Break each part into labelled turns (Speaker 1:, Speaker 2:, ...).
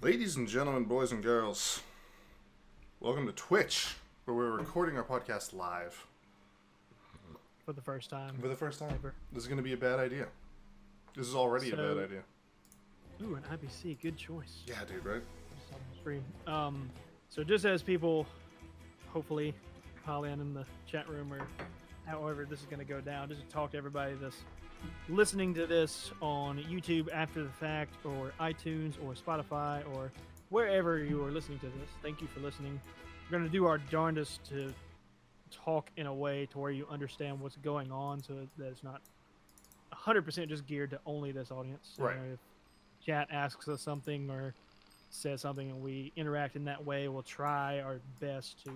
Speaker 1: Ladies and gentlemen, boys and girls, welcome to Twitch, where we're recording our podcast live.
Speaker 2: For the first time.
Speaker 1: For the first time.
Speaker 2: Ever.
Speaker 1: This is going to be a bad idea. This is already a bad idea.
Speaker 2: Ooh, an IBC. Good choice.
Speaker 1: Yeah, dude, right?
Speaker 2: Free. So just as people hopefully pile in the chat room or however this is going to go down, just to talk to everybody that's listening to this on YouTube after the fact, or iTunes, or Spotify, or wherever you are listening to this. Thank you for listening. We're going to do our darndest to talk in a way to where you understand what's going on, so that it's not 100% just geared to only this audience.
Speaker 1: Right.
Speaker 2: You know, if chat asks us something or says something and we interact in that way, we'll try our best to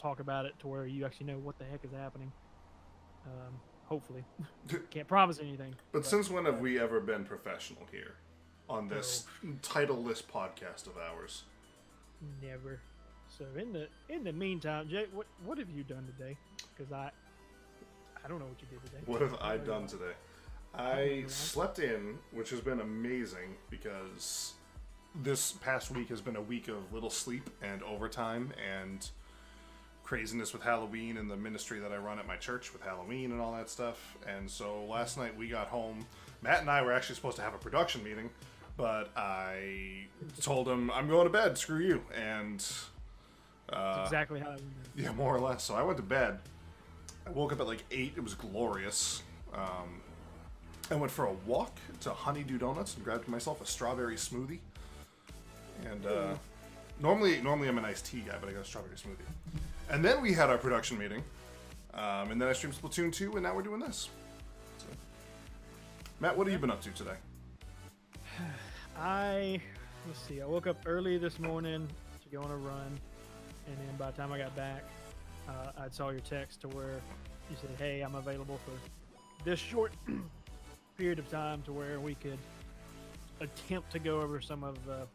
Speaker 2: talk about it to where you actually know what the heck is happening. Hopefully. Can't promise anything.
Speaker 1: But since when have we ever been professional here on this titleless podcast of ours?
Speaker 2: Never. So in the meantime, Jay, what have you done today? Because I don't know what you did today.
Speaker 1: What have I done today? I slept in, which has been amazing because this past week has been a week of little sleep and overtime and craziness with Halloween and the ministry that I run at my church with Halloween and all that stuff. And so last night we got home. Matt and I were actually supposed to have a production meeting, but I told him, I'm going to bed, screw you. And
Speaker 2: that's exactly how it went.
Speaker 1: yeah, more or less. So I went to bed. I woke up at like 8. It was glorious. I went for a walk to Honeydew Donuts and grabbed myself a strawberry smoothie. And normally I'm an iced tea guy, but I got a strawberry smoothie. And then we had our production meeting. And then I streamed Splatoon 2, and now we're doing this. So. Matt, what have you been up to today?
Speaker 2: Let's see, I woke up early this morning to go on a run. And then by the time I got back, I saw your text to where you said, hey, I'm available for this short period of time to where we could attempt to go over some of the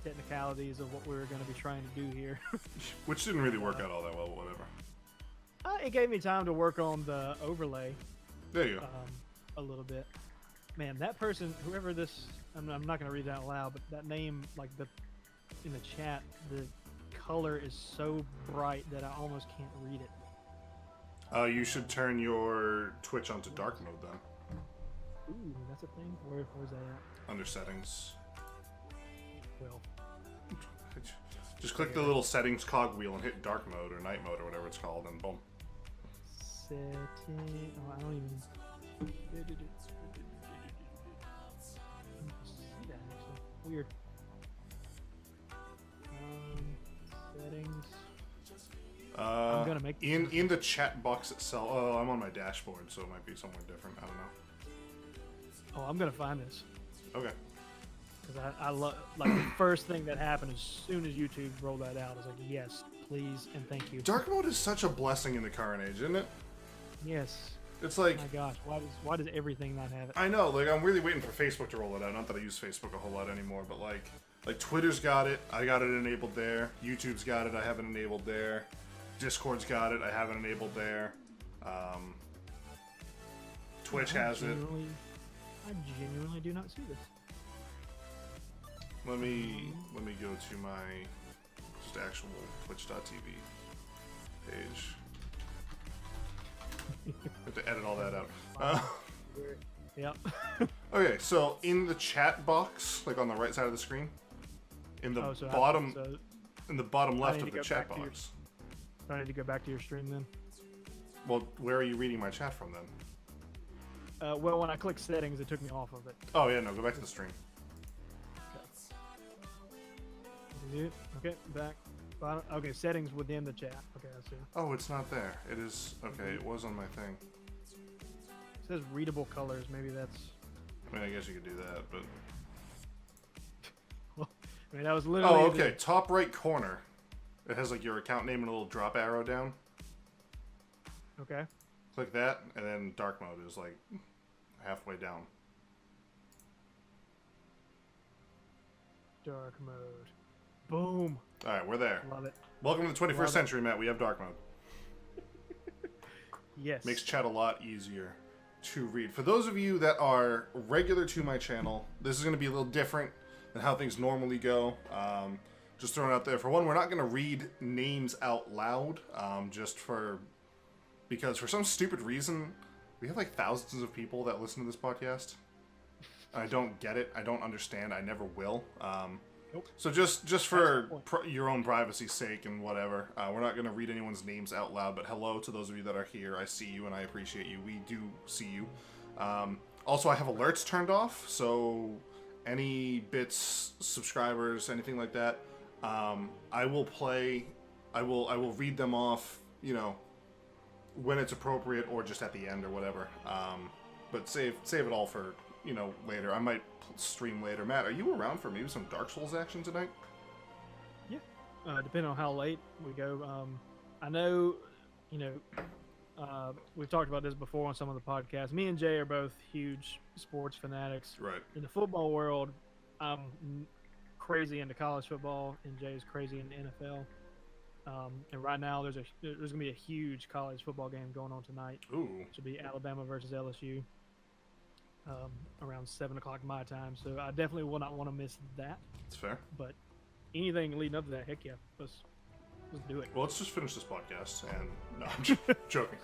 Speaker 2: technicalities of what we were going to be trying to do here.
Speaker 1: Which didn't really work out all that well, but whatever.
Speaker 2: It gave me time to work on the overlay.
Speaker 1: There you go.
Speaker 2: A little bit. Man, that person, whoever this, I'm not going to read it out loud, but that name, like in the chat, the color is so bright that I almost can't read it.
Speaker 1: You should turn your Twitch onto dark mode then.
Speaker 2: Ooh, that's a thing? Where's that at?
Speaker 1: Under settings.
Speaker 2: Well,
Speaker 1: just click the little settings cogwheel and hit dark mode or night mode or whatever it's called, and boom.
Speaker 2: Setting. Oh, I don't even see that actually. Weird. Settings. I'm gonna make
Speaker 1: in the chat box itself. Oh, I'm on my dashboard, so it might be somewhere different. I don't know.
Speaker 2: Oh, I'm gonna find this.
Speaker 1: Okay.
Speaker 2: Because I love, like, the first thing that happened as soon as YouTube rolled that out, I was like, yes, please, and thank you.
Speaker 1: Dark mode is such a blessing in the current age, isn't it?
Speaker 2: Yes.
Speaker 1: It's like,
Speaker 2: oh my gosh, why does everything not have it?
Speaker 1: I know, like, I'm really waiting for Facebook to roll it out. Not that I use Facebook a whole lot anymore, but like Twitter's got it. I got it enabled there. YouTube's got it. I have it enabled there. Discord's got it. I have it enabled there. Twitch has it.
Speaker 2: I genuinely do not see this.
Speaker 1: Let me go to my just actual Twitch.tv page. I have to edit all that out.
Speaker 2: Yep.
Speaker 1: Okay, so in the chat box, like on the right side of the screen, in the in the bottom left of the chat box.
Speaker 2: I need to go back to your stream then.
Speaker 1: Well, where are you reading my chat from then?
Speaker 2: Well, when I click settings, it took me off of it.
Speaker 1: Oh yeah, no, go back to the stream.
Speaker 2: Okay, back. Bottom. Okay, settings within the chat. Okay, I see.
Speaker 1: Oh, it's not there. It is. Okay, it was on my thing.
Speaker 2: It says readable colors. Maybe that's...
Speaker 1: I mean, I guess you could do that, but...
Speaker 2: well, I mean, that was literally...
Speaker 1: Oh, okay. Top right corner. It has, like, your account name and a little drop arrow down.
Speaker 2: Okay.
Speaker 1: Click that, and then dark mode is, like, halfway down.
Speaker 2: Dark mode. Boom.
Speaker 1: All right, we're there.
Speaker 2: Love it.
Speaker 1: Welcome to the 21st century, Matt. We have dark mode.
Speaker 2: Yes.
Speaker 1: Makes chat a lot easier to read. For those of you that are regular to my channel, this is going to be a little different than how things normally go. Just throwing it out there. For one, we're not going to read names out loud, because for some stupid reason, we have like thousands of people that listen to this podcast. I don't get it. I don't understand. I never will.
Speaker 2: Nope.
Speaker 1: So just for your own privacy's sake and whatever, we're not going to read anyone's names out loud, but hello to those of you that are here. I see you and I appreciate you. We do see you. Also, I have alerts turned off, so any bits, subscribers, anything like that, I will read them off, when it's appropriate or just at the end or whatever. But save it all for, later. I might stream later. Matt, are you around for maybe some Dark Souls action tonight?
Speaker 2: Yeah. Depending on how late we go. I know, we've talked about this before on some of the podcasts. Me and Jay are both huge sports fanatics.
Speaker 1: Right.
Speaker 2: In the football world, I'm crazy into college football, and Jay's crazy in the NFL. And right now, there's going to be a huge college football game going on tonight.
Speaker 1: Ooh.
Speaker 2: Which will be Alabama versus LSU. Around 7 o'clock my time, so I definitely will not want to miss that.
Speaker 1: That's fair.
Speaker 2: But anything leading up to that, heck yeah, let's do it.
Speaker 1: Well, let's just finish this podcast, and no, I'm joking.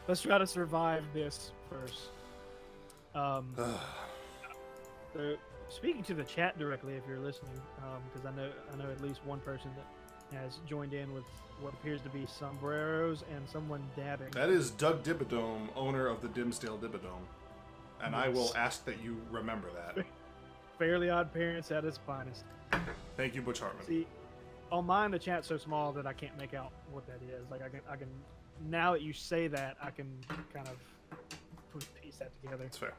Speaker 2: Let's try to survive this first. So speaking to the chat directly, if you're listening, because I know at least one person that has joined in with what appears to be sombreros and someone dabbing.
Speaker 1: That is Doug Dibadome, owner of the Dimsdale Dibadome. And
Speaker 2: Yes.
Speaker 1: I will ask that you remember that.
Speaker 2: Fairly Odd Parents at its finest.
Speaker 1: Thank you, Butch Hartman.
Speaker 2: See, on mine the chat's so small that I can't make out what that is. Like I can now that you say that, I can kind of piece that together.
Speaker 1: That's fair.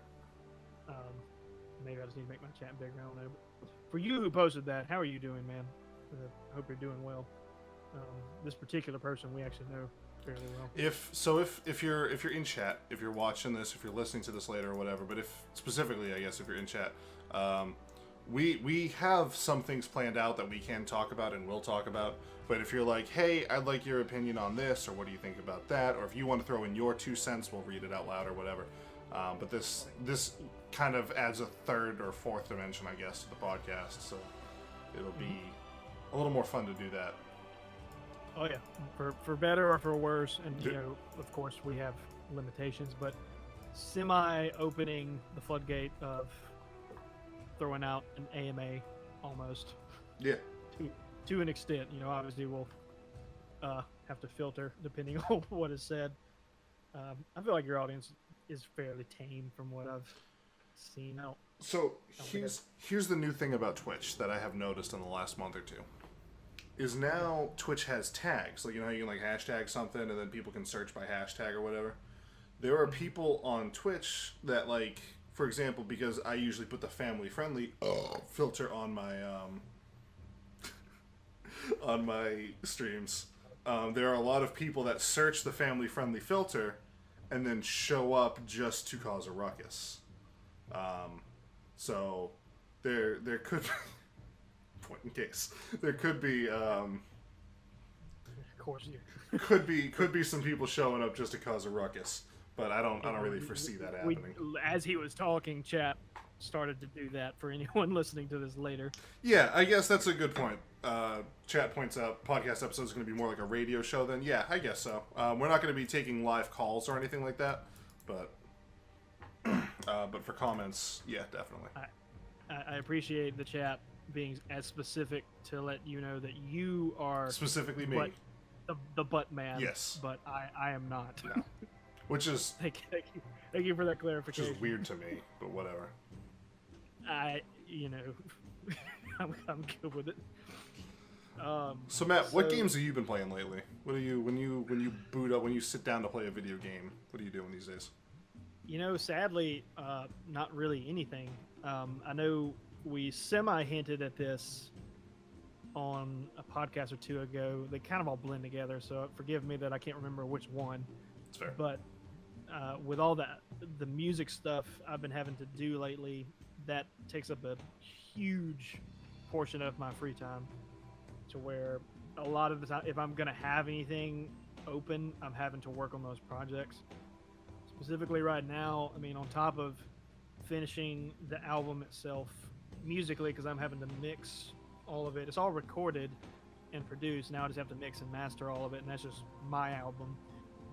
Speaker 2: Maybe I just need to make my chat bigger. I don't know. But for you who posted that, how are you doing, man? I hope you're doing well. This particular person we actually know fairly well.
Speaker 1: If you're in chat, if you're watching this, if you're listening to this later or whatever, but if specifically, I guess if you're in chat, we have some things planned out that we can talk about and will talk about. But if you're like, hey, I'd like your opinion on this, or what do you think about that, or if you want to throw in your 2 cents, we'll read it out loud or whatever. But this kind of adds a third or fourth dimension, I guess, to the podcast. So it'll be a little more fun to do that.
Speaker 2: Oh yeah, for better or for worse, and of course we have limitations, but semi-opening the floodgate of throwing out an AMA almost.
Speaker 1: Yeah.
Speaker 2: To an extent, obviously we'll have to filter depending on what is said. I feel like your audience is fairly tame from what I've seen.
Speaker 1: So here's the new thing about Twitch that I have noticed in the last month or two. Is now Twitch has tags. Like, how you can like hashtag something and then people can search by hashtag or whatever. There are people on Twitch that, like, for example, because I usually put the family friendly filter on my on my streams. There are a lot of people that search the family friendly filter and then show up just to cause a ruckus. So there could point in case there could be
Speaker 2: of course you
Speaker 1: could be some people showing up just to cause a ruckus, but I don't really foresee that happening.
Speaker 2: As he was talking, chat started to do that for anyone listening to this later.
Speaker 1: Yeah, I guess that's a good point. Chat points out podcast episode is going to be more like a radio show then. Yeah, I guess so. We're not going to be taking live calls or anything like that, but for comments, yeah, definitely.
Speaker 2: I appreciate the chat being as specific to let you know that you are
Speaker 1: specifically me,
Speaker 2: the butt man.
Speaker 1: Yes,
Speaker 2: but I am not.
Speaker 1: No. Which is
Speaker 2: thank you for that clarification.
Speaker 1: Which is weird to me, but whatever.
Speaker 2: I'm good with it.
Speaker 1: So Matt, what games have you been playing lately? What do you when you boot up, when you sit down to play a video game? What are you doing these days?
Speaker 2: Sadly, not really anything. I know we semi-hinted at this on a podcast or two ago. They kind of all blend together, so forgive me that I can't remember which one.
Speaker 1: That's fair.
Speaker 2: But with all the music stuff I've been having to do lately, that takes up a huge portion of my free time, to where a lot of the time, if I'm going to have anything open, I'm having to work on those projects. Specifically right now, on top of finishing the album itself, musically because I'm having to mix all of it. It's all recorded and produced. Now I just have to mix and master all of it, and that's just my album.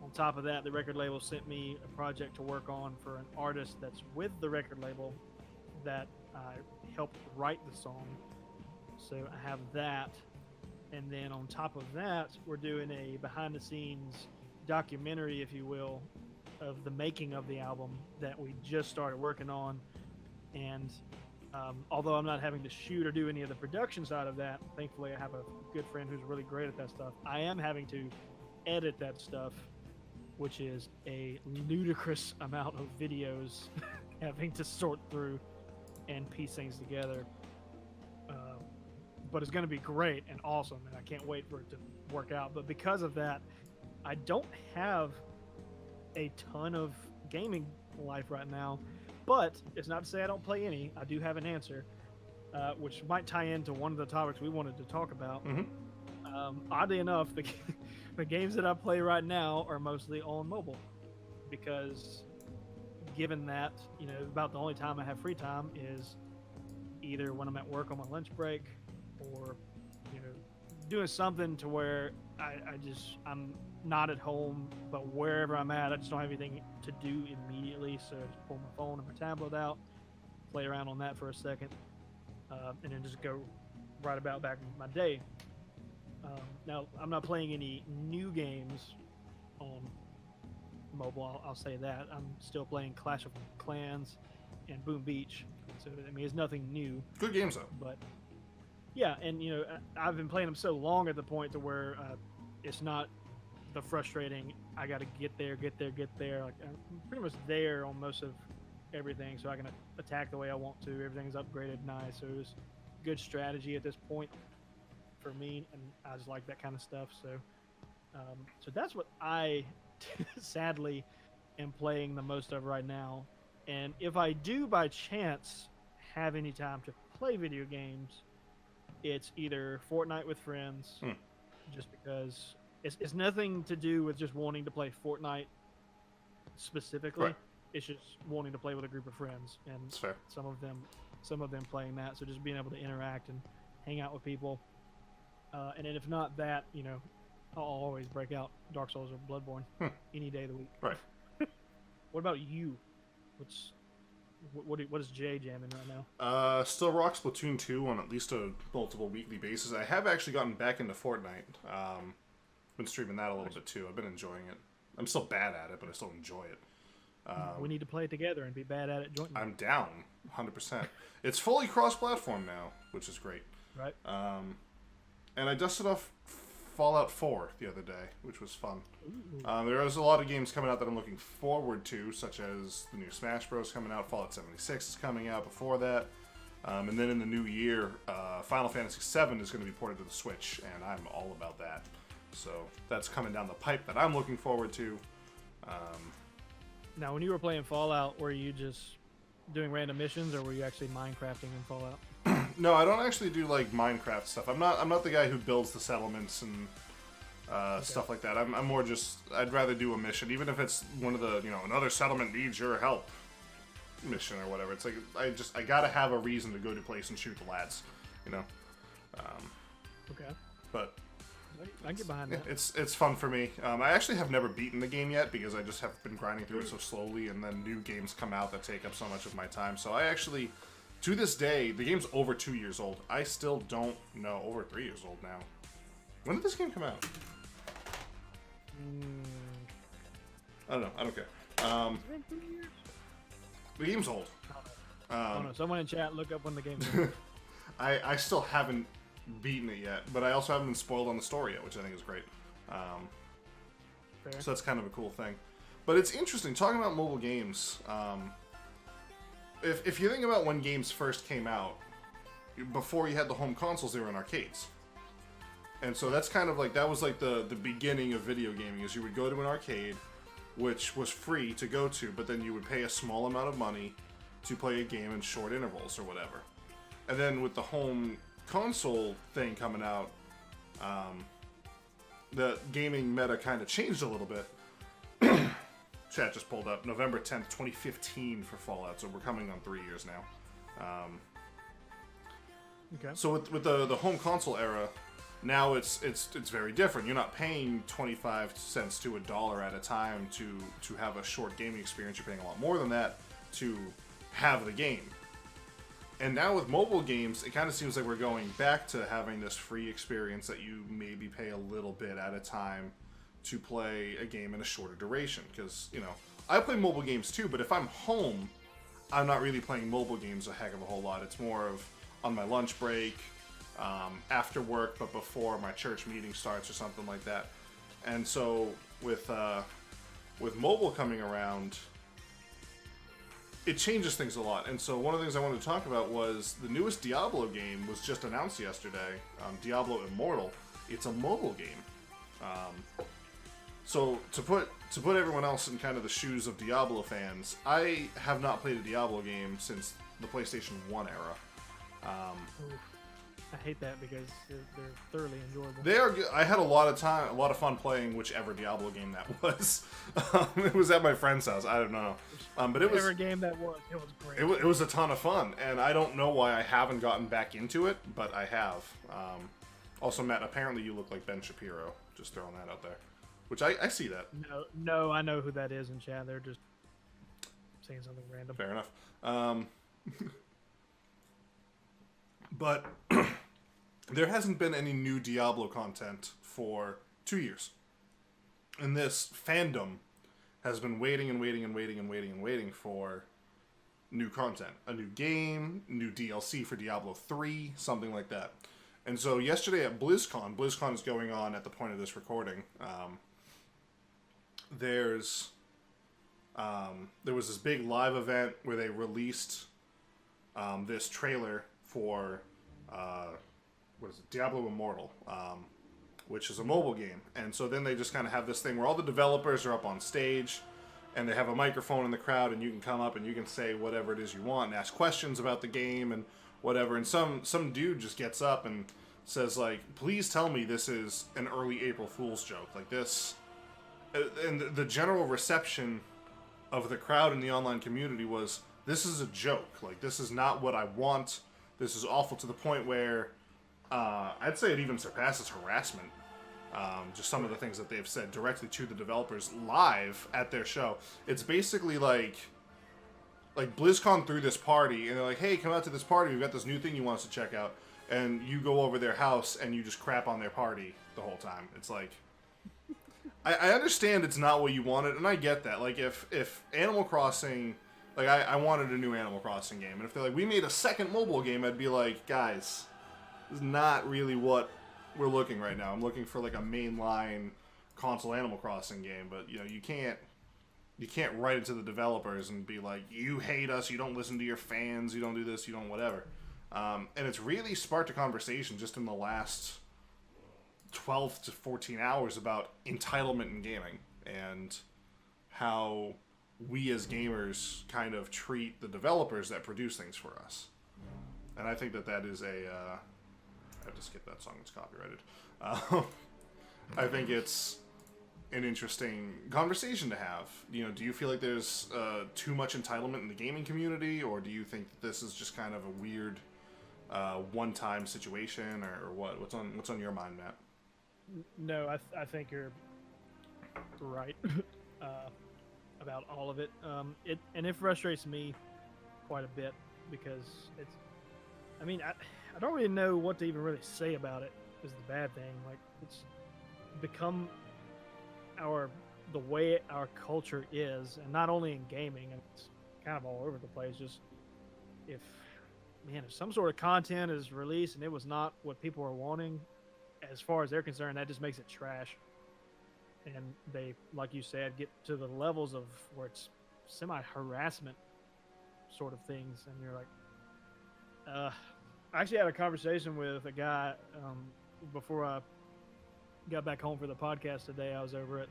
Speaker 2: On top of that, the record label sent me a project to work on for an artist that's with the record label that helped write the song. So I have that. And then on top of that, we're doing a behind-the-scenes documentary, if you will, of the making of the album that we just started working on. And although I'm not having to shoot or do any of the production side of that, thankfully I have a good friend who's really great at that stuff. I am having to edit that stuff, which is a ludicrous amount of videos having to sort through and piece things together. But it's going to be great and awesome, and I can't wait for it to work out. But because of that, I don't have a ton of gaming life right now. But it's not to say I don't play any. I do have an answer, which might tie into one of the topics we wanted to talk about. Oddly enough, the games that I play right now are mostly on mobile, because given that, about the only time I have free time is either when I'm at work on my lunch break, or doing something to where I'm not at home, but wherever I'm at, I just don't have anything to do immediately. So I just pull my phone and my tablet out, play around on that for a second, and then just go right about back with my day. Now, I'm not playing any new games on mobile, I'll say that. I'm still playing Clash of Clans and Boom Beach. So, it's nothing new.
Speaker 1: Good games, though.
Speaker 2: But, yeah, and, I've been playing them so long at the point to where it's not the frustrating, I got to get there. Like, I'm pretty much there on most of everything, so I can attack the way I want to. Everything's upgraded nice, so it was good strategy at this point for me, and I just like that kind of stuff. So that's what I sadly am playing the most of right now. And if I do by chance have any time to play video games, it's either Fortnite with friends, just because it's nothing to do with just wanting to play Fortnite specifically.
Speaker 1: Right.
Speaker 2: It's just wanting to play with a group of friends, and
Speaker 1: That's fair.
Speaker 2: some of them playing that. So just being able to interact and hang out with people. And then if not that, I'll always break out Dark Souls or Bloodborne any day of the week.
Speaker 1: Right.
Speaker 2: What about you? What is Jay jamming right now?
Speaker 1: Still rock Splatoon 2 on at least a multiple weekly basis. I have actually gotten back into Fortnite. Been streaming that a little bit too. I've been enjoying it. I'm still bad at it, but I still enjoy it.
Speaker 2: We need to play it together and be bad at it jointly.
Speaker 1: I'm down, 100%. It's fully cross-platform now, which is great.
Speaker 2: Right.
Speaker 1: And I dusted off Fallout 4 the other day, which was fun. There is a lot of games coming out that I'm looking forward to, such as the new Smash Bros. Coming out, Fallout 76 is coming out before that. And then in the new year, Final Fantasy VII is going to be ported to the Switch, and I'm all about that. So that's coming down the pipe that I'm looking forward to.
Speaker 2: Now, when you were playing Fallout, were you just doing random missions, or were you actually Minecrafting in Fallout?
Speaker 1: No, I don't actually do like Minecraft stuff. I'm not the guy who builds the settlements and stuff like that. I'm more just, I'd rather do a mission, even if it's one of the, another settlement needs your help mission or whatever. It's like I gotta have a reason to go to place and shoot the lads,
Speaker 2: Okay.
Speaker 1: But
Speaker 2: I can get behind
Speaker 1: yeah,
Speaker 2: that.
Speaker 1: it's fun for me. I actually have never beaten the game yet because I just have been grinding through it so slowly, and then new games come out that take up so much of my time. So I actually, to this day, the game's over 2 years old. I still don't know, over 3 years old now. When did this game come out? I don't know. I don't care.
Speaker 2: Has it been 2 years?
Speaker 1: The game's old.
Speaker 2: I don't know. Someone in chat, look up when the game is.
Speaker 1: I still haven't beaten it yet, but I also haven't been spoiled on the story yet, which I think is great.
Speaker 2: Fair.
Speaker 1: So that's kind of a cool thing. But it's interesting, talking about mobile games. If you think about when games first came out, before you had the home consoles, they were in arcades. And so that's kind of like, that was like the beginning of video gaming, is you would go to an arcade, which was free to go to, but then you would pay a small amount of money to play a game in short intervals or whatever. And then with the home console thing coming out, the gaming meta kind of changed a little bit. Chat just pulled up November 10th, 2015 for Fallout, so we're coming on 3 years now.
Speaker 2: Okay.
Speaker 1: So with the home console era, now it's very different. You're not paying 25 cents to $1 at a time to have a short gaming experience. You're paying a lot more than that to have the game. And now with mobile games, it kind of seems like we're going back to having this free experience that you maybe pay a little bit at a time to play a game in a shorter duration. Because, you know, I play mobile games too, but if I'm home, I'm not really playing mobile games a heck of a whole lot. It's more of on my lunch break, after work, but before my church meeting starts or something like that. And so with mobile coming around, it changes things a lot. And so one of the things I wanted to talk about was the newest Diablo game was just announced yesterday, Diablo Immortal. It's a mobile game. So to put everyone else in kind of the shoes of Diablo fans, I have not played a Diablo game since the PlayStation 1 era.
Speaker 2: I hate that because they're thoroughly enjoyable.
Speaker 1: They are good. I had a lot of fun playing whichever Diablo game that was. It was at my friend's house. I don't know, but it was
Speaker 2: whatever game that was. It was great.
Speaker 1: It was a ton of fun, and I don't know why I haven't gotten back into it, but I have. Also, Matt, apparently you look like Ben Shapiro. Just throwing that out there, which I see that.
Speaker 2: No, I know who that is in chat. They're just saying something random.
Speaker 1: Fair enough. But there hasn't been any new Diablo content for 2 years. And this fandom has been waiting and waiting and waiting and waiting and waiting for new content. A new game, new DLC for Diablo 3, something like that. And so yesterday at BlizzCon is going on at the point of this recording. There was this big live event where they released this trailer for what is it? Diablo Immortal, which is a mobile game. And so then they just kind of have this thing where all the developers are up on stage, and they have a microphone in the crowd, and you can come up and you can say whatever it is you want and ask questions about the game and whatever. And some dude just gets up and says, like, please tell me this is an early April Fool's joke. Like this, and the general reception of the crowd in the online community was, this is a joke. Like, this is not what I want. This is awful, to the point where I'd say it even surpasses harassment. Just some of the things that they've said directly to the developers live at their show. It's basically like BlizzCon threw this party, and they're like, hey, come out to this party. We've got this new thing you want us to check out. And you go over their house, and you just crap on their party the whole time. It's like, I understand it's not what you wanted, and I get that. Like, if Animal Crossing... Like, I wanted a new Animal Crossing game. And if they're like, we made a second mobile game, I'd be like, guys, this is not really what we're looking right now. I'm looking for, like, a mainline console Animal Crossing game. But, you know, you can't write it to the developers and be like, you hate us, you don't listen to your fans, you don't do this, you don't whatever. And it's really sparked a conversation just in the last 12 to 14 hours about entitlement in gaming and how we as gamers kind of treat the developers that produce things for us. And I think that is a... I have to skip that song, it's copyrighted. I think it's an interesting conversation to have. You know, do you feel like there's too much entitlement in the gaming community, or do you think that this is just kind of a weird one-time situation, or what? What's on your mind, Matt?
Speaker 2: No, I think you're right. About all of it. It frustrates me quite a bit because it's... I mean, I don't really know what to even really say about it is the bad thing. Like, it's become the way our culture is, and not only in gaming, and it's kind of all over the place. Just if some sort of content is released and it was not what people are wanting, as far as they're concerned, that just makes it trash. And they, like you said, get to the levels of where it's semi-harassment sort of things, and you're like, I actually had a conversation with a guy before I got back home for the podcast today. I was over at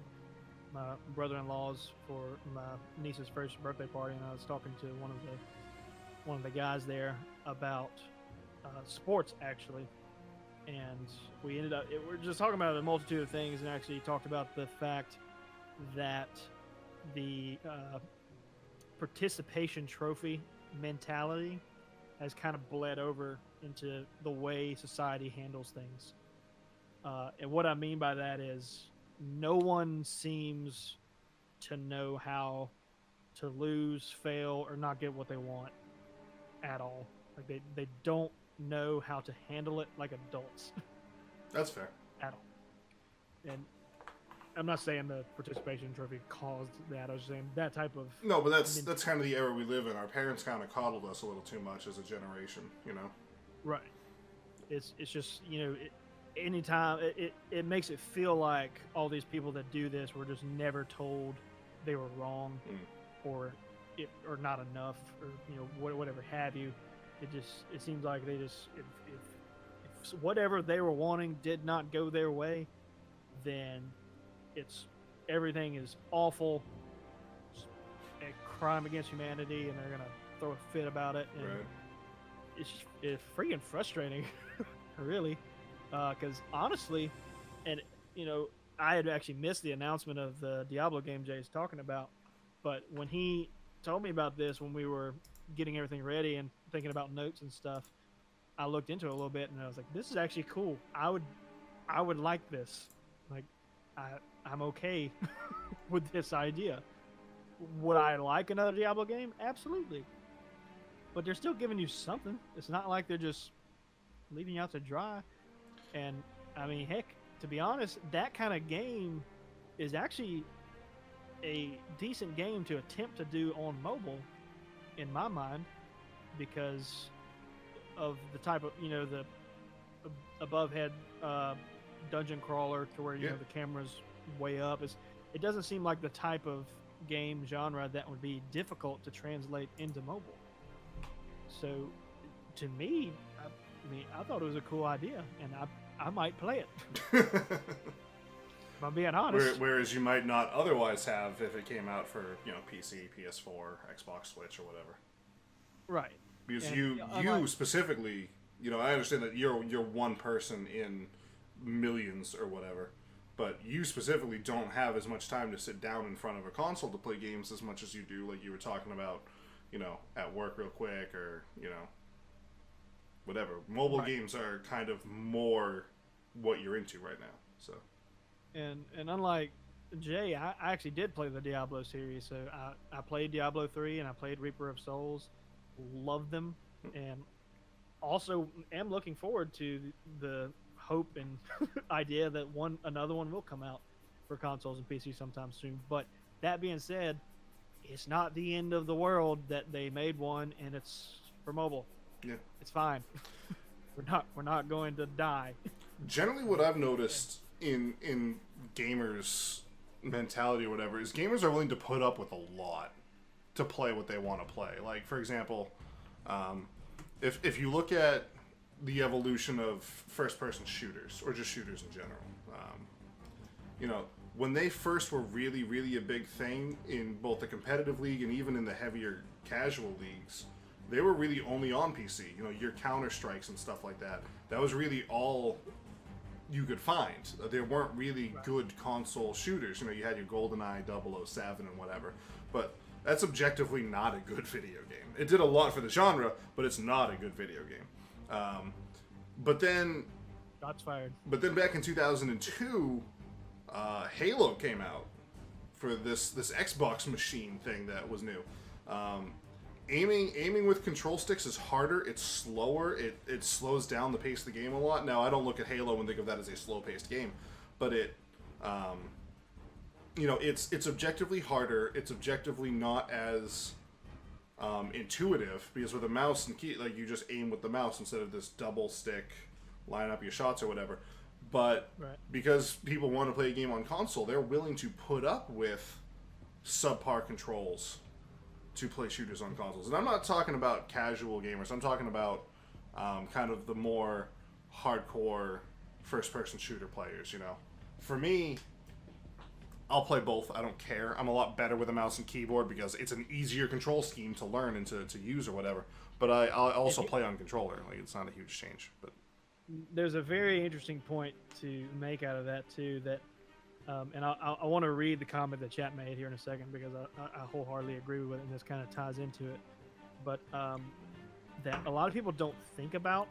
Speaker 2: my brother-in-law's for my niece's first birthday party, and I was talking to one of the guys there about sports, actually. And we ended up, we're just talking about a multitude of things, and actually talked about the fact that the participation trophy mentality has kind of bled over into the way society handles things. And what I mean by that is no one seems to know how to lose, fail, or not get what they want at all. Like they don't know how to handle it like adults
Speaker 1: That's fair.
Speaker 2: at all. And I'm not saying the participation trophy caused that. I was saying that type of
Speaker 1: No, but that's kind of the era we live in. Our parents kind of coddled us a little too much as a generation, you know.
Speaker 2: right. It's just anytime it makes it feel like all these people that do this were just never told they were wrong or not enough or whatever have you. It seems like they just if whatever they were wanting did not go their way, then everything is awful, a crime against humanity, and they're gonna throw a fit about it. And
Speaker 1: Right.
Speaker 2: it's freaking frustrating, really, because honestly, and I had actually missed the announcement of the Diablo game Jay's talking about, but when he told me about this when we were getting everything ready and thinking about notes and stuff, I looked into it a little bit and I was like, this is actually cool. I would like this. Like, I'm okay with this idea. Would I like another Diablo game? Absolutely. But they're still giving you something. It's not like they're just leaving you out to dry. And I mean, heck, to be honest, that kind of game is actually a decent game to attempt to do on mobile, in my mind, because of the type of the above head dungeon crawler to where the camera's way up. It doesn't seem like the type of game genre that would be difficult to translate into mobile. So to me, I thought it was a cool idea, and I might play it. If I'm being honest.
Speaker 1: Whereas you might not otherwise have if it came out for PC, PS4, Xbox, Switch, or whatever.
Speaker 2: Right.
Speaker 1: Because you specifically, I understand that you're one person in millions or whatever, but you specifically don't have as much time to sit down in front of a console to play games as much as you do, like you were talking about, at work real quick or, whatever. Mobile games are kind of more what you're into right now, so.
Speaker 2: And unlike Jay, I actually did play the Diablo series, so I played Diablo 3 and I played Reaper of Souls. Loved them, and also am looking forward to the hope and idea that another one will come out for consoles and PC sometime soon. But that being said, it's not the end of the world that they made one and it's for mobile.
Speaker 1: Yeah,
Speaker 2: it's fine. We're not going to die.
Speaker 1: Generally, what I've noticed in gamers' mentality or whatever is gamers are willing to put up with a lot to play what they want to play. Like, for example, if you look at the evolution of first-person shooters, or just shooters in general, when they first were really, really a big thing in both the competitive league and even in the heavier casual leagues, they were really only on PC. Your Counter-Strikes and stuff like that. That was really all you could find. There weren't really good console shooters. You had your GoldenEye 007 and whatever. But that's objectively not a good video game. It did a lot for the genre, but it's not a good video game. But then...
Speaker 2: Shots fired.
Speaker 1: But then back in 2002, Halo came out for this Xbox machine thing that was new. Aiming with control sticks is harder, it's slower, it slows down the pace of the game a lot. Now, I don't look at Halo and think of that as a slow-paced game, but it's objectively harder, it's objectively not as intuitive, because with a mouse and key, like, you just aim with the mouse instead of this double stick, line up your shots or whatever. But because people want to play a game on console, they're willing to put up with subpar controls to play shooters on consoles. And I'm not talking about casual gamers. I'm talking about kind of the more hardcore first-person shooter players, For me, I'll play both. I don't care. I'm a lot better with a mouse and keyboard because it's an easier control scheme to learn and to use or whatever. But I'll also play on controller. Like, it's not a huge change. But
Speaker 2: there's a very interesting point to make out of that, too, that and I want to read the comment that chat made here in a second because I wholeheartedly agree with it, and this kind of ties into it. But that a lot of people don't think about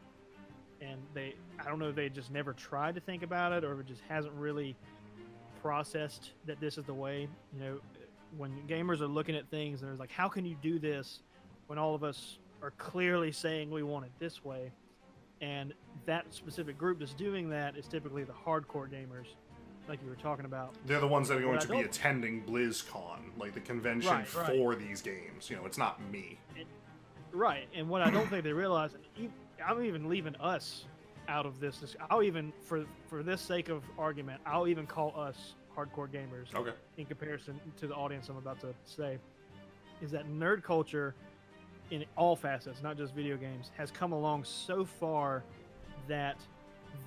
Speaker 2: and I don't know, they just never tried to think about it, or it just hasn't really processed that this is the way. You know, when gamers are looking at things and they're like, how can you do this when all of us are clearly saying we want it this way? And that specific group that's doing that is typically the hardcore gamers, like you were talking about.
Speaker 1: They're the ones that are going to be attending BlizzCon, like the convention for these games. You know, it's not me.
Speaker 2: Right, and what I don't think they realize, and I'm even leaving us out of this. I'll even, for this sake of argument, I'll even call us hardcore gamers.
Speaker 1: Okay.
Speaker 2: In comparison to the audience I'm about to say, is that nerd culture in all facets, not just video games, has come along so far that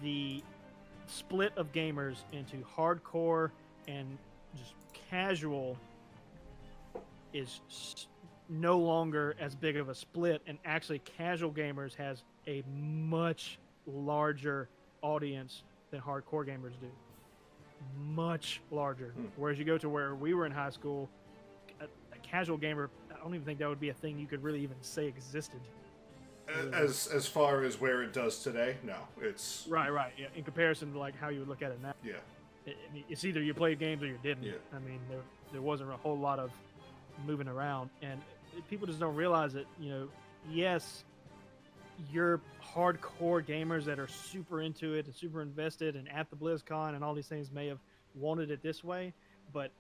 Speaker 2: the split of gamers into hardcore and just casual is no longer as big of a split, and actually casual gamers has a much larger audience than hardcore gamers do. Much larger. Whereas you go to where we were in high school, a casual gamer, I don't even think that would be a thing you could really even say existed.
Speaker 1: As far as where it does today, no, it's
Speaker 2: right. Yeah, in comparison to like how you would look at it now.
Speaker 1: Yeah,
Speaker 2: it's either you played games or you didn't.
Speaker 1: Yeah.
Speaker 2: I mean, there wasn't a whole lot of moving around, and people just don't realize it. You know, yes, you're hardcore gamers that are super into it and super invested and at the BlizzCon and all these things may have wanted it this way, but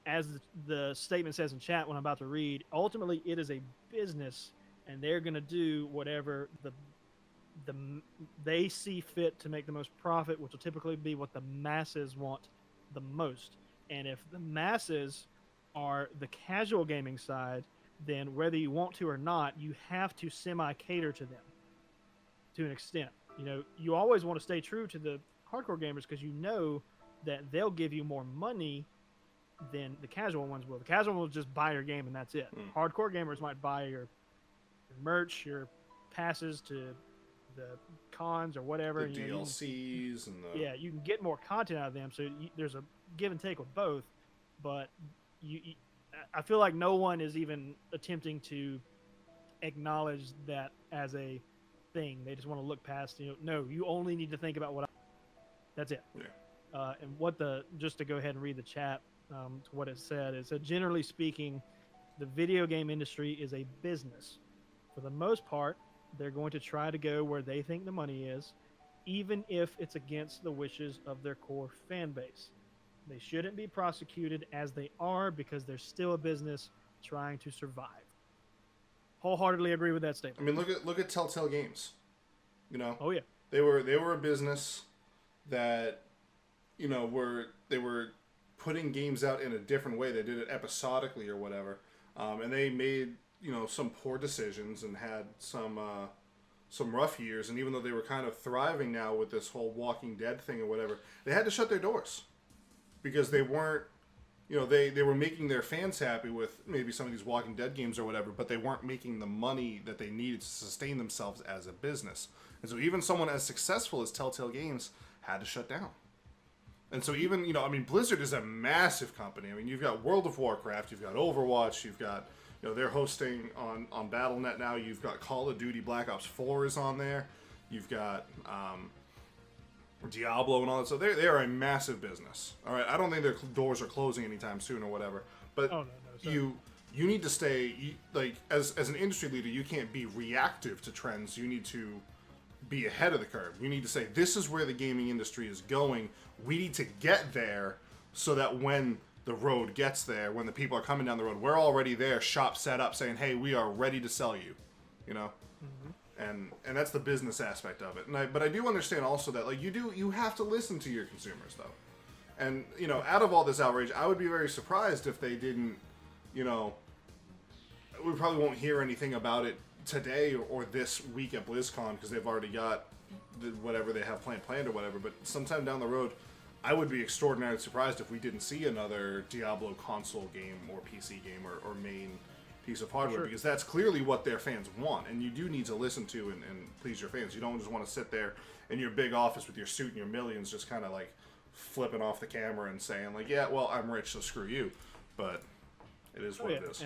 Speaker 2: as the statement says in chat when I'm about to read, ultimately it is a business, and they're going to do whatever they see fit to make the most profit, which will typically be what the masses want the most. And if the masses are the casual gaming side, then whether you want to or not, you have to semi-cater to them to an extent. You know, you always want to stay true to the hardcore gamers because you know that they'll give you more money than the casual ones will. The casual ones will just buy your game and that's it. Hardcore gamers might buy your merch, your passes to the cons or whatever.
Speaker 1: The DLCs and the...
Speaker 2: Yeah, you can get more content out of them, so there's a give and take with both, but I feel like no one is even attempting to acknowledge that as a thing. They just want to look past, no, you only need to think about that's it.
Speaker 1: Yeah.
Speaker 2: And just to go ahead and read the chat, to what it said, generally speaking, the video game industry is a business. For the most part, they're going to try to go where they think the money is, even if it's against the wishes of their core fan base. They shouldn't be prosecuted as they are because they're still a business trying to survive. Wholeheartedly agree with that statement.
Speaker 1: I mean, look at Telltale Games. You know?
Speaker 2: Oh yeah.
Speaker 1: They were a business that, they were putting games out in a different way. They did it episodically or whatever. And they made, some poor decisions and had some rough years. And even though they were kind of thriving now with this whole Walking Dead thing or whatever, they had to shut their doors because they weren't, they were making their fans happy with maybe some of these Walking Dead games or whatever, but they weren't making the money that they needed to sustain themselves as a business. And so even someone as successful as Telltale Games had to shut down. And so even, Blizzard is a massive company. I mean, you've got World of Warcraft, you've got Overwatch, you've got, they're hosting on Battle.net now. You've got Call of Duty Black Ops 4 is on there. You've got Diablo and all that. So they are a massive business. All right, I don't think their doors are closing anytime soon or whatever. But you need to stay, as an industry leader, you can't be reactive to trends. You need to be ahead of the curve. You need to say, this is where the gaming industry is going. We need to get there so that when the road gets there, when the people are coming down the road, we're already there, shop set up, saying, hey, we are ready to sell you, And that's the business aspect of it. But I do understand also that, you have to listen to your consumers, though. And, out of all this outrage, I would be very surprised if they didn't, we probably won't hear anything about it today or this week at BlizzCon because they've already got whatever they have planned or whatever. But sometime down the road, I would be extraordinarily surprised if we didn't see another Diablo console game or PC game or main piece of hardware, because that's clearly what their fans want, and you do need to listen to and please your fans. You don't just want to sit there in your big office with your suit and your millions just kind of flipping off the camera and saying yeah, well, I'm rich, so screw you. But it is what it is.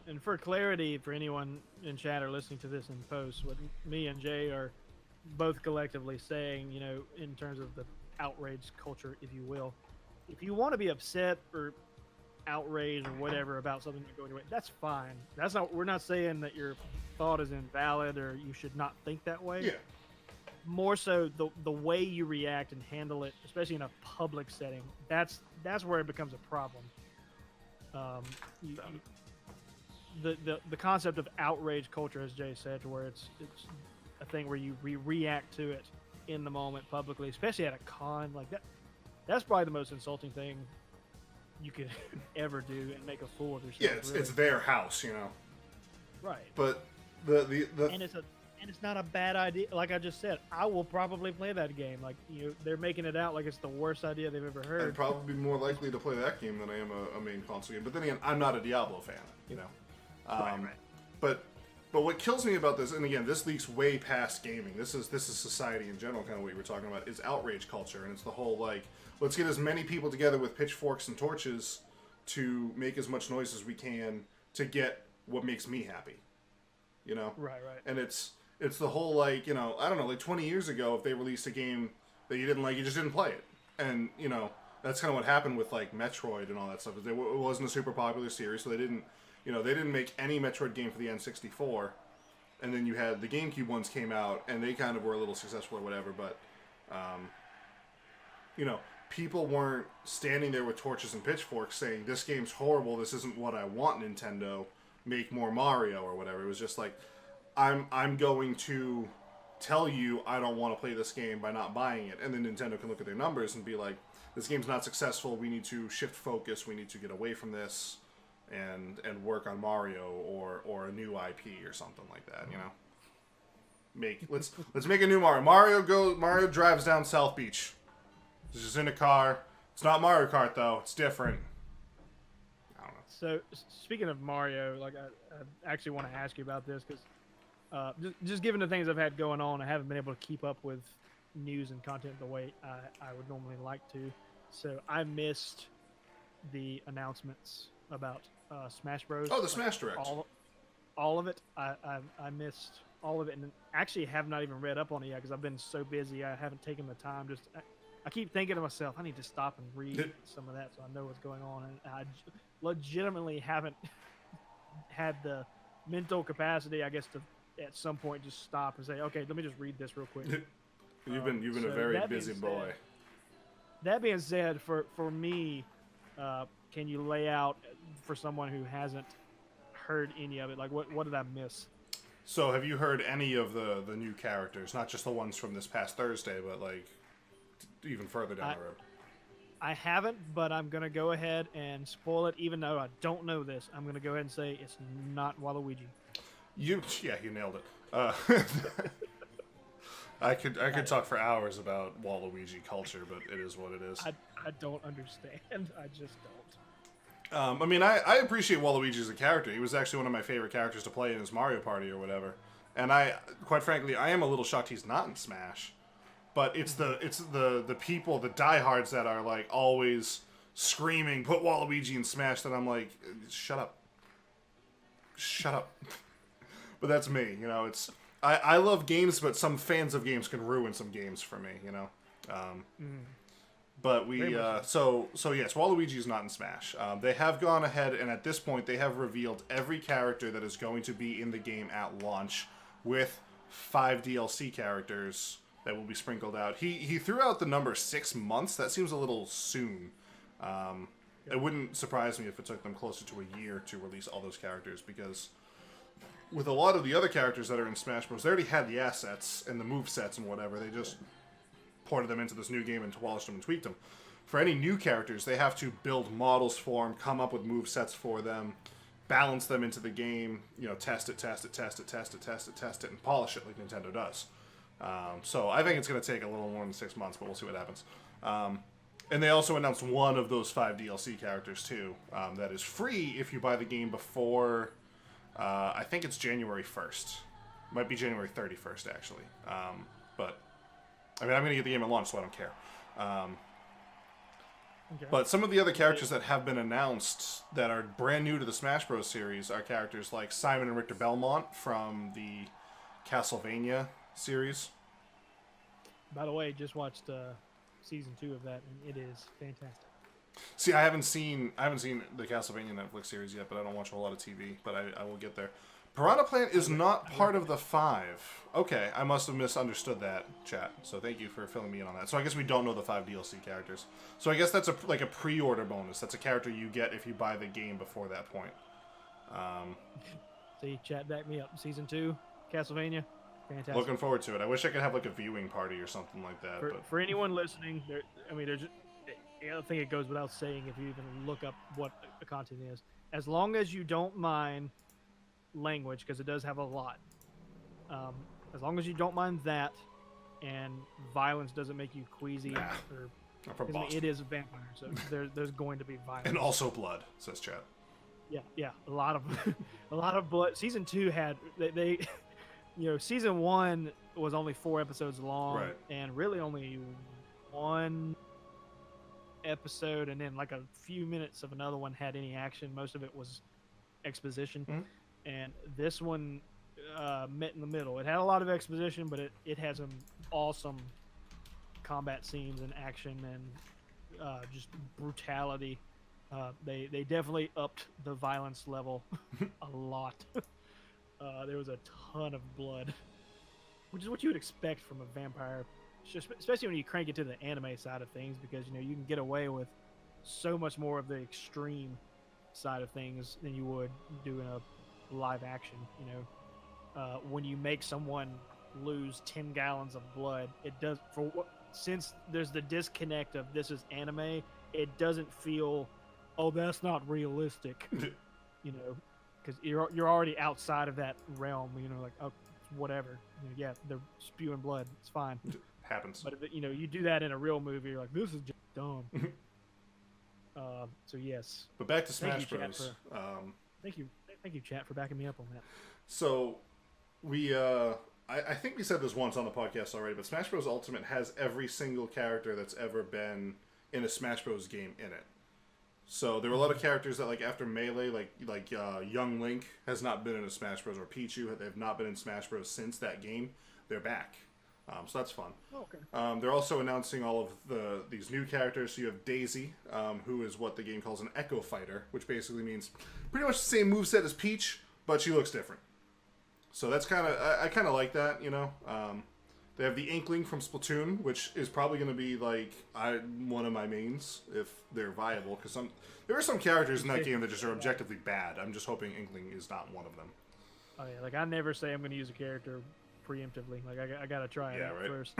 Speaker 1: And
Speaker 2: for clarity, for anyone in chat or listening to this in post, what me and Jay are both collectively saying, you know, in terms of the outrage culture, if you will, if you want to be upset or outraged or whatever about something you're going to win, that's fine. That's not. We're not saying that your thought is invalid or you should not think that way.
Speaker 1: Yeah.
Speaker 2: More so the way you react and handle it, especially in a public setting. That's where it becomes a problem. You, the concept of outrage culture, as Jay said, to where it's a thing where you react to it in the moment publicly, especially at a con like that. That's probably the most insulting thing you could ever do and make a fool of yourself.
Speaker 1: Yeah, it's their house, you know.
Speaker 2: Right.
Speaker 1: But the
Speaker 2: and it's not a bad idea. Like I just said, I will probably play that game. Like, you know, they're making it out like it's the worst idea they've ever heard.
Speaker 1: I'd probably be more likely to play that game than I am a main console game. But then again, I'm not a Diablo fan, you know.
Speaker 2: Right.
Speaker 1: But what kills me about this, and again, this leaks way past gaming. This is society in general, kind of what you were talking about, is outrage culture, and it's the whole like, let's get as many people together with pitchforks and torches to make as much noise as we can to get what makes me happy, you know.
Speaker 2: Right.
Speaker 1: And it's the whole like, you know, I don't know, like 20 years ago, if they released a game that you didn't like, you just didn't play it, and you know that's kind of what happened with like Metroid and all that stuff. It wasn't a super popular series, so they didn't make any Metroid game for the N64, and then you had the GameCube ones came out, and they kind of were a little successful or whatever, but, you know, people weren't standing there with torches and pitchforks saying, this game's horrible, this isn't what I want, Nintendo, make more Mario or whatever. It was just like, I'm going to tell you I don't want to play this game by not buying it, and then Nintendo can look at their numbers and be like, this game's not successful, we need to shift focus, we need to get away from this, and work on Mario or a new IP or something like that, you know. Let's make a new Mario. Mario drives down South Beach. He's just in a car. It's not Mario Kart though. It's different. I don't know.
Speaker 2: So speaking of Mario, like I actually want to ask you about this because just given the things I've had going on, I haven't been able to keep up with news and content the way I would normally like to. So I missed the announcements about Smash Bros.
Speaker 1: Oh, the Smash Direct.
Speaker 2: All of it. I missed all of it, and actually have not even read up on it yet because I've been so busy. I haven't taken the time. I keep thinking to myself, I need to stop and read some of that so I know what's going on. And I legitimately haven't had the mental capacity, I guess, to at some point just stop and say, okay, let me just read this real quick.
Speaker 1: You've been a very busy boy.
Speaker 2: That being said, for me, can you lay out for someone who hasn't heard any of it, like what did I miss?
Speaker 1: So have you heard any of the new characters, not just the ones from this past Thursday, but like even further down the road?
Speaker 2: I haven't, but I'm gonna go ahead and spoil it, even though I don't know this. I'm gonna go ahead and say it's not Waluigi.
Speaker 1: You nailed it. I could talk for hours about Waluigi culture, but it is what it is.
Speaker 2: I don't understand. I just don't.
Speaker 1: I mean, I appreciate Waluigi as a character. He was actually one of my favorite characters to play in his Mario Party or whatever. And quite frankly, I am a little shocked he's not in Smash. But it's the people, the diehards that are like always screaming, put Waluigi in Smash, that I'm like, shut up. But that's me, you know. I love games, but some fans of games can ruin some games for me, you know. But so yes, Waluigi is not in Smash. They have gone ahead, and at this point, they have revealed every character that is going to be in the game at launch, with 5 DLC characters that will be sprinkled out. He threw out the number 6 months. That seems a little soon. It wouldn't surprise me if it took them closer to a year to release all those characters, because with a lot of the other characters that are in Smash Bros., they already had the assets and the movesets and whatever. They just ported them into this new game and polished them and tweaked them. For any new characters, they have to build models for them, come up with movesets for them, balance them into the game, you know, test it, and polish it like Nintendo does. So I think it's going to take a little more than 6 months, but we'll see what happens. And they also announced one of those 5 DLC characters, too, that is free if you buy the game before, I think it's January 1st. Might be January 31st, actually. But, I mean, I'm going to get the game at launch, so I don't care.
Speaker 2: Okay.
Speaker 1: But some of the other characters that have been announced that are brand new to the Smash Bros. Series are characters like Simon and Richter Belmont from the Castlevania series.
Speaker 2: By the way, just watched season 2 of that, and it is fantastic.
Speaker 1: See, I haven't seen the Castlevania Netflix series yet, but I don't watch a whole lot of TV. But I will get there. Piranha Plant is not part of the 5. Okay, I must have misunderstood that, chat. So thank you for filling me in on that. So I guess we don't know the 5 DLC characters. So I guess that's a pre-order bonus. That's a character you get if you buy the game before that point.
Speaker 2: See, chat, back me up. Season 2, Castlevania, fantastic.
Speaker 1: Looking forward to it. I wish I could have like a viewing party or something like that.
Speaker 2: For anyone listening, I think it goes without saying if you even look up what the content is. As long as you don't mind language, because it does have a lot. As long as you don't mind that, and violence doesn't make you queasy,
Speaker 1: Nah,
Speaker 2: or
Speaker 1: not from
Speaker 2: I mean,
Speaker 1: Boston.
Speaker 2: it is a vampire, so there's going to be violence.
Speaker 1: And also blood, says chat.
Speaker 2: Yeah, a lot of blood. Season 2 had they season 1 was only 4 episodes long,
Speaker 1: Right.
Speaker 2: and really only 1 episode, and then like a few minutes of another one had any action. Most of it was exposition, and this one met in the middle. It had a lot of exposition, but it had some awesome combat scenes and action and just brutality. They definitely upped the violence level a lot. There was a ton of blood, which is what you would expect from a vampire, especially when you crank it to the anime side of things, because you can get away with so much more of the extreme side of things than you would doing a live action. When you make someone lose 10 gallons of blood, it does since there's the disconnect of this is anime, it doesn't feel, oh, that's not realistic, because you're already outside of that realm. Like, oh, whatever. Yeah, they're spewing blood. It's fine.
Speaker 1: It happens.
Speaker 2: But if you do that in a real movie, you're like, this is just dumb. So yes.
Speaker 1: But back to Smash
Speaker 2: Thank you,
Speaker 1: Bros.
Speaker 2: Thank you, chat, for backing me up on that.
Speaker 1: So we I think we said this once on the podcast already, but Smash Bros. Ultimate has every single character that's ever been in a Smash Bros. Game in it. So there were a lot of characters that, like, after Melee, like Young Link has not been in a Smash Bros. Or Pichu, they've not been in Smash Bros. Since that game. They're back. So that's fun.
Speaker 2: Oh, okay.
Speaker 1: They're also announcing all of these new characters. So you have Daisy, who is what the game calls an Echo Fighter, which basically means pretty much the same moveset as Peach, but she looks different. So that's I kind of like that, They have the Inkling from Splatoon, which is probably going to be one of my mains if they're viable, because there are some characters in that game that just are objectively bad. I'm just hoping Inkling is not one of them.
Speaker 2: Oh yeah, I never say I'm going to use a character preemptively. I gotta try it out first.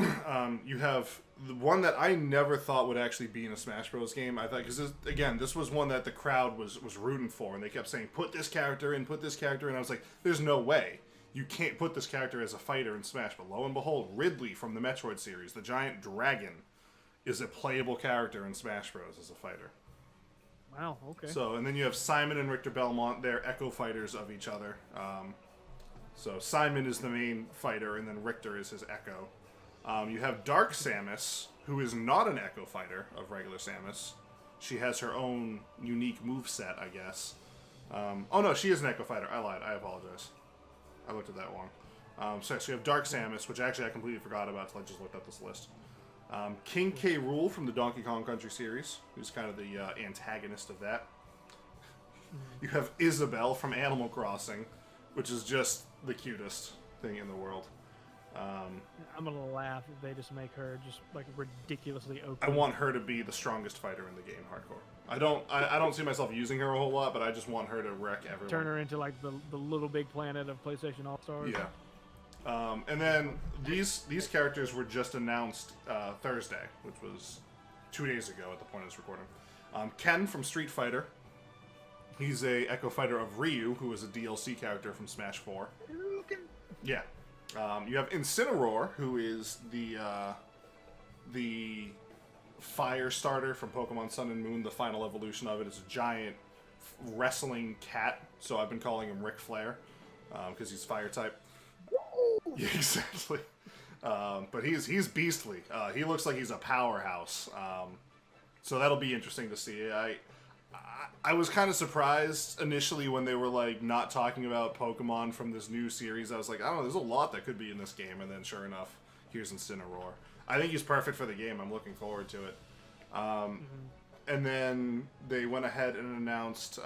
Speaker 1: You have the one that I never thought would actually be in a Smash Bros. Game. I thought, because this was one that the crowd was rooting for, and they kept saying, put this character in, and I was like, there's no way. You can't put this character as a fighter in Smash. But lo and behold, Ridley from the Metroid series, the giant dragon, is a playable character in Smash Bros. As a fighter.
Speaker 2: Wow, okay.
Speaker 1: So, and then you have Simon and Richter Belmont. They're echo fighters of each other. So Simon is the main fighter, and then Richter is his echo. You have Dark Samus, who is not an echo fighter of regular Samus. She has her own unique moveset, I guess. Oh no, she is an echo fighter. I lied. I apologize. I looked at that wrong. So you have Dark Samus, which actually I completely forgot about until I just looked at this list. King K. Rool from the Donkey Kong Country series, who's kind of the antagonist of that. You have Isabelle from Animal Crossing, which is just the cutest thing in the world.
Speaker 2: I'm gonna laugh if they just make her just ridiculously OP.
Speaker 1: I want her to be the strongest fighter in the game, hardcore. I don't see myself using her a whole lot, but I just want her to wreck everyone.
Speaker 2: Turn her into the Little Big Planet of PlayStation All Stars.
Speaker 1: Yeah. And then these characters were just announced Thursday, which was 2 days ago at the point of this recording. Ken from Street Fighter. He's a echo fighter of Ryu, who is a DLC character from Smash 4. Yeah. You have Incineroar, who is the fire starter from Pokemon Sun and Moon. The final evolution of it is a giant wrestling cat, so I've been calling him Ric Flair, because he's fire type. Yeah, exactly. But he's beastly. He looks like he's a powerhouse. So that'll be interesting to see. I was kind of surprised initially when they were not talking about Pokemon from this new series. I was like, I don't know, there's a lot that could be in this game, and then sure enough, here's Incineroar. I think he's perfect for the game. I'm looking forward to it. And then they went ahead and announced.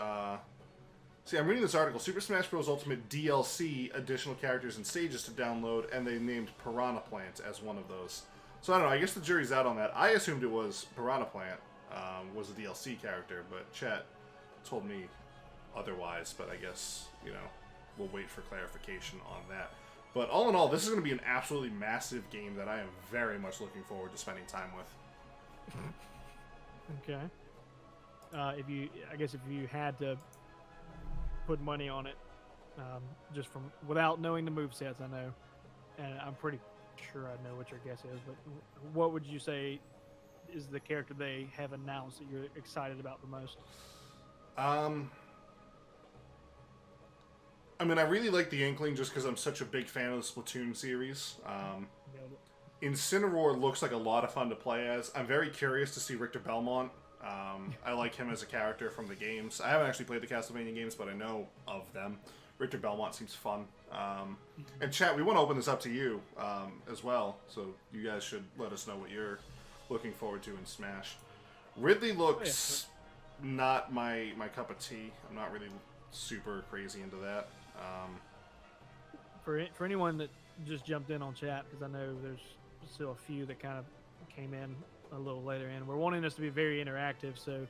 Speaker 1: See, I'm reading this article. Super Smash Bros. Ultimate DLC, additional characters and stages to download, and they named Piranha Plant as one of those. So I don't know. I guess the jury's out on that. I assumed it was Piranha Plant was a DLC character, but chat told me otherwise. But I guess, we'll wait for clarification on that. But all in all, this is going to be an absolutely massive game that I am very much looking forward to spending time with.
Speaker 2: Okay. If you had to put money on it, just from without knowing the movesets, I know, and I'm pretty sure I know what your guess is, but what would you say is the character they have announced that you're excited about the most?
Speaker 1: I mean, I really like the Inkling just because I'm such a big fan of the Splatoon series. Incineroar looks like a lot of fun to play as. I'm very curious to see Richter Belmont. I like him as a character from the games. I haven't actually played the Castlevania games, but I know of them. Richter Belmont seems fun. And chat, we want to open this up to you as well, so you guys should let us know what you're looking forward to in Smash. Ridley looks not my cup of tea. I'm not really super crazy into that.
Speaker 2: For anyone that just jumped in on chat, because I know there's still a few that kind of came in a little later in, we're wanting this to be very interactive, so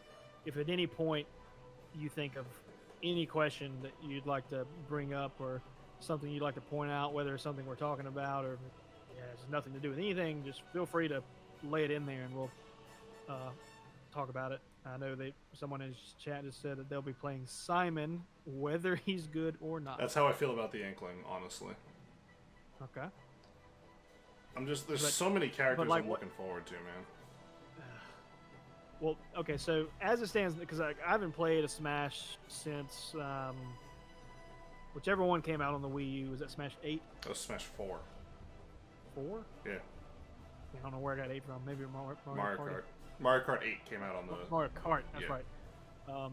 Speaker 2: if at any point you think of any question that you'd like to bring up or something you'd like to point out, whether it's something we're talking about or it has nothing to do with anything, just feel free to lay it in there and we'll talk about it. I know someone in chat just said that they'll be playing Simon, whether he's good or not.
Speaker 1: That's how I feel about the Inkling, honestly.
Speaker 2: Okay.
Speaker 1: There's so many characters I'm looking forward to, man.
Speaker 2: Well, okay, so as it stands, because I haven't played a Smash since whichever one came out on the Wii U. Was that Smash 8?
Speaker 1: That was Smash 4.
Speaker 2: 4?
Speaker 1: Yeah.
Speaker 2: I don't know where I got 8 from. Maybe Mario Kart.
Speaker 1: Mario Kart 8 came out on the...
Speaker 2: Mario Kart, that's right.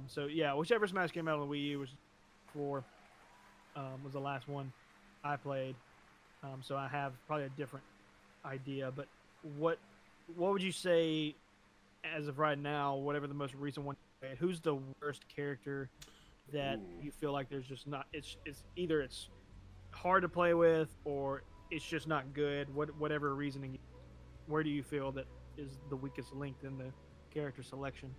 Speaker 2: So, yeah, whichever Smash came out on the Wii U was 4. Was the last one I played. So I have probably a different idea. But what would you say, as of right now, whatever the most recent one, who's the worst character that you feel like there's just not... It's either it's hard to play with or it's just not good, whatever reasoning. Where do you feel that is the weakest link in the character selection?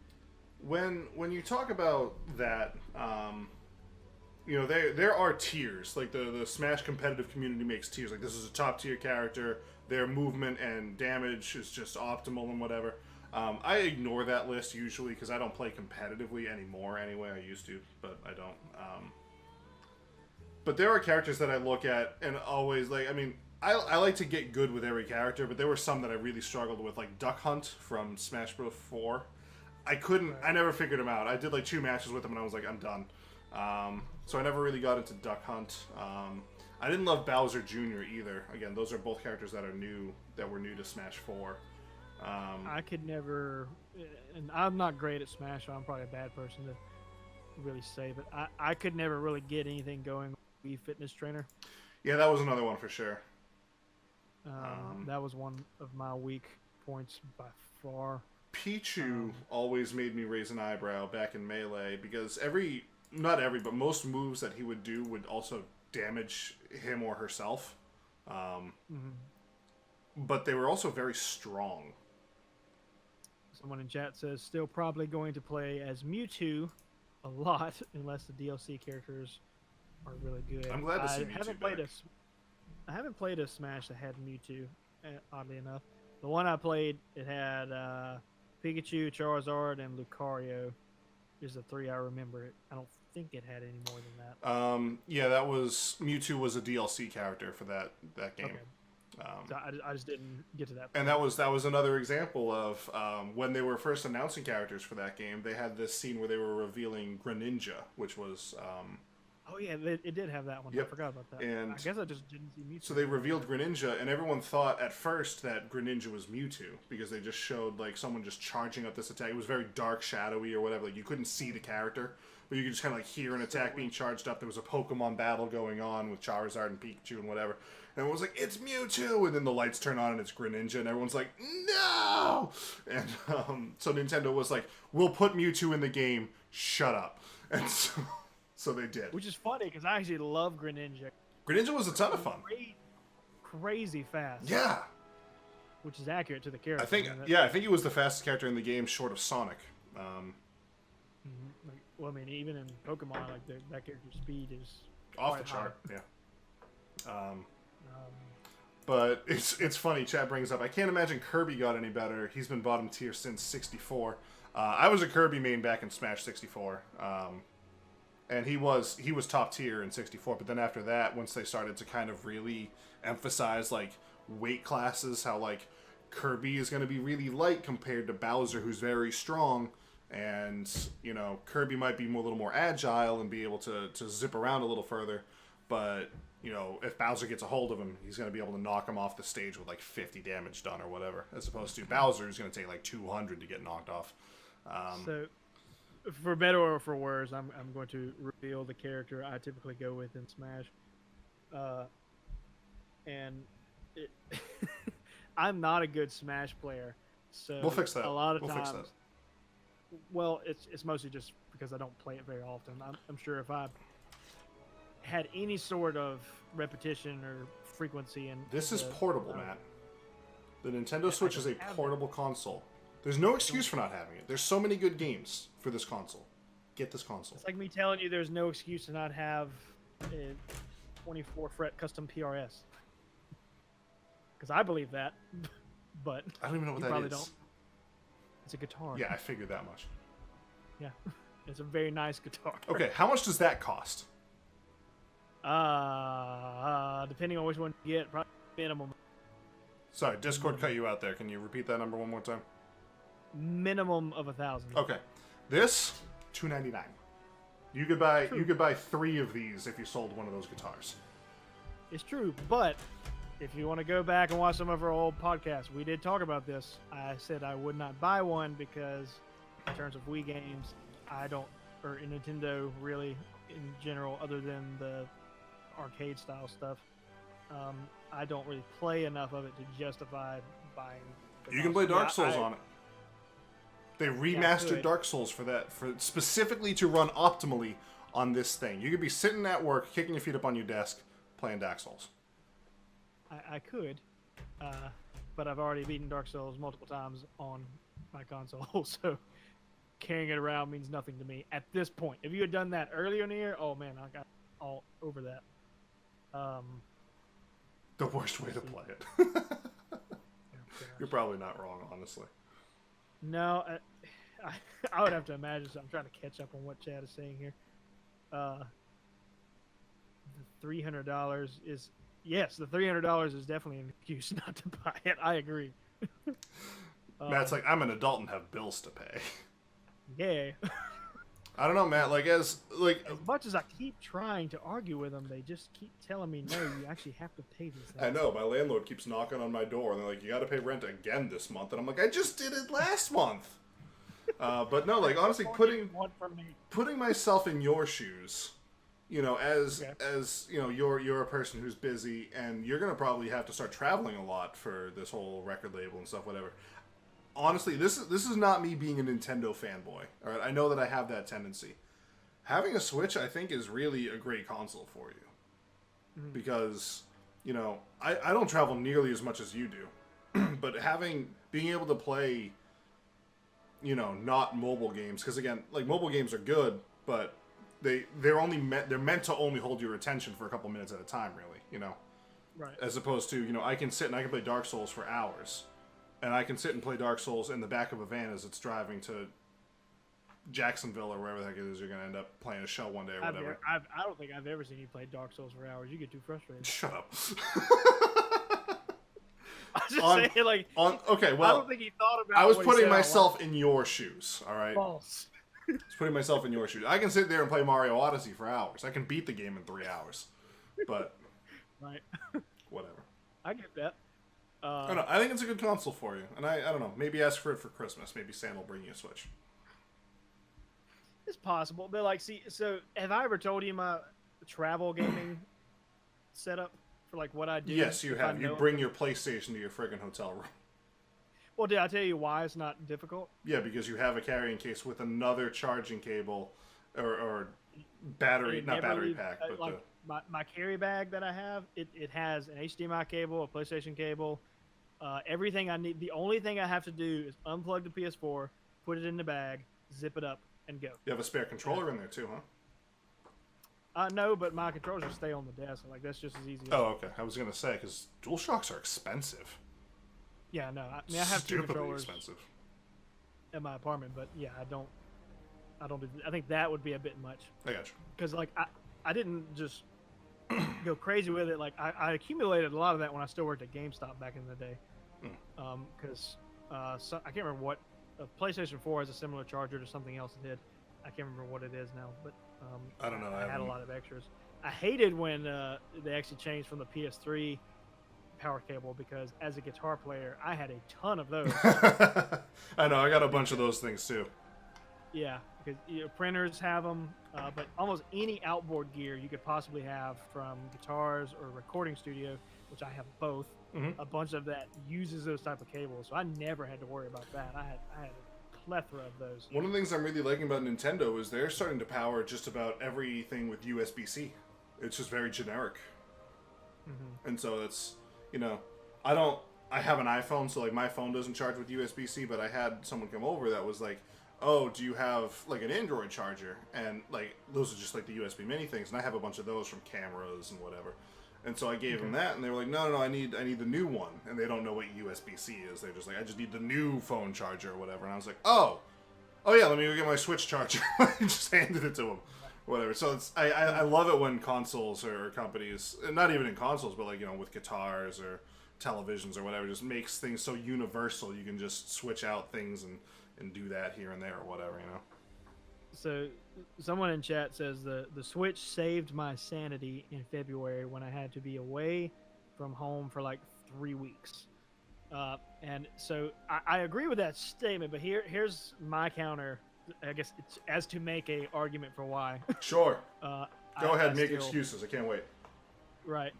Speaker 1: When you talk about that, there are tiers. Like the Smash competitive community makes tiers. Like, this is a top tier character. Their movement and damage is just optimal and whatever. I ignore that list usually because I don't play competitively anymore. Anyway, I used to, but I don't. But there are characters that I look at and always I like to get good with every character, but there were some that I really struggled with, like Duck Hunt from Smash Bros. 4. I never figured him out. I did like 2 matches with him and I was like, I'm done. So I never really got into Duck Hunt. I didn't love Bowser Jr. either. Again, those are both characters that were new to Smash 4.
Speaker 2: I could never, and I'm not great at Smash, so I'm probably a bad person to really say, but I could never really get anything going with Wii Fitness Trainer.
Speaker 1: Yeah, that was another one for sure.
Speaker 2: That was one of my weak points by far.
Speaker 1: Pichu always made me raise an eyebrow back in Melee because but most moves that he would do would also damage him or herself. But they were also very strong.
Speaker 2: Someone in chat says, still probably going to play as Mewtwo a lot unless the DLC characters are really good.
Speaker 1: I'm glad to see Mewtwo back.
Speaker 2: I haven't played a Smash that had Mewtwo, oddly enough. The one I played, it had Pikachu, Charizard, and Lucario. Is the 3 I remember it. I don't think it had any more than that.
Speaker 1: Yeah, Mewtwo was a DLC character for that game.
Speaker 2: Okay. So I just didn't get to that point.
Speaker 1: And that was another example of when they were first announcing characters for that game, they had this scene where they were revealing Greninja, which was
Speaker 2: Oh yeah, it did have that one.
Speaker 1: Yep.
Speaker 2: I forgot about that.
Speaker 1: And
Speaker 2: I guess I just didn't see Mewtwo.
Speaker 1: so they revealed Greninja, and everyone thought at first that Greninja was Mewtwo because they just showed like someone just charging up this attack. It was very dark, shadowy, or whatever. Like you couldn't see the character, but you could just kind of like hear an attack being charged up. There was a Pokemon battle going on with Charizard and Pikachu and whatever. And everyone was like, "It's Mewtwo!" And then the lights turn on and it's Greninja, and everyone's like, "No!" And so Nintendo was like, "We'll put Mewtwo in the game. Shut up." And so they did.
Speaker 2: Which is funny because I actually love Greninja.
Speaker 1: Greninja was a ton of fun.
Speaker 2: Crazy fast.
Speaker 1: Yeah.
Speaker 2: Which is accurate to the character.
Speaker 1: I think he was the fastest character in the game, short of Sonic.
Speaker 2: Well, I mean, even in Pokemon, like that character's speed is
Speaker 1: Off the chart. Yeah. But it's funny. Chad brings up. I can't imagine Kirby got any better. He's been bottom tier since 64. I was a Kirby main back in Smash 64. And he was top tier in 64, but then after that, once they started to kind of really emphasize like weight classes, how like Kirby is going to be really light compared to Bowser, who's very strong, and you know Kirby might be a little more agile and be able to zip around a little further, but you know if Bowser gets a hold of him, he's going to be able to knock him off the stage with like 50 damage done or whatever, as opposed to Bowser, who's going to take like 200 to get knocked off.
Speaker 2: So. For better or for worse, I'm going to reveal the character I typically go with in Smash. I'm not a good Smash player, so
Speaker 1: We'll fix that.
Speaker 2: A lot of
Speaker 1: We'll
Speaker 2: times,
Speaker 1: fix that.
Speaker 2: Well, it's mostly just because I don't play it very often. I'm sure if I had any sort of repetition or frequency, and
Speaker 1: This is portable, Matt. The Nintendo Switch is a
Speaker 2: have
Speaker 1: portable console. There's no excuse for not having it. There's so many good games for this console. Get this console.
Speaker 2: It's like me telling you there's no excuse to not have a 24 fret custom PRS. Because I believe that, but
Speaker 1: I don't even know what
Speaker 2: you
Speaker 1: that
Speaker 2: probably
Speaker 1: is.
Speaker 2: don't. It's a guitar.
Speaker 1: Yeah, I figured that much.
Speaker 2: Yeah, it's a very nice guitar.
Speaker 1: Okay, how much does that cost?
Speaker 2: Depending on which one you get, probably minimum.
Speaker 1: Sorry, Discord cut you out there. Can you repeat that number one more time?
Speaker 2: Minimum of 1,000.
Speaker 1: Okay, this $299. You could buy 3 of these if you sold one of those guitars.
Speaker 2: It's true, but if you want to go back and watch some of our old podcasts, we did talk about this. I said I would not buy one because, in terms of Wii games, or in Nintendo really in general, other than the arcade style stuff, I don't really play enough of it to justify buying.
Speaker 1: You can play Dark Souls on it. They remastered Dark Souls for specifically to run optimally on this thing. You could be sitting at work, kicking your feet up on your desk, playing Dark Souls.
Speaker 2: I could, but I've already beaten Dark Souls multiple times on my console, so carrying it around means nothing to me at this point. If you had done that earlier in the year, oh man, I got all over that.
Speaker 1: The worst way to play it. You're probably not wrong, honestly.
Speaker 2: No, I would have to imagine. So I'm trying to catch up on what Chad is saying here. The $300 is the $300 is definitely an excuse not to buy it. I agree.
Speaker 1: Matt's like, I'm an adult and have bills to pay.
Speaker 2: Yeah.
Speaker 1: I don't know, Matt. As
Speaker 2: much as I keep trying to argue with them, they just keep telling me, no, you actually have to pay these things.
Speaker 1: I know. My landlord keeps knocking on my door, and they're like, you got to pay rent again this month. And I'm like, I just did it last month. But no, honestly, putting myself in your shoes, as you're a person who's busy, and you're going to probably have to start traveling a lot for this whole record label and stuff, whatever. Honestly, this is not me being a Nintendo fanboy. All right, I know that I have that tendency. Having a Switch, I think, is really a great console for you, because I don't travel nearly as much as you do, but being able to play, not mobile games, because again, mobile games are good, but they're meant to only hold your attention for a couple minutes at a time, really,
Speaker 2: right?
Speaker 1: As opposed to I can sit and I can play Dark Souls for hours. And I can sit and play Dark Souls in the back of a van as it's driving to Jacksonville or wherever the heck it is you're going to end up playing a show one day or whatever.
Speaker 2: I don't think I've ever seen you play Dark Souls for hours. You get too frustrated.
Speaker 1: Shut up.
Speaker 2: I was just saying,
Speaker 1: okay, well,
Speaker 2: I don't think he thought about
Speaker 1: I was putting myself in your shoes, all right?
Speaker 2: False.
Speaker 1: Just putting myself in your shoes. I can sit there and play Mario Odyssey for hours. I can beat the game in 3 hours. But
Speaker 2: Right.
Speaker 1: whatever.
Speaker 2: I get that.
Speaker 1: I don't know. I think it's a good console for you. And I don't know. Maybe ask for it for Christmas. Maybe Santa will bring you a Switch.
Speaker 2: It's possible, but like, see, so have I ever told you my travel gaming setup for like what I do?
Speaker 1: Yes, you
Speaker 2: if I
Speaker 1: have. You
Speaker 2: know-
Speaker 1: bring your PlayStation to your friggin' hotel room.
Speaker 2: Well, did I tell you why it's not difficult?
Speaker 1: Yeah, because you have a carrying case with another charging cable or battery,
Speaker 2: It
Speaker 1: not
Speaker 2: never
Speaker 1: battery
Speaker 2: leave-
Speaker 1: pack, but
Speaker 2: like my carry bag that I have, it has an HDMI cable, a PlayStation cable, everything I need. The only thing I have to do is unplug the PS4, put it in the bag, zip it up, and go.
Speaker 1: you have a spare controller in there too, huh?
Speaker 2: No, but my controllers will stay on the desk. Like that's just as easy. As,
Speaker 1: Oh, okay. I was gonna say because DualShocks are expensive.
Speaker 2: yeah, no. I mean, I have two
Speaker 1: Stupidly
Speaker 2: controllers
Speaker 1: expensive.
Speaker 2: at my apartment, but yeah, I don't do. I think that would be a bit much
Speaker 1: I got you.
Speaker 2: because like I didn't just go crazy with it. Like I accumulated a lot of that when I still worked at GameStop back in the day. Because so, I can't remember what PlayStation 4 has a similar charger to something else it did. I can't remember what it is now, but
Speaker 1: I don't know.
Speaker 2: I had a lot of extras. I hated when they actually changed from the PS3 power cable because as a guitar player, I had a ton of those.
Speaker 1: I know. I got a bunch of those things too.
Speaker 2: Yeah, because printers have them, but almost any outboard gear you could possibly have from guitars or recording studio, which I have both.
Speaker 1: Mm-hmm.
Speaker 2: A bunch of that uses those type of cables, so I never had to worry about that. I had a plethora of those.
Speaker 1: One of the things I'm really liking about Nintendo is they're starting to power just about everything with USB-C. It's just very generic.
Speaker 2: Mm-hmm.
Speaker 1: And so it's, I have an iPhone, so like my phone doesn't charge with USB-C, but I had someone come over that was like, oh, do you have like an Android charger? And like, those are just like the USB mini things. And I have a bunch of those from cameras and whatever. And so I gave them that, and they were like, no, I need the new one. And they don't know what USB-C is. They're just like, I just need the new phone charger or whatever. And I was like, oh yeah, let me go get my Switch charger. I just handed it to them. Whatever. So it's I love it when consoles or companies, not even in consoles, but like, with guitars or televisions or whatever, just makes things so universal. You can just switch out things and do that here and there or whatever,
Speaker 2: So someone in chat says the Switch saved my sanity in February when I had to be away from home for like 3 weeks. And so I agree with that statement, but here's my counter. I guess it's as to make a argument for why.
Speaker 1: Sure. Go ahead, make
Speaker 2: still,
Speaker 1: excuses. I can't wait.
Speaker 2: Right.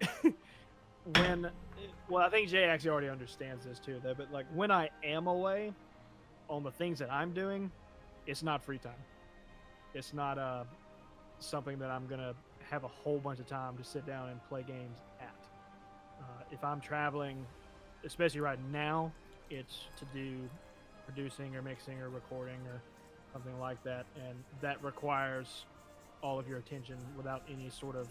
Speaker 2: Well, I think Jay actually already understands this too, though. But like when I am away on the things that I'm doing, it's not free time. It's not something that I'm gonna have a whole bunch of time to sit down and play games at. If I'm traveling, especially right now, it's to do producing or mixing or recording or something like that, and that requires all of your attention without any sort of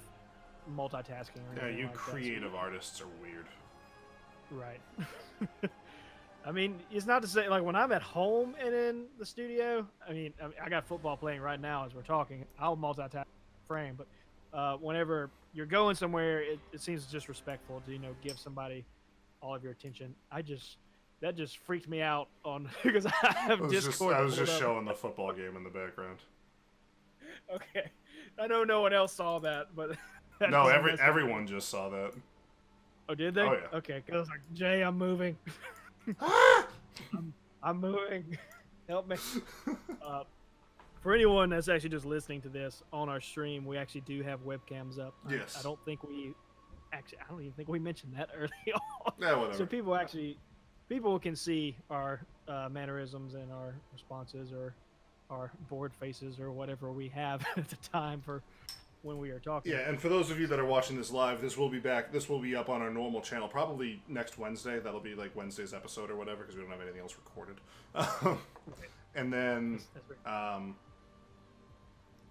Speaker 2: multitasking or
Speaker 1: Yeah,
Speaker 2: anything
Speaker 1: you
Speaker 2: like
Speaker 1: creative artists are weird.
Speaker 2: that. Right. I mean, it's not to say like when I'm at home and in the studio. I mean, I got football playing right now as we're talking. I'll multitask frame, but whenever you're going somewhere, it seems disrespectful to give somebody all of your attention. That just freaked me out on because I have Discord.
Speaker 1: I was just showing the football game in the background.
Speaker 2: Okay, I know no one else saw that, but that
Speaker 1: No,
Speaker 2: just messed me up.
Speaker 1: everyone just saw that.
Speaker 2: Oh, did they?
Speaker 1: Oh, yeah.
Speaker 2: Okay, because I was like, Jay, I'm moving. I'm moving. Help me. For anyone that's actually just listening to this on our stream, we actually do have webcams up.
Speaker 1: Yes.
Speaker 2: I don't even think we mentioned that early on.
Speaker 1: Yeah, whatever.
Speaker 2: So people can see our mannerisms and our responses or our bored faces or whatever we have at the time for when we are talking.
Speaker 1: Yeah, and for those of you that are watching this live, this will be back. This will be up on our normal channel probably next Wednesday. That'll be like Wednesday's episode or whatever because we don't have anything else recorded. And then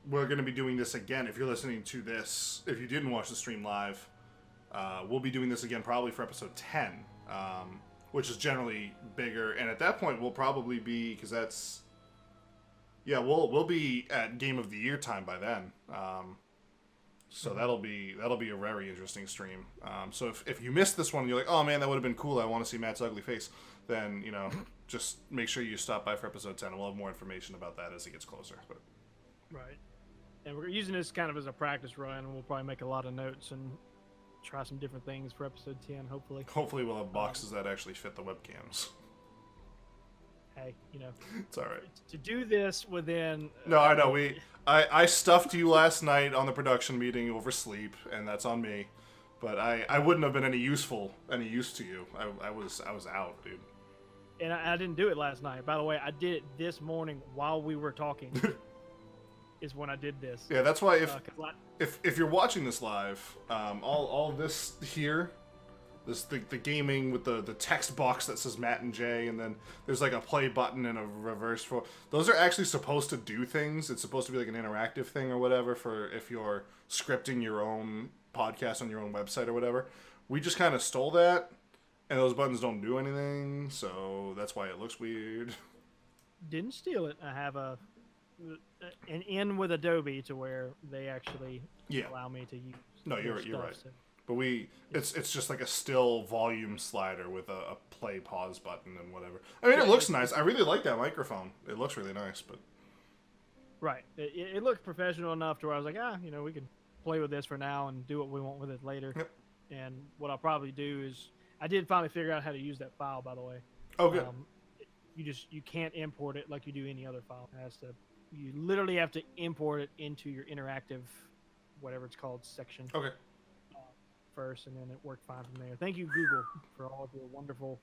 Speaker 1: we're going to be doing this again. If you're listening to this, if you didn't watch the stream live, we'll be doing this again probably for episode 10, which is generally bigger. And at that point, we'll probably be, because that's, yeah, we'll be at Game of the Year time by then. So that'll be a very interesting stream. So if you missed this one and you're like, oh man, that would have been cool, I want to see Matt's ugly face, then just make sure you stop by for episode 10 and we'll have more information about that as it gets closer. But
Speaker 2: Right. And we're using this kind of as a practice run, and we'll probably make a lot of notes and try some different things for episode 10, hopefully.
Speaker 1: Hopefully we'll have boxes that actually fit the webcams.
Speaker 2: Hey,
Speaker 1: It's all right.
Speaker 2: To do this within...
Speaker 1: No, I know. I stuffed you last night on the production meeting over sleep, and that's on me. But I wouldn't have been any use to you. I was out, dude.
Speaker 2: And I didn't do it last night. By the way, I did it this morning while we were talking. Is when I did this.
Speaker 1: Yeah, that's why if you're watching this live, all this here, the gaming with the text box that says Matt and Jay, and then there's like a play button and a reverse for those are actually supposed to do things. It's supposed to be like an interactive thing or whatever for if you're scripting your own podcast on your own website or whatever. We just kind of stole that, and those buttons don't do anything, so that's why it looks weird.
Speaker 2: Didn't steal it. I have an in with Adobe to where they actually allow me to use.
Speaker 1: No, you're right. So. But it's just like a still volume slider with a play pause button and whatever. I mean, it looks nice. I really like that microphone. It looks really nice, but
Speaker 2: right, it looks professional enough to where I was like, we can play with this for now and do what we want with it later. Yep. And what I'll probably do is, I did finally figure out how to use that file, by the way.
Speaker 1: Oh, good.
Speaker 2: You can't import it like you do any other file. You literally have to import it into your interactive, whatever it's called, section.
Speaker 1: Okay.
Speaker 2: First, and then it worked fine from there. Thank you, Google, for all of your wonderful,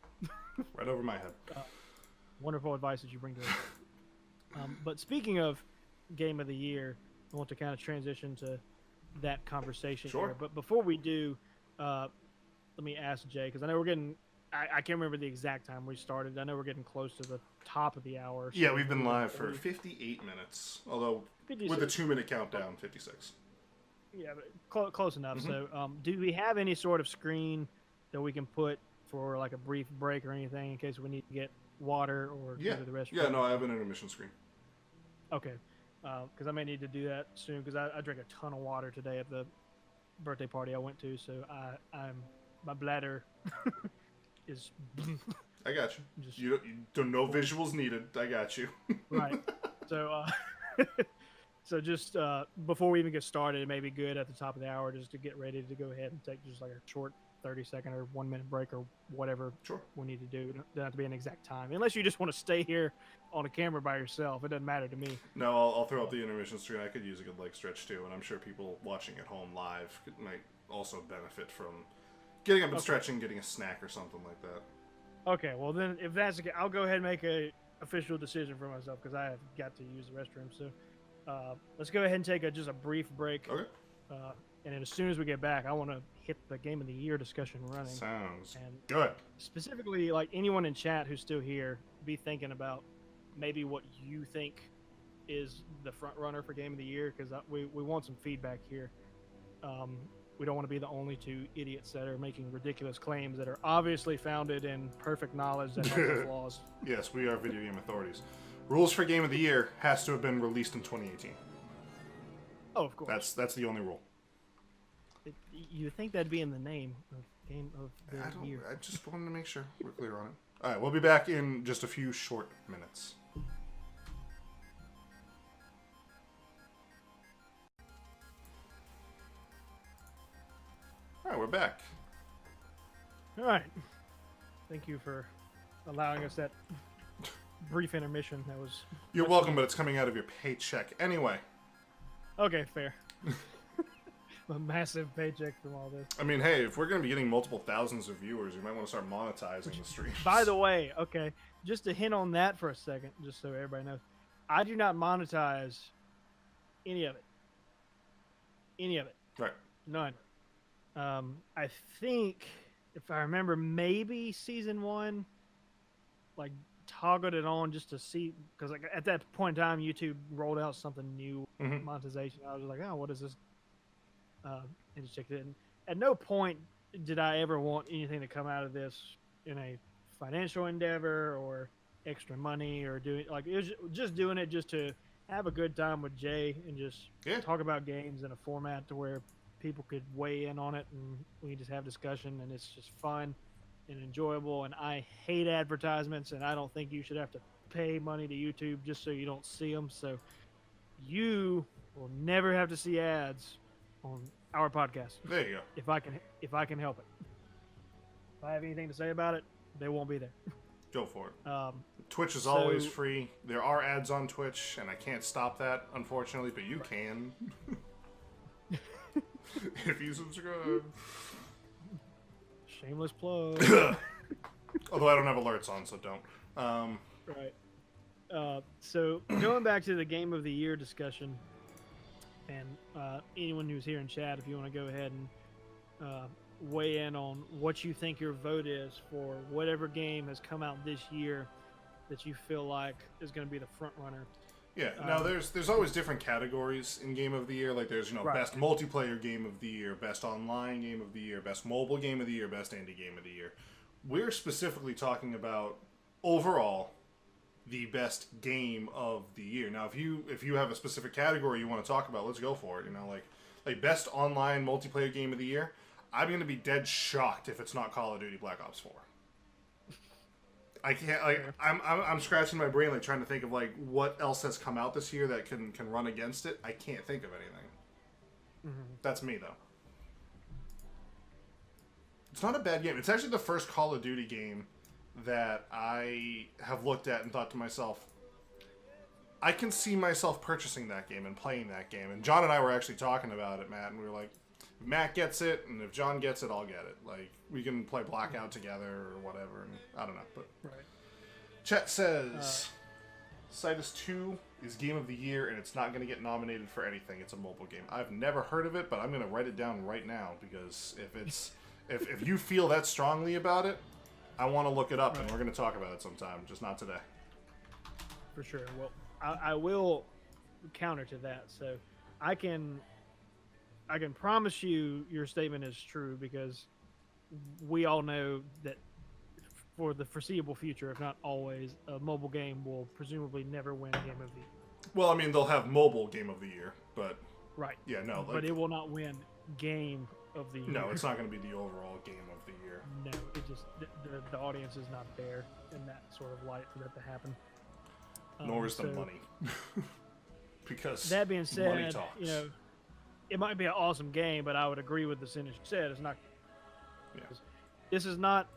Speaker 1: right over my head,
Speaker 2: wonderful advice that you bring to us. But speaking of Game of the Year, I want to kind of transition to that conversation here. But before we do, let me ask Jay, because I know we're getting. I can't remember the exact time we started. I know we're getting close to the top of the hour.
Speaker 1: So yeah, we've been live for 58 minutes, although 56. With a 2-minute countdown, 56.
Speaker 2: Yeah, but close enough. Mm-hmm. So, do we have any sort of screen that we can put for like a brief break or anything in case we need to get water or go to the restroom?
Speaker 1: Yeah, no, I have an intermission screen.
Speaker 2: Okay, because I may need to do that soon because I drank a ton of water today at the birthday party I went to. So my bladder is.
Speaker 1: I got you. You don't no visuals needed. I got you.
Speaker 2: Right. So. So just before we even get started, it may be good at the top of the hour just to get ready to go ahead and take just like a short 30-second or 1-minute break or whatever we need to do. It doesn't have to be an exact time. Unless you just want to stay here on a camera by yourself. It doesn't matter to me.
Speaker 1: No, I'll throw up the intermission screen. I could use a good leg stretch too, and I'm sure people watching at home live might also benefit from getting up and stretching, getting a snack or something like that.
Speaker 2: Okay, well then if that's the case, I'll go ahead and make a official decision for myself because I have got to use the restroom. So. Let's go ahead and take just a brief break.
Speaker 1: Okay.
Speaker 2: And then as soon as we get back, I want to hit the Game of the Year discussion running.
Speaker 1: Sounds good.
Speaker 2: Specifically, like anyone in chat who's still here, be thinking about maybe what you think is the front runner for Game of the Year because we want some feedback here. We don't want to be the only two idiots that are making ridiculous claims that are obviously founded in perfect knowledge that have flaws.
Speaker 1: Yes, we are video game authorities. Rules for Game of the Year has to have been released in 2018.
Speaker 2: Oh, of course.
Speaker 1: That's the only rule.
Speaker 2: You think that'd be in the name of Game of the Year?
Speaker 1: I just wanted to make sure we're clear on it. All right, we'll be back in just a few short minutes. All right, we're back.
Speaker 2: All right. Thank you for allowing us that brief intermission. That was.
Speaker 1: You're welcome, but it's coming out of your paycheck anyway.
Speaker 2: Okay, fair. A massive paycheck from all this.
Speaker 1: I mean, hey, if we're going to be getting multiple thousands of viewers, you might want to start monetizing the streams.
Speaker 2: By the way, okay, just to hint on that for a second, just so everybody knows, I do not monetize any of it. Any of it.
Speaker 1: Right.
Speaker 2: None. I think, if I remember, maybe season 1, like, toggled it on just to see, because like at that point in time, YouTube rolled out something new, monetization. I was like, oh, what is this? And just checked it in. At no point did I ever want anything to come out of this in a financial endeavor or extra money or doing like it was just doing it just to have a good time with Jay and just
Speaker 1: Yeah.
Speaker 2: talk about games in a format to where people could weigh in on it and we can just have discussion and it's just fun and enjoyable. And I hate advertisements and I don't think you should have to pay money to YouTube just so you don't see them. So you will never have to see ads on our podcast
Speaker 1: There you go.
Speaker 2: if I can help it. If I have anything to say about it, they won't be there.
Speaker 1: Go for it.
Speaker 2: Um,
Speaker 1: Twitch is
Speaker 2: so-
Speaker 1: always free. There are ads on Twitch, and I can't stop that, unfortunately, but you can. If you subscribe.
Speaker 2: Shameless plug.
Speaker 1: Although I don't have alerts on, so don't.
Speaker 2: Right. So going back to the Game of the Year discussion, and anyone who's here in chat, if you want to go ahead and weigh in on what you think your vote is for whatever game has come out this year that you feel like is going to be the front runner.
Speaker 1: Yeah. Now there's always different categories in Game of the Year. Like there's
Speaker 2: Right.
Speaker 1: best multiplayer Game of the Year, best online Game of the Year, best mobile Game of the Year, best indie Game of the Year. We're specifically talking about overall the best game of the year. Now, if you have a specific category you want to talk about, let's go for it. You know, like best online multiplayer Game of the Year. I'm going to be dead shocked if it's not Call of Duty Black Ops 4. I can't, like, I'm scratching my brain, like, trying to think of, like, what else has come out this year that can run against it. I can't think of anything.
Speaker 2: Mm-hmm.
Speaker 1: That's me, though. It's not a bad game. It's actually the first Call of Duty game that I have looked at and thought to myself, I can see myself purchasing that game and playing that game. And John and I were actually talking about it, Matt, and we were like, if Matt gets it, and if John gets it, I'll get it. Like, we can play Blackout together or whatever, and I don't know. But
Speaker 2: Right.
Speaker 1: Chet says, Citus 2 is Game of the Year, and it's not going to get nominated for anything. It's a mobile game. I've never heard of it, but I'm going to write it down right now, because if it's if you feel that strongly about it, I want to look it up, and we're going to talk about it sometime, just not today.
Speaker 2: For sure. Well, I will counter to that. So I can promise you your statement is true, because we all know that for the foreseeable future, if not always, a mobile game will presumably never win Game of the Year.
Speaker 1: Well, I mean, they'll have mobile Game of the Year, but
Speaker 2: Right.
Speaker 1: yeah, no. Like,
Speaker 2: But it will not win Game of the Year.
Speaker 1: no, it's not going to be the overall Game of the Year.
Speaker 2: No, it just the audience is not there in that sort of light for that to happen.
Speaker 1: Nor is the
Speaker 2: so
Speaker 1: money. Because
Speaker 2: That being
Speaker 1: money
Speaker 2: said,
Speaker 1: talks.
Speaker 2: you know, it might be an awesome game, but I would agree with the sentence you said. It's not.
Speaker 1: Yeah.
Speaker 2: This is not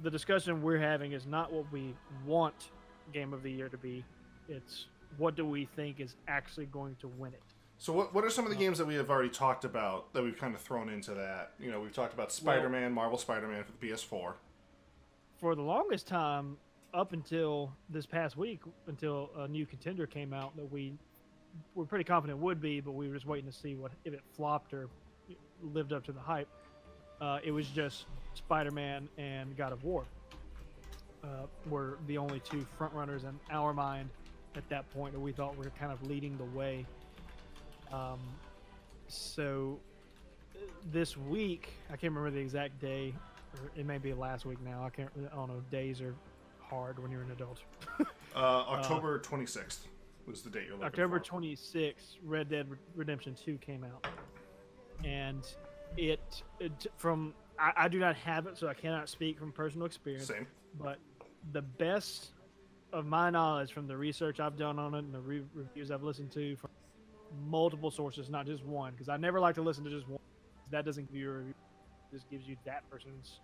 Speaker 2: the discussion we're having. Is not what we want Game of the Year to be. It's what do we think is actually going to win it.
Speaker 1: So what are some of the games that we have already talked about that we've kind of thrown into that? You know, we've talked about Spider-Man, Marvel Spider-Man for the PS4.
Speaker 2: For the longest time, up until this past week, until a new contender came out that we were pretty confident would be, but we were just waiting to see if it flopped or lived up to the hype. It was just Spider-Man and God of War were the only two frontrunners in our mind at that point that we thought were kind of leading the way. So this week, I can't remember the exact day, or it may be last week now. I don't know. Days are hard when you're an adult.
Speaker 1: October 26th was the date you're looking
Speaker 2: October
Speaker 1: for.
Speaker 2: 26th, Red Dead Redemption 2 came out, and I do not have it, so I cannot speak from personal experience.
Speaker 1: Same.
Speaker 2: But the best of my knowledge from the research I've done on it and the reviews I've listened to from multiple sources, not just one, because I never like to listen to just one. That doesn't give you a review. It just gives you that person's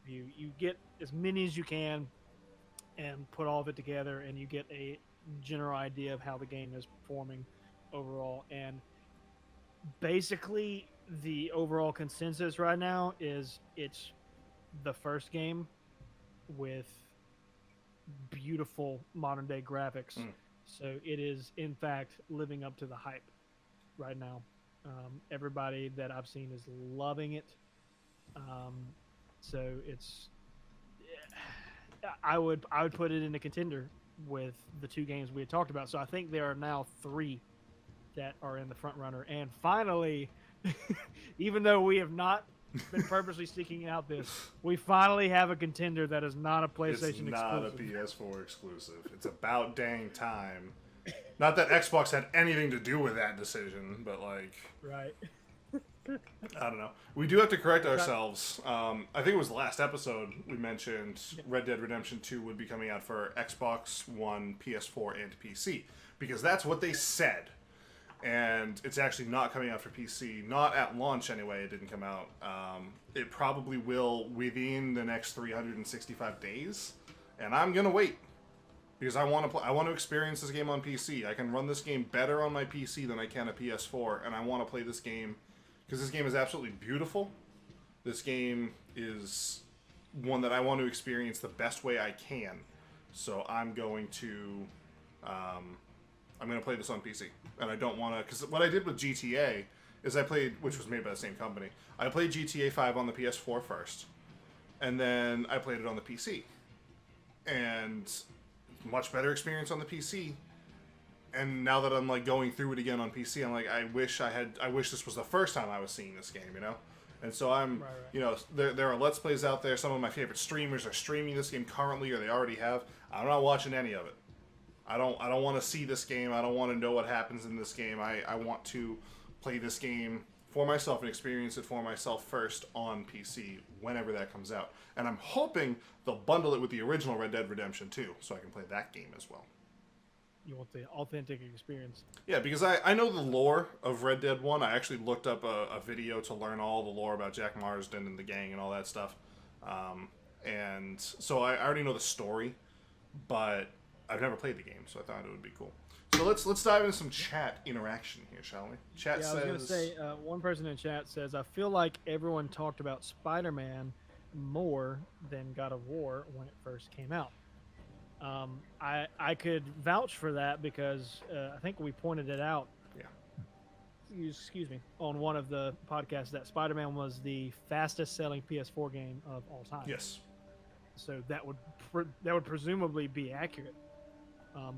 Speaker 2: view. You get as many as you can and put all of it together, and you get a general idea of how the game is performing overall. And basically, the overall consensus right now is it's the first game with beautiful modern day graphics. So it is, in fact, living up to the hype right now. Everybody that I've seen is loving it. So it's, I would put it in a contender with the two games we had talked about. So I think there are now 3 that are in the front runner. And finally, even though we have not been purposely seeking out this, we finally have a contender that is not a PlayStation exclusive.
Speaker 1: It's not a PS4 exclusive. It's about dang time. Not that Xbox had anything to do with that decision, but like,
Speaker 2: Right.
Speaker 1: I don't know. We do have to correct ourselves. I think it was the last episode we mentioned Red Dead Redemption 2 would be coming out for Xbox One, PS4, and PC. Because that's what they said. And it's actually not coming out for PC. Not at launch anyway, it didn't come out. It probably will within the next 365 days. And I'm going to wait. Because I want to I want to experience this game on PC. I can run this game better on my PC than I can a PS4. And I want to play this game because this game is absolutely beautiful. This game is one that I want to experience the best way I can. So I'm going to play this on PC, and I don't want to, because what I did with GTA is I played, which was made by the same company. I played GTA 5 on the PS4 first, and then I played it on the PC, and much better experience on the PC. And now that I'm like going through it again on PC, I'm like, I wish this was the first time I was seeing this game, you know? And so I'm, you know, there are Let's Plays out there. Some of my favorite streamers are streaming this game currently, or they already have. I'm not watching any of it. I don't want to see this game. I don't want to know what happens in this game. I want to play this game for myself and experience it for myself first on PC whenever that comes out. And I'm hoping they'll bundle it with the original Red Dead Redemption 2 so I can play that game as well.
Speaker 2: You want the authentic experience.
Speaker 1: Yeah, because I know the lore of Red Dead 1. I actually looked up a video to learn all the lore about Jack Marsden and the gang and all that stuff. And so I already know the story, but I've never played the game, so I thought it would be cool. So let's dive into some chat interaction here, shall we? Chat says...
Speaker 2: I was going to say, one person in chat says, I feel like everyone talked about Spider-Man more than God of War when it first came out. I could vouch for that because I think we pointed it out.
Speaker 1: Yeah.
Speaker 2: Excuse me, on one of the podcasts that Spider-Man was the fastest-selling PS4 game of all time.
Speaker 1: Yes.
Speaker 2: So that would presumably be accurate.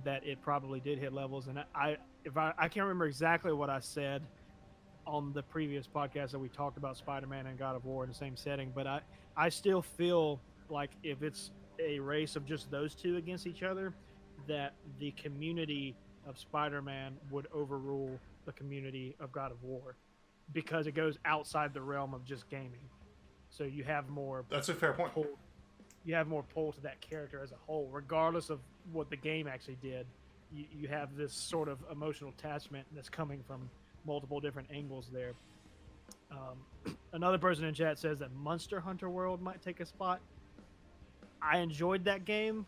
Speaker 2: That it probably did hit levels, and I can't remember exactly what I said on the previous podcast that we talked about Spider-Man and God of War in the same setting, but I still feel like if it's a race of just those two against each other, that the community of Spider-Man would overrule the community of God of War because it goes outside the realm of just gaming. So you have more...
Speaker 1: That's a fair point.
Speaker 2: You have more pull to that character as a whole, regardless of what the game actually did. You have this sort of emotional attachment that's coming from multiple different angles there. Another person in chat says that Monster Hunter World might take a spot. I enjoyed that game.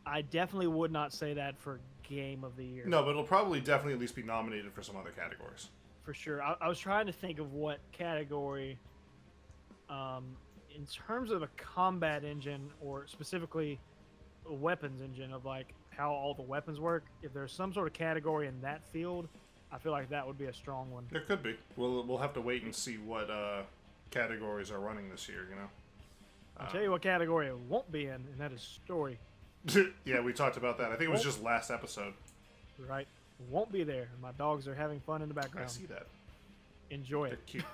Speaker 2: I definitely would not say that for Game of the Year.
Speaker 1: No, but it'll probably definitely at least be nominated for some other categories.
Speaker 2: For sure. I was trying to think of what category, in terms of a combat engine, or specifically a weapons engine of like how all the weapons work. If there's some sort of category in that field, I feel like that would be a strong one.
Speaker 1: There could be. We'll have to wait and see what categories are running this year, you know?
Speaker 2: I'll tell you what category it won't be in, and that is story.
Speaker 1: Yeah, we talked about that. I think it was just last episode.
Speaker 2: Right. It won't be there. My dogs are having fun in the background.
Speaker 1: I see that.
Speaker 2: Enjoy
Speaker 1: They're
Speaker 2: it.
Speaker 1: cute.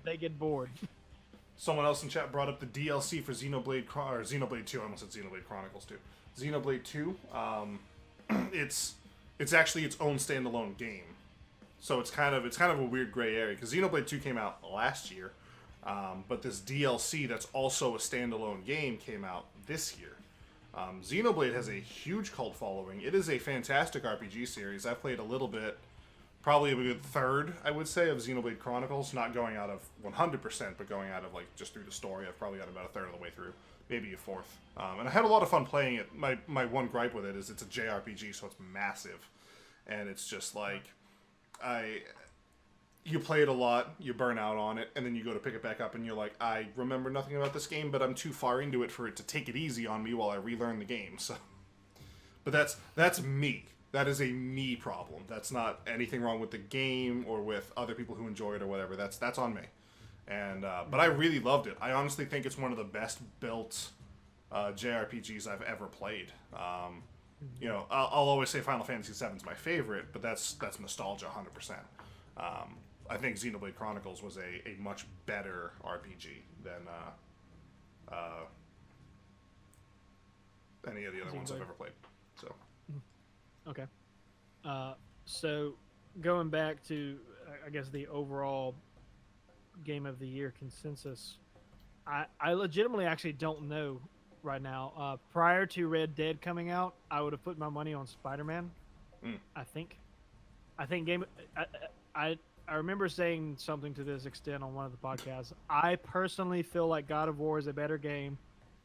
Speaker 2: They get bored.
Speaker 1: Someone else in chat brought up the DLC for Xenoblade 2. I almost said Xenoblade Chronicles 2. Xenoblade 2. It's actually its own standalone game. So it's kind of a weird gray area because Xenoblade 2 came out last year. But this DLC that's also a standalone game came out this year. Xenoblade has a huge cult following. It is a fantastic RPG series. I've played a little bit, probably a good third, I would say, of Xenoblade Chronicles. Not going out of 100%, but going out of like just through the story. I've probably got about a third of the way through, maybe a fourth. And I had a lot of fun playing it. My one gripe with it is it's a JRPG, so it's massive. And it's just like, you play it a lot, you burn out on it, and then you go to pick it back up and you're like, I remember nothing about this game, but I'm too far into it for it to take it easy on me while I relearn the game. So, but that's me. That is a me problem. That's not anything wrong with the game or with other people who enjoy it or whatever. That's on me. And but I really loved it. I honestly think it's one of the best built JRPGs I've ever played. You know, I'll always say Final Fantasy VII is my favorite, but that's nostalgia 100%. I think Xenoblade Chronicles was a much better RPG than any of the other ones I've ever played. So,
Speaker 2: Okay. Uh, so going back to, I guess, the overall game of the year consensus, I legitimately actually don't know right now. Prior to Red Dead coming out, I would have put my money on Spider-Man.
Speaker 1: Mm.
Speaker 2: I think. I think game. I, I I remember saying something to this extent on one of the podcasts. I personally feel like God of War is a better game,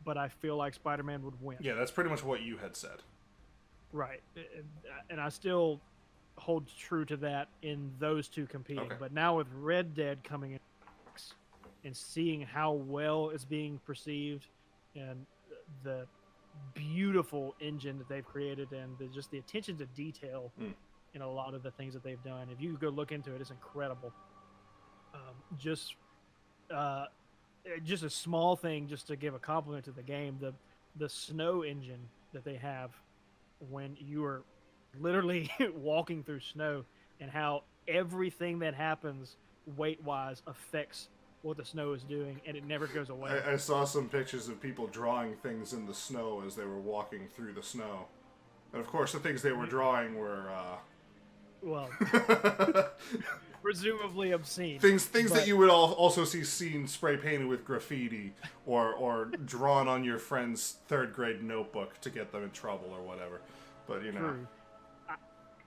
Speaker 2: but I feel like Spider-Man would win.
Speaker 1: Yeah, that's pretty much what you had said.
Speaker 2: Right, and I still hold true to that in those two competing.
Speaker 1: Okay.
Speaker 2: But now with Red Dead coming in and seeing how well it's being perceived and the beautiful engine that they've created and just the attention to detail in a lot of the things that they've done. If you go look into it, it's incredible. Just just a small thing, just to give a compliment to the game, the snow engine that they have when you are literally walking through snow, and how everything that happens weight wise affects what the snow is doing, and it never goes away.
Speaker 1: I saw some pictures of people drawing things in the snow as they were walking through the snow. And of course, the things they were drawing were,
Speaker 2: well, presumably obscene.
Speaker 1: things that you would also see seen spray painted with graffiti or drawn on your friend's third grade notebook to get them in trouble or whatever. But, you know.
Speaker 2: True.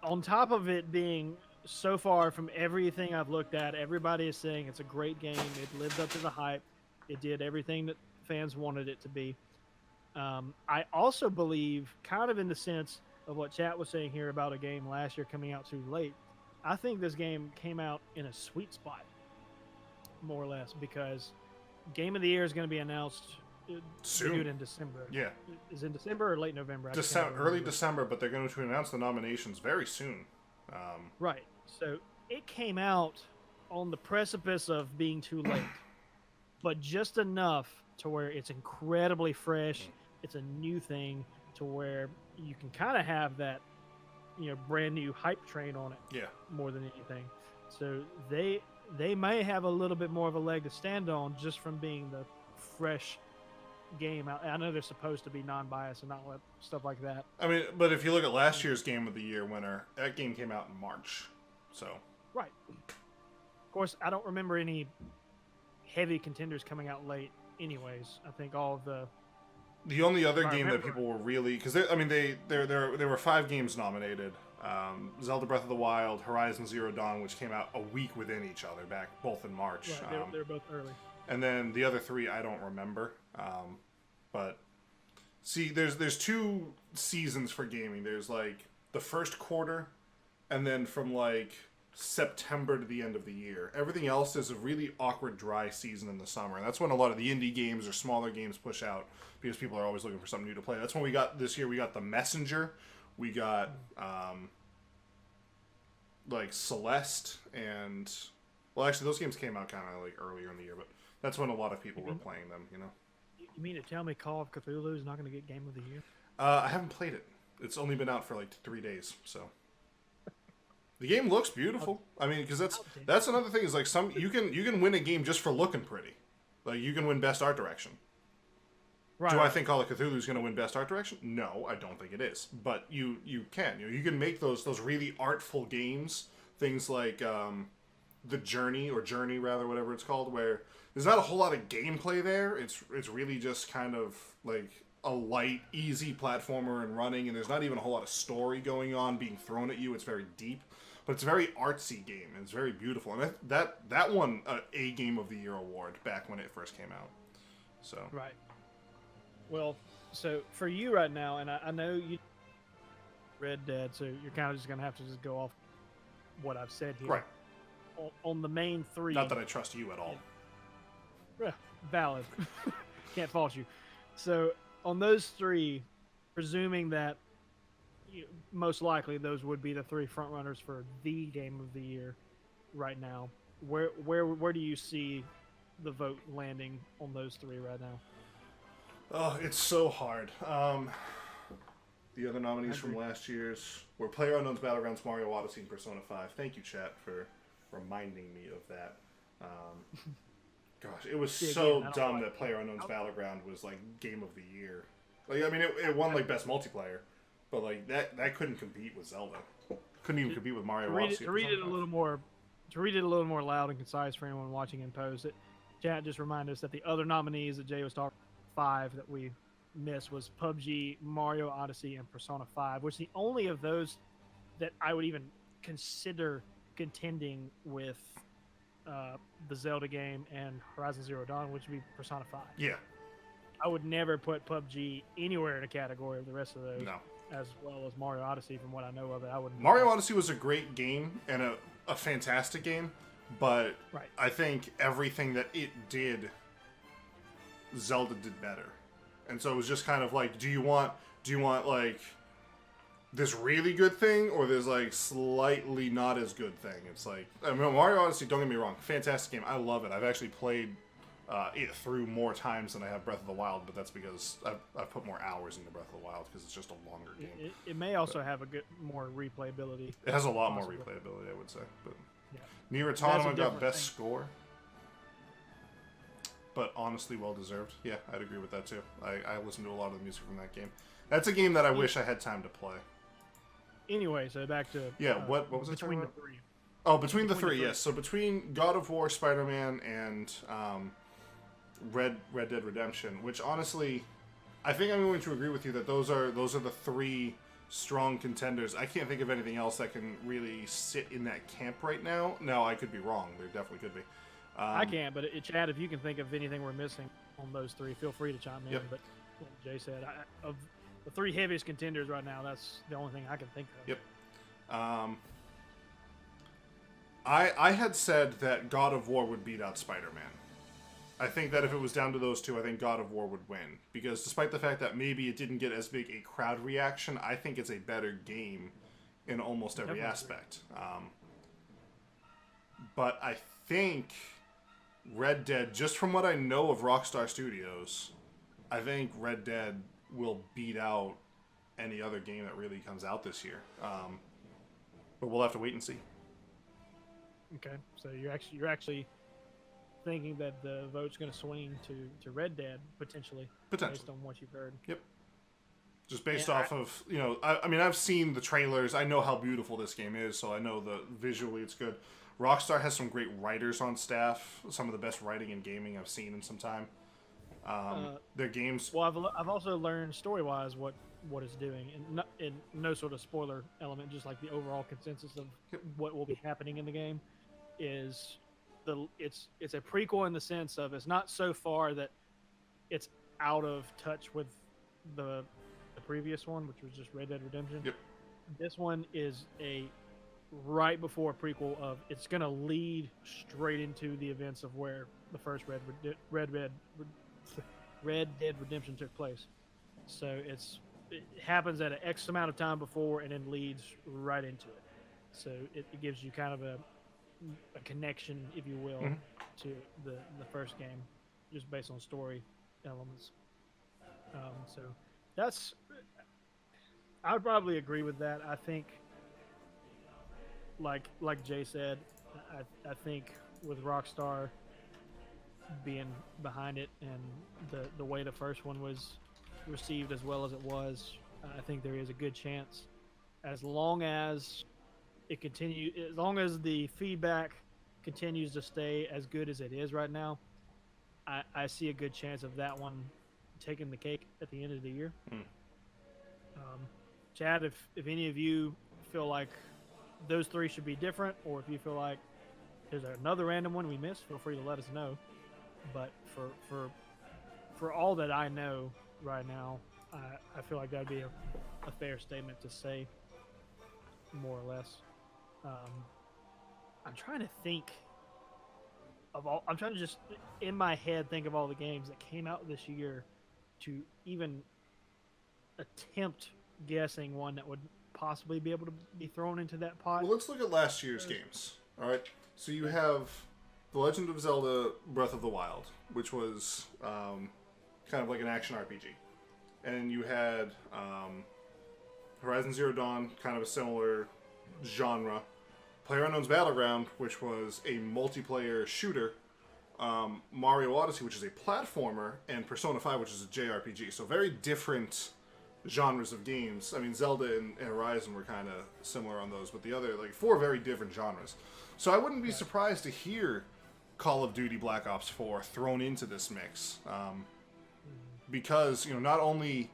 Speaker 2: On top of it being so far from everything I've looked at, everybody is saying it's a great game. It lived up to the hype. It did everything that fans wanted it to be. I also believe, kind of in the sense of what Chat was saying here about a game last year coming out too late, I think this game came out in a sweet spot, more or less, because Game of the Year is going to be announced
Speaker 1: soon
Speaker 2: in December.
Speaker 1: Yeah.
Speaker 2: Is it December or late November?
Speaker 1: Early December, but they're going to announce the nominations very soon.
Speaker 2: Right. So it came out on the precipice of being too late, but just enough to where it's incredibly fresh. It's a new thing to where you can kind of have that, brand new hype train on it.
Speaker 1: Yeah.
Speaker 2: More than anything. So they may have a little bit more of a leg to stand on just from being the fresh game. I know they're supposed to be non-biased and not let stuff like that.
Speaker 1: I mean, but if you look at last year's Game of the Year winner, that game came out in March. So.
Speaker 2: Right. Of course, I don't remember any heavy contenders coming out late anyways. I think all of
Speaker 1: the only other game that people were really, because there were 5 games nominated: Zelda Breath of the Wild, Horizon Zero Dawn, which came out a week within each other, both in March.
Speaker 2: Right, they're both early.
Speaker 1: And then the other 3 I don't remember. But see, there's 2 seasons for gaming. There's like the first quarter, and then from like September to the end of the year. Everything else is a really awkward, dry season in the summer. And that's when a lot of the indie games or smaller games push out, because people are always looking for something new to play. That's when we got this year. We got The Messenger. We got like Celeste, and well, actually those games came out kind of like earlier in the year, but that's when a lot of people were playing them.
Speaker 2: You mean to tell me Call of Cthulhu is not going to get Game of the Year?
Speaker 1: I haven't played it. It's only been out for like 3 days, so. The game looks beautiful. I mean, because that's another thing, is like you can win a game just for looking pretty. Like you can win Best Art Direction.
Speaker 2: Right.
Speaker 1: Do I think Call of Cthulhu is going to win Best Art Direction? No, I don't think it is. But you can. You can make those really artful games. Things like The Journey, or Journey rather, whatever it's called, where there's not a whole lot of gameplay there. It's really just kind of like a light, easy platformer and running, and there's not even a whole lot of story going on being thrown at you. It's very deep. But it's a very artsy game, and it's very beautiful. And that won a Game of the Year award back when it first came out. So.
Speaker 2: Right. Well, so for you right now, and I know you Red Dead, so you're kind of just going to have to just go off what I've said here.
Speaker 1: Right.
Speaker 2: On the main 3.
Speaker 1: Not that I trust you at all.
Speaker 2: Yeah, valid. Can't fault you. So on those 3, presuming that most likely those would be the 3 frontrunners for the Game of the Year right now, where do you see the vote landing on those 3 right now?
Speaker 1: Oh, it's so hard. The other nominees from last year's were PlayerUnknown's Battlegrounds, Mario Odyssey, and Persona 5. Thank you, chat, for reminding me of that. Gosh, it was so dumb that PlayerUnknown's Battleground was like Game of the Year. Like, I mean, it won like Best Multiplayer, but like that couldn't compete with Zelda. Couldn't even compete with Mario
Speaker 2: To read
Speaker 1: Odyssey.
Speaker 2: it, to read it a little more, to read it a little more loud and concise for anyone watching in post. Chat just reminded us that the other nominees that Jay was talking 5 that we missed was PUBG, Mario Odyssey, and Persona 5, which is the only of those that I would even consider contending with the Zelda game and Horizon Zero Dawn, which would be Persona 5.
Speaker 1: Yeah.
Speaker 2: I would never put PUBG anywhere in a category of the rest of those.
Speaker 1: No.
Speaker 2: As well as Mario Odyssey, from what I know of it, I wouldn't.
Speaker 1: Mario Odyssey was a great game and a fantastic game, but
Speaker 2: right.
Speaker 1: I think everything that it did, Zelda did better. And so it was just kind of like, do you want like this really good thing or this like slightly not as good thing? It's like, I mean, Mario Odyssey, don't get me wrong, fantastic game. I love it. I've actually played it through more times than I have Breath of the Wild, but that's because I've put more hours into Breath of the Wild because it's just a longer game.
Speaker 2: It may also have a good more replayability.
Speaker 1: It has a lot more replayability, I would say. But
Speaker 2: yeah.
Speaker 1: Nier Automata got best score, but honestly, well deserved. Yeah, I'd agree with that too. I listened to a lot of the music from that game. That's a game that I wish I had time to play.
Speaker 2: Anyway, so back to
Speaker 1: what was it
Speaker 2: between the three?
Speaker 1: Oh, between the three, yes. So between God of War, Spider-Man, and Red Dead Redemption, which honestly, I think I'm going to agree with you that those are the 3 strong contenders. I can't think of anything else that can really sit in that camp right now. Now, I could be wrong. There definitely could be.
Speaker 2: I can't, but Chad, if you can think of anything we're missing on those 3, feel free to chime in.
Speaker 1: Yep.
Speaker 2: But like Jay said, of the 3 heaviest contenders right now, that's the only thing I can think of.
Speaker 1: Yep. I had said that God of War would beat out Spider-Man. I think that if it was down to those 2, I think God of War would win. Because despite the fact that maybe it didn't get as big a crowd reaction, I think it's a better game in almost every aspect. But I think Red Dead, just from what I know of Rockstar Studios, I think Red Dead will beat out any other game that really comes out this year. But we'll have to wait and see.
Speaker 2: Okay, so you're actually thinking that the vote's going to swing to Red Dead potentially, based on what you've heard.
Speaker 1: Yep. Just based off of, I mean, I've seen the trailers. I know how beautiful this game is, so I know visually it's good. Rockstar has some great writers on staff. Some of the best writing in gaming I've seen in some time. Their games.
Speaker 2: Well, I've also learned story-wise what it's doing, and in no sort of spoiler element, just like the overall consensus of what will be happening in the game is it's a prequel in the sense of it's not so far that it's out of touch with the previous one, which was just Red Dead Redemption.
Speaker 1: Yep.
Speaker 2: This one is a right before prequel of it's going to lead straight into the events of where the first Red Dead Redemption took place. So it happens at an X amount of time before and then leads right into it. So it gives you kind of a connection, if you will, to the first game, just based on story elements. So that's, I would probably agree with that. I think, like Jay said, I think with Rockstar being behind it and the way the first one was received as well as it was, I think there is a good chance, as long as it continue, as long as the feedback continues to stay as good as it is right now, I see a good chance of that one taking the cake at the end of the year. Chad, if any of you feel like those 3 should be different, or if you feel like there's another random one we missed, feel free to let us know. But for all that I know right now, I feel like that'd be a fair statement to say, more or less. I'm trying to think of all. I'm trying to just in my head think of all the games that came out this year to even attempt guessing one that would possibly be able to be thrown into that pot.
Speaker 1: Well, let's look at last year's games. All right. So you have The Legend of Zelda: Breath of the Wild, which was kind of like an action RPG, and you had Horizon Zero Dawn, kind of a similar genre. PlayerUnknown's Battleground, which was a multiplayer shooter. Mario Odyssey, which is a platformer, and Persona 5, which is a JRPG. So very different genres of games. I mean, Zelda and Horizon were kind of similar on those, but the other, like, 4 very different genres. So I wouldn't be surprised to hear Call of Duty Black Ops 4 thrown into this mix. Because, not only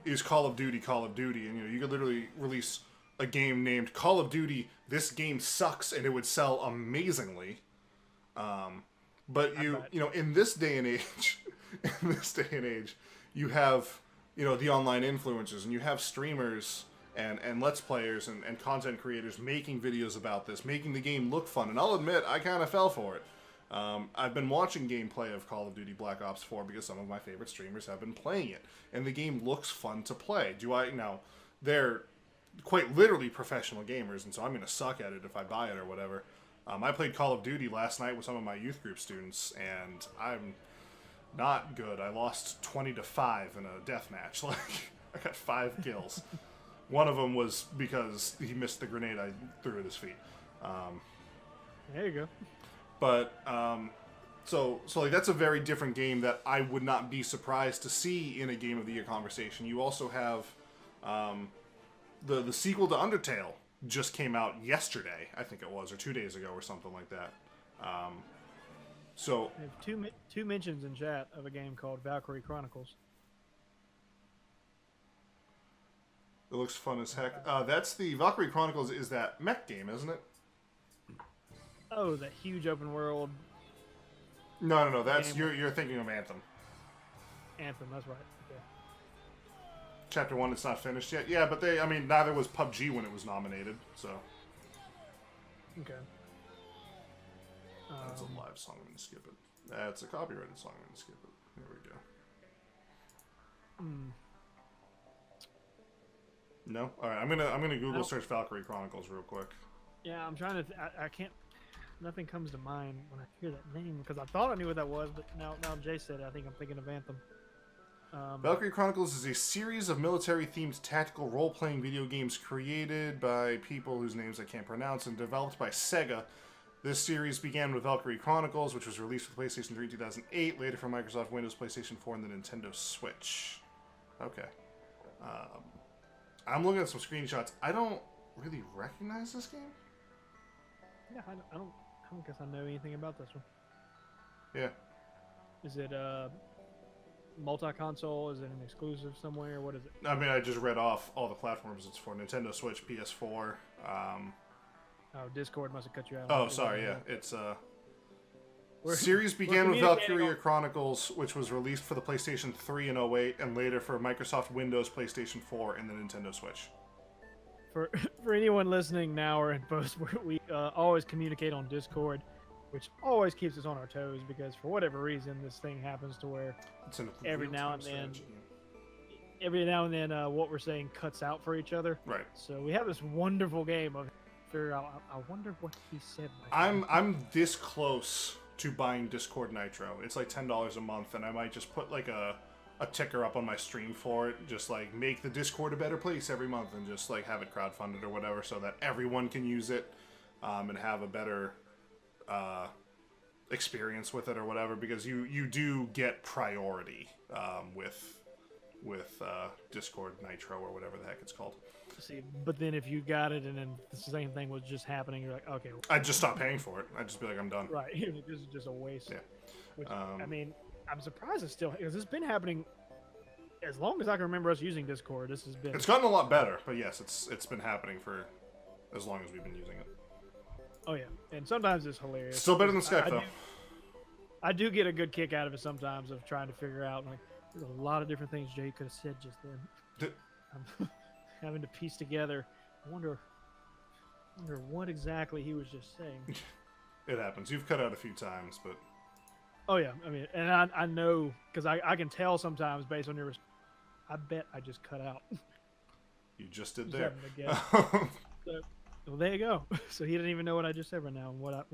Speaker 1: is Call of Duty, and, you could literally release a game named Call of Duty, this game sucks, and it would sell amazingly. But in this day and age, you have, the online influencers, and you have streamers and Let's Players and content creators making videos about this, making the game look fun. And I'll admit, I kind of fell for it. I've been watching gameplay of Call of Duty Black Ops 4 because some of my favorite streamers have been playing it. And the game looks fun to play. They're quite literally professional gamers, and so I'm going to suck at it if I buy it or whatever. I played Call of Duty last night with some of my youth group students, and I'm not good. I lost 20-5 in a death match. Like, I got 5 kills. One of them was because he missed the grenade I threw at his feet.
Speaker 2: There you go.
Speaker 1: But so like that's a very different game that I would not be surprised to see in a Game of the Year conversation. You also have the sequel to Undertale just came out yesterday, I think it was, or 2 days ago, or something like that. So
Speaker 2: I have two mentions in chat of a game called Valkyrie Chronicles.
Speaker 1: it looks fun as heck. That's the Valkyrie Chronicles is that mech game, isn't it?
Speaker 2: Oh, that huge open world.
Speaker 1: No. That's you're thinking of Anthem.
Speaker 2: Anthem, that's right. Okay.
Speaker 1: Chapter 1, it's not finished yet. Yeah, but neither was PUBG when it was nominated, so.
Speaker 2: Okay.
Speaker 1: That's a live song, I'm going to skip it. That's a copyrighted song, I'm going to skip it. There we go. No? Alright, I'm gonna Google search Valkyrie Chronicles real quick.
Speaker 2: Yeah, I'm trying to... I can't... Nothing comes to mind when I hear that name, because I thought I knew what that was, but now Jay said it, I think I'm thinking of Anthem.
Speaker 1: Valkyrie Chronicles is a series of military-themed tactical role-playing video games created by people whose names I can't pronounce and developed by Sega. This series began with Valkyrie Chronicles, which was released for PlayStation 3 in 2008, later for Microsoft Windows, PlayStation 4, and the Nintendo Switch. Okay. I'm looking at some screenshots. I don't really recognize this game.
Speaker 2: Yeah, I don't guess I know anything about this one.
Speaker 1: Yeah.
Speaker 2: Is it multi-console? Is it an exclusive somewhere? What is it?
Speaker 1: I just read off all the platforms it's for. Nintendo Switch, PS4.
Speaker 2: Oh, Discord must have cut you out.
Speaker 1: Oh, sorry, yeah. It's series began with Valkyrie Chronicles, which was released for the PlayStation 3 in 2008, and later for Microsoft Windows, PlayStation 4, and the Nintendo Switch.
Speaker 2: For anyone listening now or in post, we always communicate on Discord, which always keeps us on our toes, because for whatever reason, this thing happens to where every now and then what we're saying cuts out for each other.
Speaker 1: Right.
Speaker 2: So we have this wonderful game of figure out. I wonder what he said.
Speaker 1: I'm this close to buying Discord Nitro. It's like $10 a month, and I might just put like a ticker up on my stream for it, just like make the Discord a better place every month, and just like have it crowdfunded or whatever, so that everyone can use it and have a better experience with it or whatever, because you do get priority with Discord Nitro or whatever the heck it's called.
Speaker 2: See, but then if you got it and then the same thing was just happening, you're like, okay.
Speaker 1: I'd just stop paying for it. I'd just be like, I'm done.
Speaker 2: Right. This is just a waste.
Speaker 1: Yeah.
Speaker 2: Which, I'm surprised it's still, because it's been happening as long as I can remember us using Discord. This has been.
Speaker 1: It's gotten a lot better, but yes, it's been happening for as long as we've been using it.
Speaker 2: Oh yeah, and sometimes it's hilarious.
Speaker 1: Still better than Skype, though.
Speaker 2: I do get a good kick out of it sometimes, of trying to figure out, like, there's a lot of different things Jay could have said just then. I'm having to piece together. I wonder what exactly he was just saying.
Speaker 1: It happens. You've cut out a few times, but.
Speaker 2: Oh yeah, and I know, because I can tell sometimes based on your. I bet I just cut out.
Speaker 1: You just did there.
Speaker 2: Well, there you go. So he didn't even know what I just said right now, and what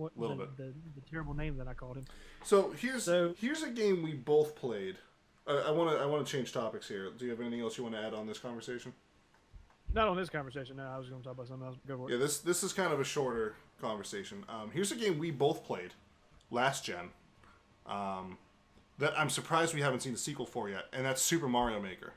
Speaker 2: the terrible name that I called him.
Speaker 1: So here's a game we both played. I want to change topics here. Do you have anything else you want to add on this conversation?
Speaker 2: Not on this conversation. No, I was going to talk about something else. Go for it.
Speaker 1: Yeah, this is kind of a shorter conversation. Here's a game we both played last gen. That I'm surprised we haven't seen a sequel for yet, and that's Super Mario Maker.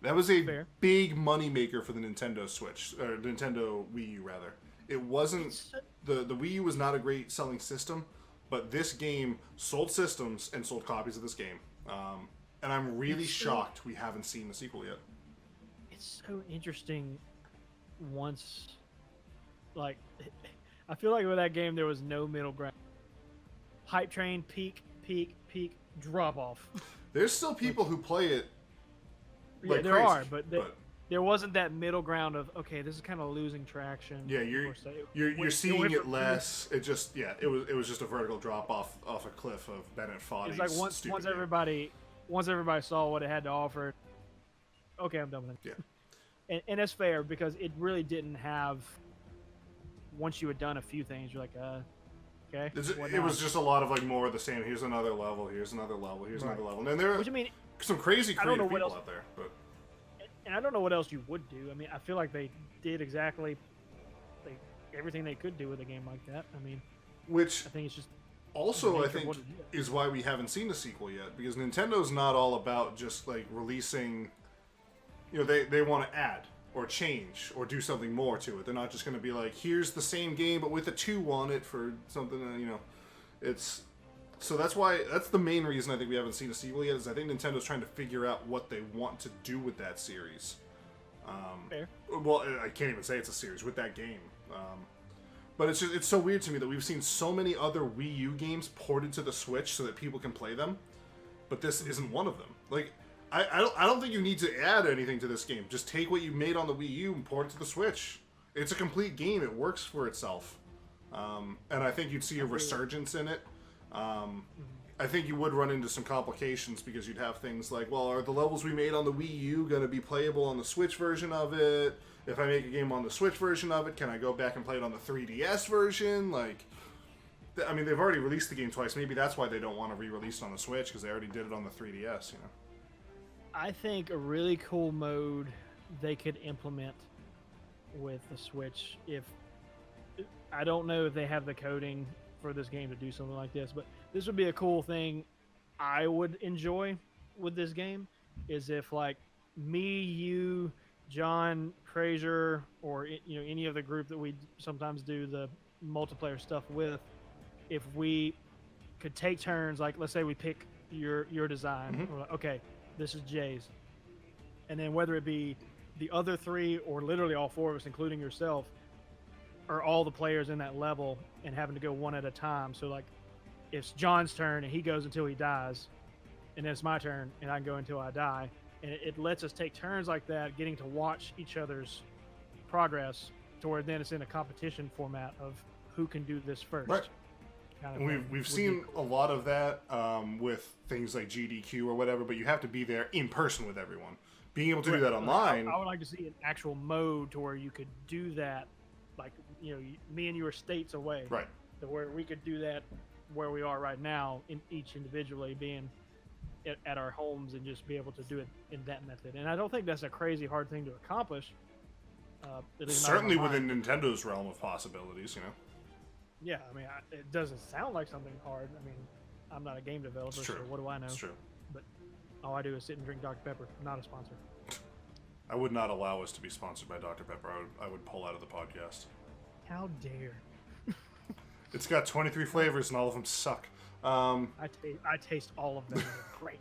Speaker 1: That was a
Speaker 2: Fair.
Speaker 1: big moneymaker for the Nintendo Switch, or Nintendo Wii U, rather. It wasn't... The Wii U was not a great selling system, but this game sold systems and sold copies of this game. And I'm really shocked we haven't seen the sequel yet.
Speaker 2: It's so interesting once... Like, I feel like with that game, there was no middle ground. Hype train, peak, drop off.
Speaker 1: There's still people who play it like
Speaker 2: there
Speaker 1: crazy,
Speaker 2: are, but there wasn't that middle ground of, okay, this is kind of losing traction.
Speaker 1: Yeah, you're seeing it less. It just it was just a vertical drop off a cliff of Bennett Foddy's.
Speaker 2: It's like once everybody saw what it had to offer, okay, I'm done with it.
Speaker 1: Yeah,
Speaker 2: and that's fair because it really didn't have. Once you had done a few things, you're like, okay.
Speaker 1: It was just a lot of like more of the same. Here's another level. Here's another level. Here's another level. And there are some crazy creative people out there, but.
Speaker 2: And I don't know what else you would do. I mean, I feel like they did exactly everything they could do with a game like that. I mean,
Speaker 1: which
Speaker 2: I think it's just
Speaker 1: also I think is why we haven't seen the sequel yet, because Nintendo's not all about just like releasing. You know, they want to add or change or do something more to it. They're not just going to be like, here's the same game but with a 2 on it for something. You know, it's. So that's the main reason I think we haven't seen a sequel yet, is I think Nintendo's trying to figure out what they want to do with that series.
Speaker 2: Fair.
Speaker 1: Well, I can't even say it's a series with that game. But it's so weird to me that we've seen so many other Wii U games ported to the Switch so that people can play them, but this isn't one of them. Like, I don't think you need to add anything to this game. Just take what you made on the Wii U and port it to the Switch. It's a complete game. It works for itself. And I think you'd see a resurgence in it. I think you would run into some complications because you'd have things like, well, are the levels we made on the Wii U going to be playable on the Switch version of it? If I make a game on the Switch version of it, can I go back and play it on the 3DS version? Like, I mean, they've already released the game twice. Maybe that's why they don't want to re-release it on the Switch, because they already did it on the 3DS, you know?
Speaker 2: I think a really cool mode they could implement with the Switch, I don't know if they have the coding for this game to do something like this, but this would be a cool thing I would enjoy with this game, is if like me, you, John, Fraser, or any of the group that we sometimes do the multiplayer stuff with, if we could take turns, like let's say we pick your design,
Speaker 1: Mm-hmm.
Speaker 2: we're like, okay, this is Jay's, and then whether it be the other 3 or literally all 4 of us, including yourself, are all the players in that level and having to go one at a time. So like, it's John's turn and he goes until he dies, and then it's my turn and I can go until I die. And it lets us take turns like that, getting to watch each other's progress, to where then it's in a competition format of who can do this first.
Speaker 1: Right.
Speaker 2: Kind of
Speaker 1: And we've seen a lot of that with things like GDQ or whatever, but you have to be there in person with everyone. Being able to do that online...
Speaker 2: I would like to see an actual mode to where you could do that, like, me and you are states away.
Speaker 1: Right.
Speaker 2: To where we could do that where we are right now, in each individually being at our homes, and just be able to do it in that method. And I don't think that's a crazy hard thing to accomplish.
Speaker 1: Certainly within Nintendo's realm of possibilities, you know.
Speaker 2: Yeah, I mean, it doesn't sound like something hard. I mean, I'm not a game developer, so what do I know?
Speaker 1: It's true.
Speaker 2: But all I do is sit and drink Dr. Pepper. I'm not a sponsor.
Speaker 1: I would not allow us to be sponsored by Dr. Pepper. I would pull out of the podcast.
Speaker 2: How dare.
Speaker 1: It's got 23 flavors and all of them suck.
Speaker 2: I taste all of them. They're great.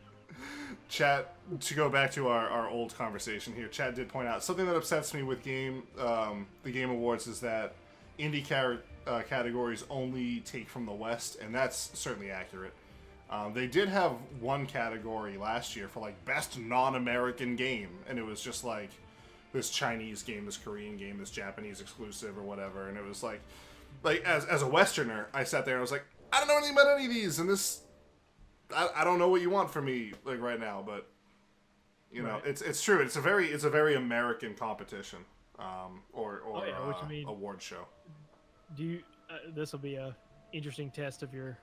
Speaker 1: Chat, to go back to our old conversation here, Chat did point out something that upsets me with the Game Awards is that indie categories only take from the West, and that's certainly accurate. They did have one category last year for like best non-American game, and it was just like this Chinese game, this Korean game, this Japanese exclusive or whatever, and it was like as a Westerner, I sat there and I was like, I don't know anything about any of these, and this, I don't know what you want from me like right now, but you know, it's true. It's a very American competition, or award show.
Speaker 2: Do you? This will be a interesting test of your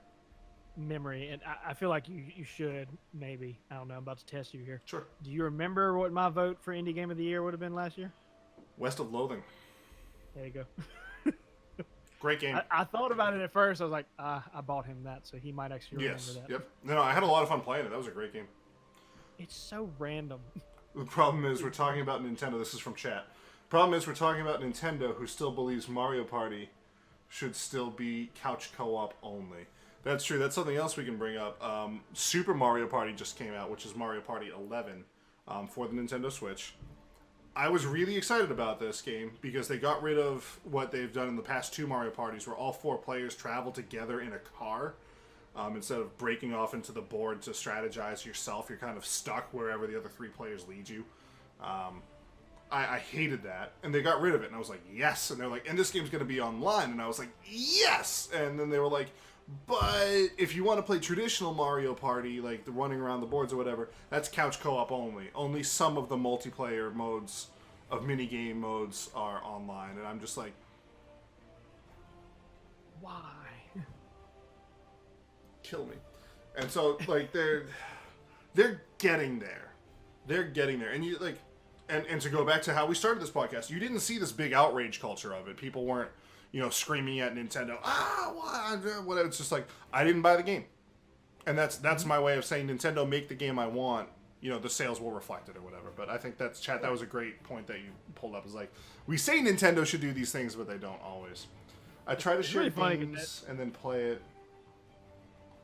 Speaker 2: memory, and I feel like you should maybe. I don't know. I'm about to test you here.
Speaker 1: Sure.
Speaker 2: Do you remember what my vote for Indie Game of the Year would have been last year?
Speaker 1: West of Loathing.
Speaker 2: There you go.
Speaker 1: Great game.
Speaker 2: I thought about it at first. I was like, I bought him that, so he might actually remember that.
Speaker 1: Yep. No, I had a lot of fun playing it. That was a great game.
Speaker 2: It's so random.
Speaker 1: The problem is we're talking about Nintendo. This is from chat. Problem is we're talking about Nintendo, who still believes Mario Party should still be couch co-op only. That's true. That's something else we can bring up. Super Mario Party just came out, which is Mario Party 11 for the Nintendo Switch. I was really excited about this game because they got rid of what they've done in the past 2 Mario Parties, where all 4 players travel together in a car. Instead of breaking off into the board to strategize yourself, you're kind of stuck wherever the other 3 players lead you. I hated that, and they got rid of it, and I was like, yes! And they're like, and this game's going to be online, and I was like, yes! And then they were like, but if you want to play traditional Mario Party, like the running around the boards or whatever, that's couch co-op only. Only some of the multiplayer modes of minigame modes are online, and I'm just like,
Speaker 2: why?
Speaker 1: Kill me. And so, like, they're getting there. They're getting there. And you, like, and to go back to how we started this podcast, you didn't see this big outrage culture of it. People weren't, screaming at Nintendo, whatever. It's just like, I didn't buy the game. And that's my way of saying, Nintendo, make the game I want. The sales will reflect it or whatever. But I think that's, chat, that was a great point that you pulled up. Is like, we say Nintendo should do these things, but they don't always. I try to share games and then play it.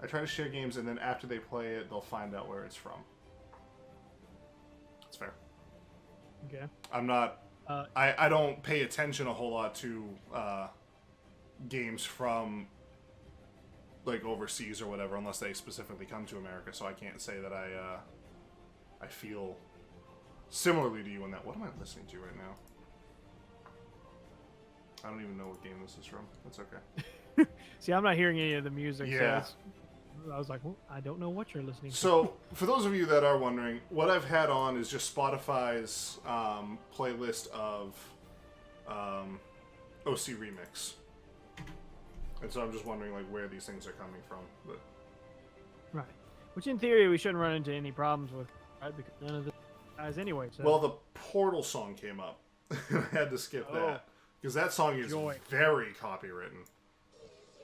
Speaker 1: I try to share games, and then after they play it, they'll find out where it's from. That's fair.
Speaker 2: Okay.
Speaker 1: I'm not... I don't pay attention a whole lot to games from, like, overseas or whatever, unless they specifically come to America, so I can't say that I feel similarly to you in that. What am I listening to right now? I don't even know what game this is from. That's okay.
Speaker 2: See, I'm not hearing any of the music.
Speaker 1: Yeah.
Speaker 2: So I was like, well, I don't know what you're listening to.
Speaker 1: So, for those of you that are wondering, what I've had on is just Spotify's playlist of OC Remix. And so I'm just wondering, like, where these things are coming from. But
Speaker 2: right. Which, in theory, we shouldn't run into any problems with, right? Because none of the guys anyway. So.
Speaker 1: Well, the Portal song came up. I had to skip that. Because that song is very copywritten.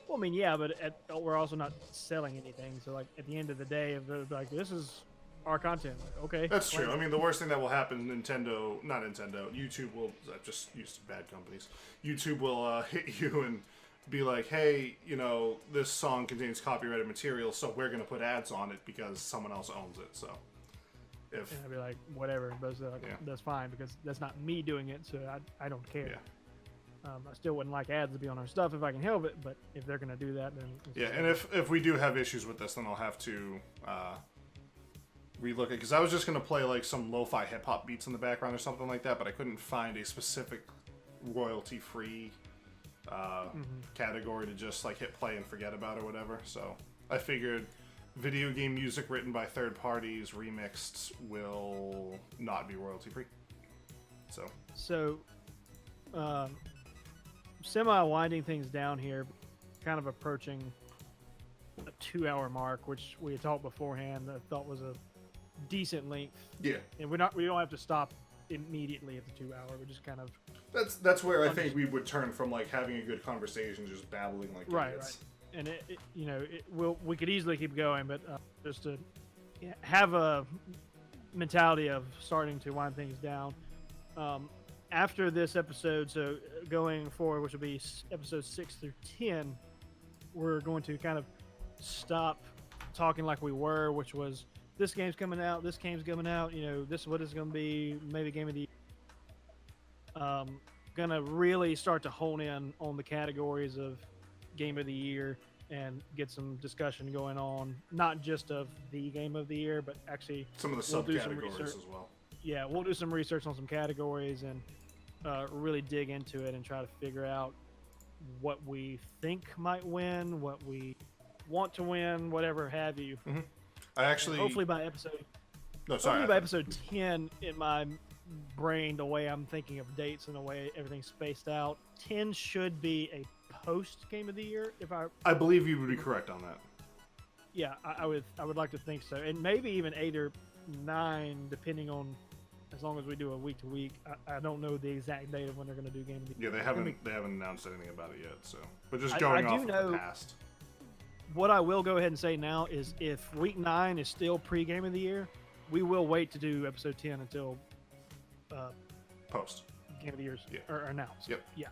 Speaker 2: Well, I mean, yeah, but we're also not selling anything. So, like, at the end of the day, if they're like, this is our content, like, okay.
Speaker 1: That's true. I mean, the worst thing that will happen, YouTube will, I've just used bad companies. YouTube will hit you and be like, hey, this song contains copyrighted material, so we're going to put ads on it because someone else owns it. So,
Speaker 2: and I'd be like, whatever, but that's fine because that's not me doing it, so I don't care.
Speaker 1: Yeah.
Speaker 2: I still wouldn't like ads to be on our stuff if I can help it, but if they're going to do that, then...
Speaker 1: Yeah, and if we do have issues with this, then I'll have to relook it. Because I was just going to play, like, some lo-fi hip-hop beats in the background or something like that, but I couldn't find a specific royalty-free category to just, like, hit play and forget about or whatever. So I figured video game music written by third parties, remixed, will not be royalty-free. So...
Speaker 2: semi-winding things down here, kind of approaching a 2-hour mark, which we had talked beforehand. I thought was a decent length.
Speaker 1: Yeah,
Speaker 2: and we don't have to stop immediately at the 2 hour. We're just kind of
Speaker 1: that's where I think we would turn from like having a good conversation, just babbling like idiots.
Speaker 2: Right. And we could easily keep going, but just to have a mentality of starting to wind things down. After this episode, so going forward, which will be episodes 6 through 10, we're going to kind of stop talking like we were, which was this game's coming out, this game's coming out, this is what it's going to be, maybe game of the year. Gonna really start to hone in on the categories of game of the year and get some discussion going on, not just of the game of the year, but actually
Speaker 1: some of the subcategories as well.
Speaker 2: Yeah, we'll do some research on some categories and really dig into it and try to figure out what we think might win, what we want to win, whatever have you.
Speaker 1: Mm-hmm. Hopefully
Speaker 2: by episode 10, in my brain, the way I'm thinking of dates and the way everything's spaced out, 10 should be a post game of the year.
Speaker 1: I believe you would be correct on that.
Speaker 2: Yeah, I would like to think so, and maybe even 8 or 9, depending on. As long as we do a week to week, I don't know the exact date of when they're going to do game of the year.
Speaker 1: Yeah, they haven't announced anything about it yet. So, but just going off of the past.
Speaker 2: What I will go ahead and say now is, if week 9 is still pre-game of the year, we will wait to do episode 10 until
Speaker 1: Post.
Speaker 2: Game of the Year's
Speaker 1: Yeah.
Speaker 2: or announced.
Speaker 1: Yep.
Speaker 2: Yeah,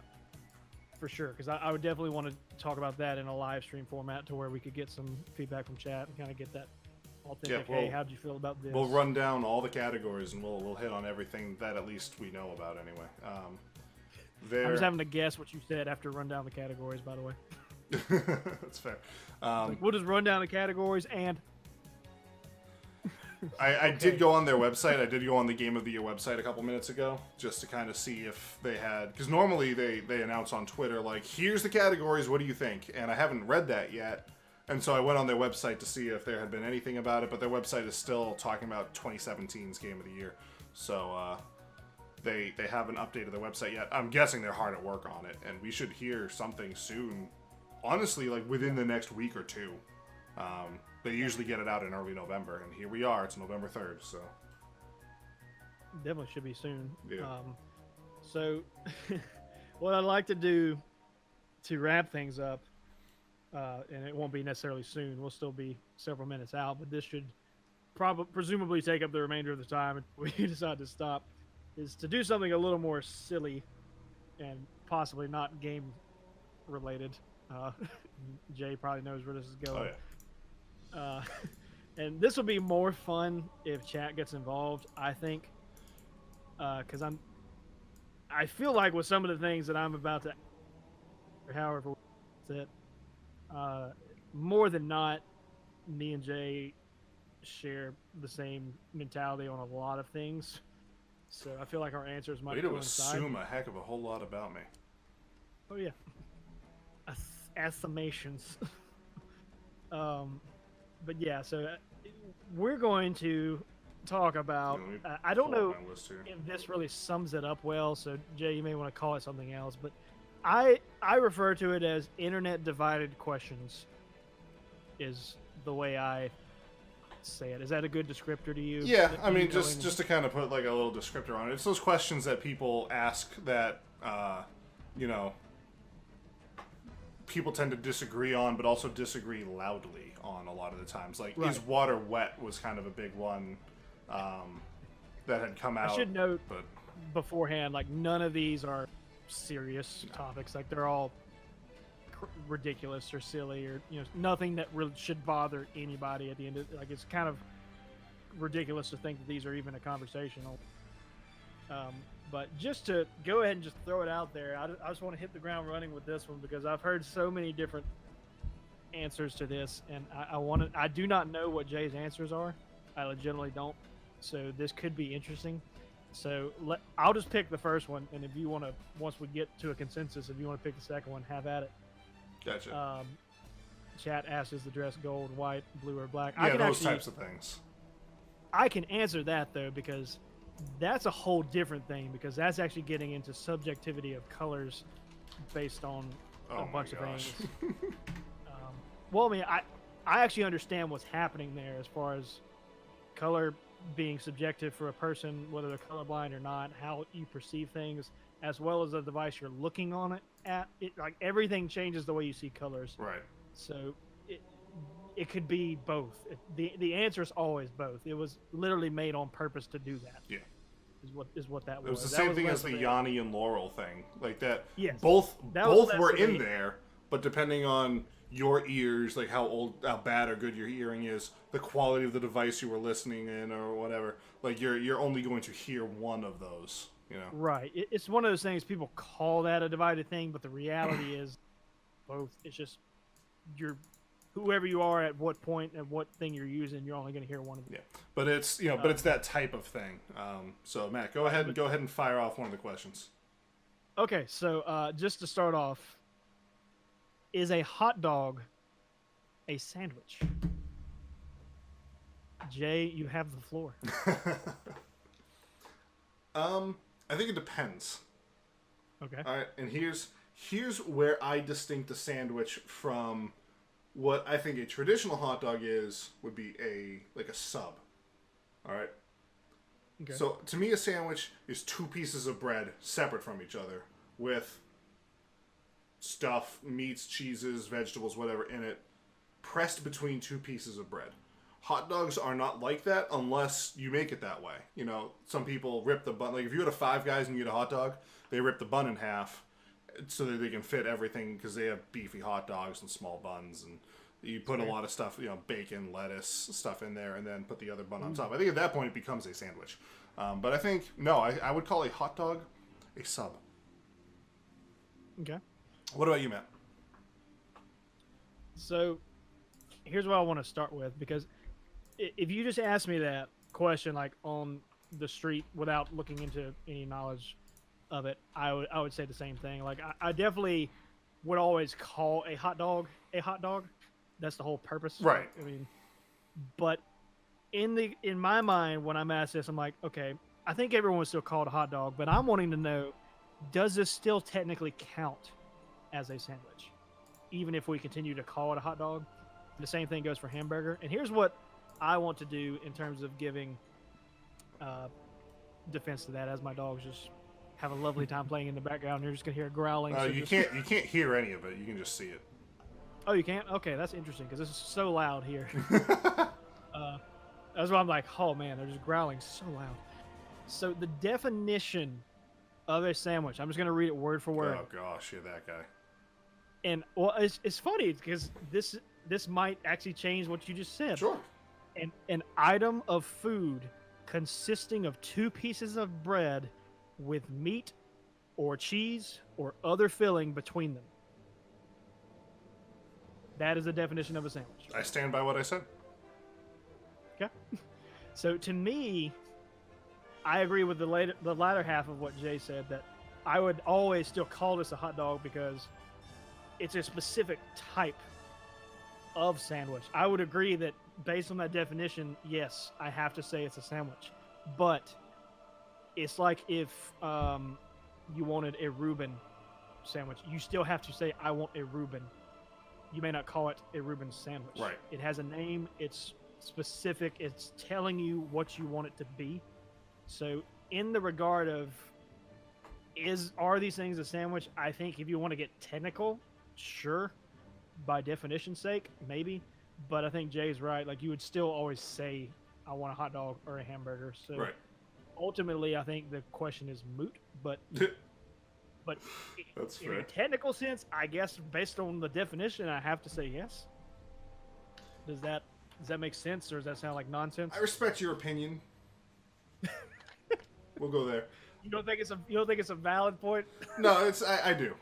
Speaker 2: for sure. Because I would definitely want to talk about that in a live stream format to where we could get some feedback from chat and kind of get that authentic.
Speaker 1: Yeah,
Speaker 2: Hey, how did you feel about this?
Speaker 1: We'll run down all the categories and we'll hit on everything that at least we know about anyway.
Speaker 2: I was having to guess what you said after run down the categories. By the way,
Speaker 1: that's fair.
Speaker 2: we'll just run down the categories and.
Speaker 1: I did go on their website. I did go on the Game of the Year website a couple minutes ago just to kind of see if they had... Because normally they announce on Twitter, like, here's the categories, what do you think? And I haven't read that yet. And so I went on their website to see if there had been anything about it, but their website is still talking about 2017's Game of the Year. So they haven't updated their website yet. I'm guessing they're hard at work on it, and we should hear something soon. Honestly, like within the next week or two. They usually get it out in early November, and here we are. It's November 3rd, so...
Speaker 2: Definitely should be soon.
Speaker 1: Yeah.
Speaker 2: So, what I'd like to do to wrap things up, and it won't be necessarily soon. We'll still be several minutes out, but this should presumably take up the remainder of the time if we decide to stop, is to do something a little more silly and possibly not game related. Jay probably knows where this is going.
Speaker 1: Oh, yeah.
Speaker 2: And this will be more fun if chat gets involved, I think, because I feel like with some of the things that I'm about to, or however, that more than not, me and Jay share the same mentality on a lot of things, so I feel like our answers might
Speaker 1: Way to
Speaker 2: coincide.
Speaker 1: assume a heck of a whole lot about me.
Speaker 2: Oh yeah, assumptions. But yeah, so we're going to talk about. I don't know if this really sums it up well. So Jay, you may want to call it something else, but I refer to it as internet divided questions. Is the way I say it. Is that a good descriptor to you?
Speaker 1: Yeah, I mean, just to kind of put like a little descriptor on it. It's those questions that people ask that you know, people tend to disagree on, but also disagree loudly on a lot of the times. Like,
Speaker 2: right.
Speaker 1: Is water wet was kind of a big one that had come out.
Speaker 2: I should note beforehand, like, none of these are serious topics. Like, they're all ridiculous or silly or, you know, nothing that really should bother anybody at the end of it. Like, it's kind of ridiculous to think that these are even a conversational. But just to go ahead and just throw it out there, I just want to hit the ground running with this one because I've heard so many different answers to this, and I do not know what Jay's answers are. I legitimately don't. So this could be interesting. So I'll just pick the first one, and if you want to, once we get to a consensus, if you want to pick the second one, have at it.
Speaker 1: Gotcha.
Speaker 2: Chat asks, is the dress gold, white, blue, or black?
Speaker 1: Yeah, those types of things.
Speaker 2: I can answer that though because that's a whole different thing because that's actually getting into subjectivity of colors based on a bunch of things. Well, I mean, I actually understand what's happening there as far as color being subjective for a person, whether they're colorblind or not, how you perceive things, as well as the device you're looking on it at. Like everything changes the way you see colors.
Speaker 1: Right.
Speaker 2: So it could be both. The answer is always both. It was literally made on purpose to do that.
Speaker 1: Yeah.
Speaker 2: Is what that was.
Speaker 1: It was the same thing as the Yanni and Laurel thing. Like that.
Speaker 2: Yes.
Speaker 1: Both were in
Speaker 2: debate.
Speaker 1: there, but depending on your ears, like how bad or good your hearing is, the quality of the device you were listening in or whatever, like you're only going to hear one of those, you know.
Speaker 2: Right. It's one of those things people call that a divided thing, but the reality is both. It's just whoever you are at what point and what thing you're using, you're only going to hear one of them.
Speaker 1: Yeah. But it's, you know, but it's that type of thing. So Matt, go ahead and fire off one of the questions.
Speaker 2: Okay, so just to start off, is a hot dog a sandwich? Jay, you have the floor.
Speaker 1: I think it depends.
Speaker 2: Okay.
Speaker 1: All right, and here's where I distinct a sandwich from what I think a traditional hot dog would be a sub. All right.
Speaker 2: Okay.
Speaker 1: So to me, a sandwich is two pieces of bread separate from each other with stuff, meats, cheeses, vegetables, whatever in it, pressed between two pieces of bread. hot dogs are not like that unless you make it that way. You know, some people rip the bun. Like if you go to Five Guys and you get a hot dog, they rip the bun in half so that they can fit everything because they have beefy hot dogs and small buns, and you put a lot of stuff, you know, bacon, lettuce, stuff in there, and then put the other bun on top. I think at that point it becomes a sandwich. But I think, no, I would call a hot dog a sub.
Speaker 2: Okay.
Speaker 1: What about you, Matt?
Speaker 2: So, here's what I want to start with, because if you just ask me that question, like on the street without looking into any knowledge of it, I would say the same thing. Like, I definitely would always call a hot dog a hot dog. That's the whole purpose.
Speaker 1: Right.
Speaker 2: I mean, but in my mind, when I'm asked this, I'm like, okay, I think everyone would still call it a hot dog, but I'm wanting to know, does this still technically count as a sandwich, even if we continue to call it a hot dog? The same thing goes for hamburger. And here's what I want to do in terms of giving defense to that, as my dogs just have a lovely time playing in the background. You're just gonna hear growling. So
Speaker 1: You can't hear any of it. You can just see it.
Speaker 2: Oh, you can't? Okay, that's interesting because this is so loud here. That's why I'm like, oh man, they're just growling so loud. So the definition of a sandwich, I'm just gonna read it word for word.
Speaker 1: Oh gosh, you're that guy.
Speaker 2: And well, it's funny because this might actually change what you just said.
Speaker 1: Sure.
Speaker 2: An item of food consisting of 2 pieces of bread with meat or cheese or other filling between them. That is the definition of a sandwich.
Speaker 1: I stand by what I said.
Speaker 2: Okay. So to me, I agree with the latter half of what Jay said, that I would always still call this a hot dog because it's a specific type of sandwich. I would agree that based on that definition, yes, I have to say it's a sandwich. But it's like if you wanted a Reuben sandwich, you still have to say, I want a Reuben. You may not call it a Reuben sandwich.
Speaker 1: Right.
Speaker 2: It has a name. It's specific. It's telling you what you want it to be. So in the regard of are these things a sandwich? I think if you want to get technical, sure. By definition's sake, maybe. But I think Jay's right. Like, you would still always say, I want a hot dog or a hamburger. So
Speaker 1: Right.
Speaker 2: ultimately, I think the question is moot. But
Speaker 1: That's
Speaker 2: in
Speaker 1: fair.
Speaker 2: a technical sense, I guess based on the definition, I have to say yes. Does that make sense, or does that sound like nonsense?
Speaker 1: I respect your opinion. We'll go there.
Speaker 2: You don't think it's a valid point?
Speaker 1: No, I do.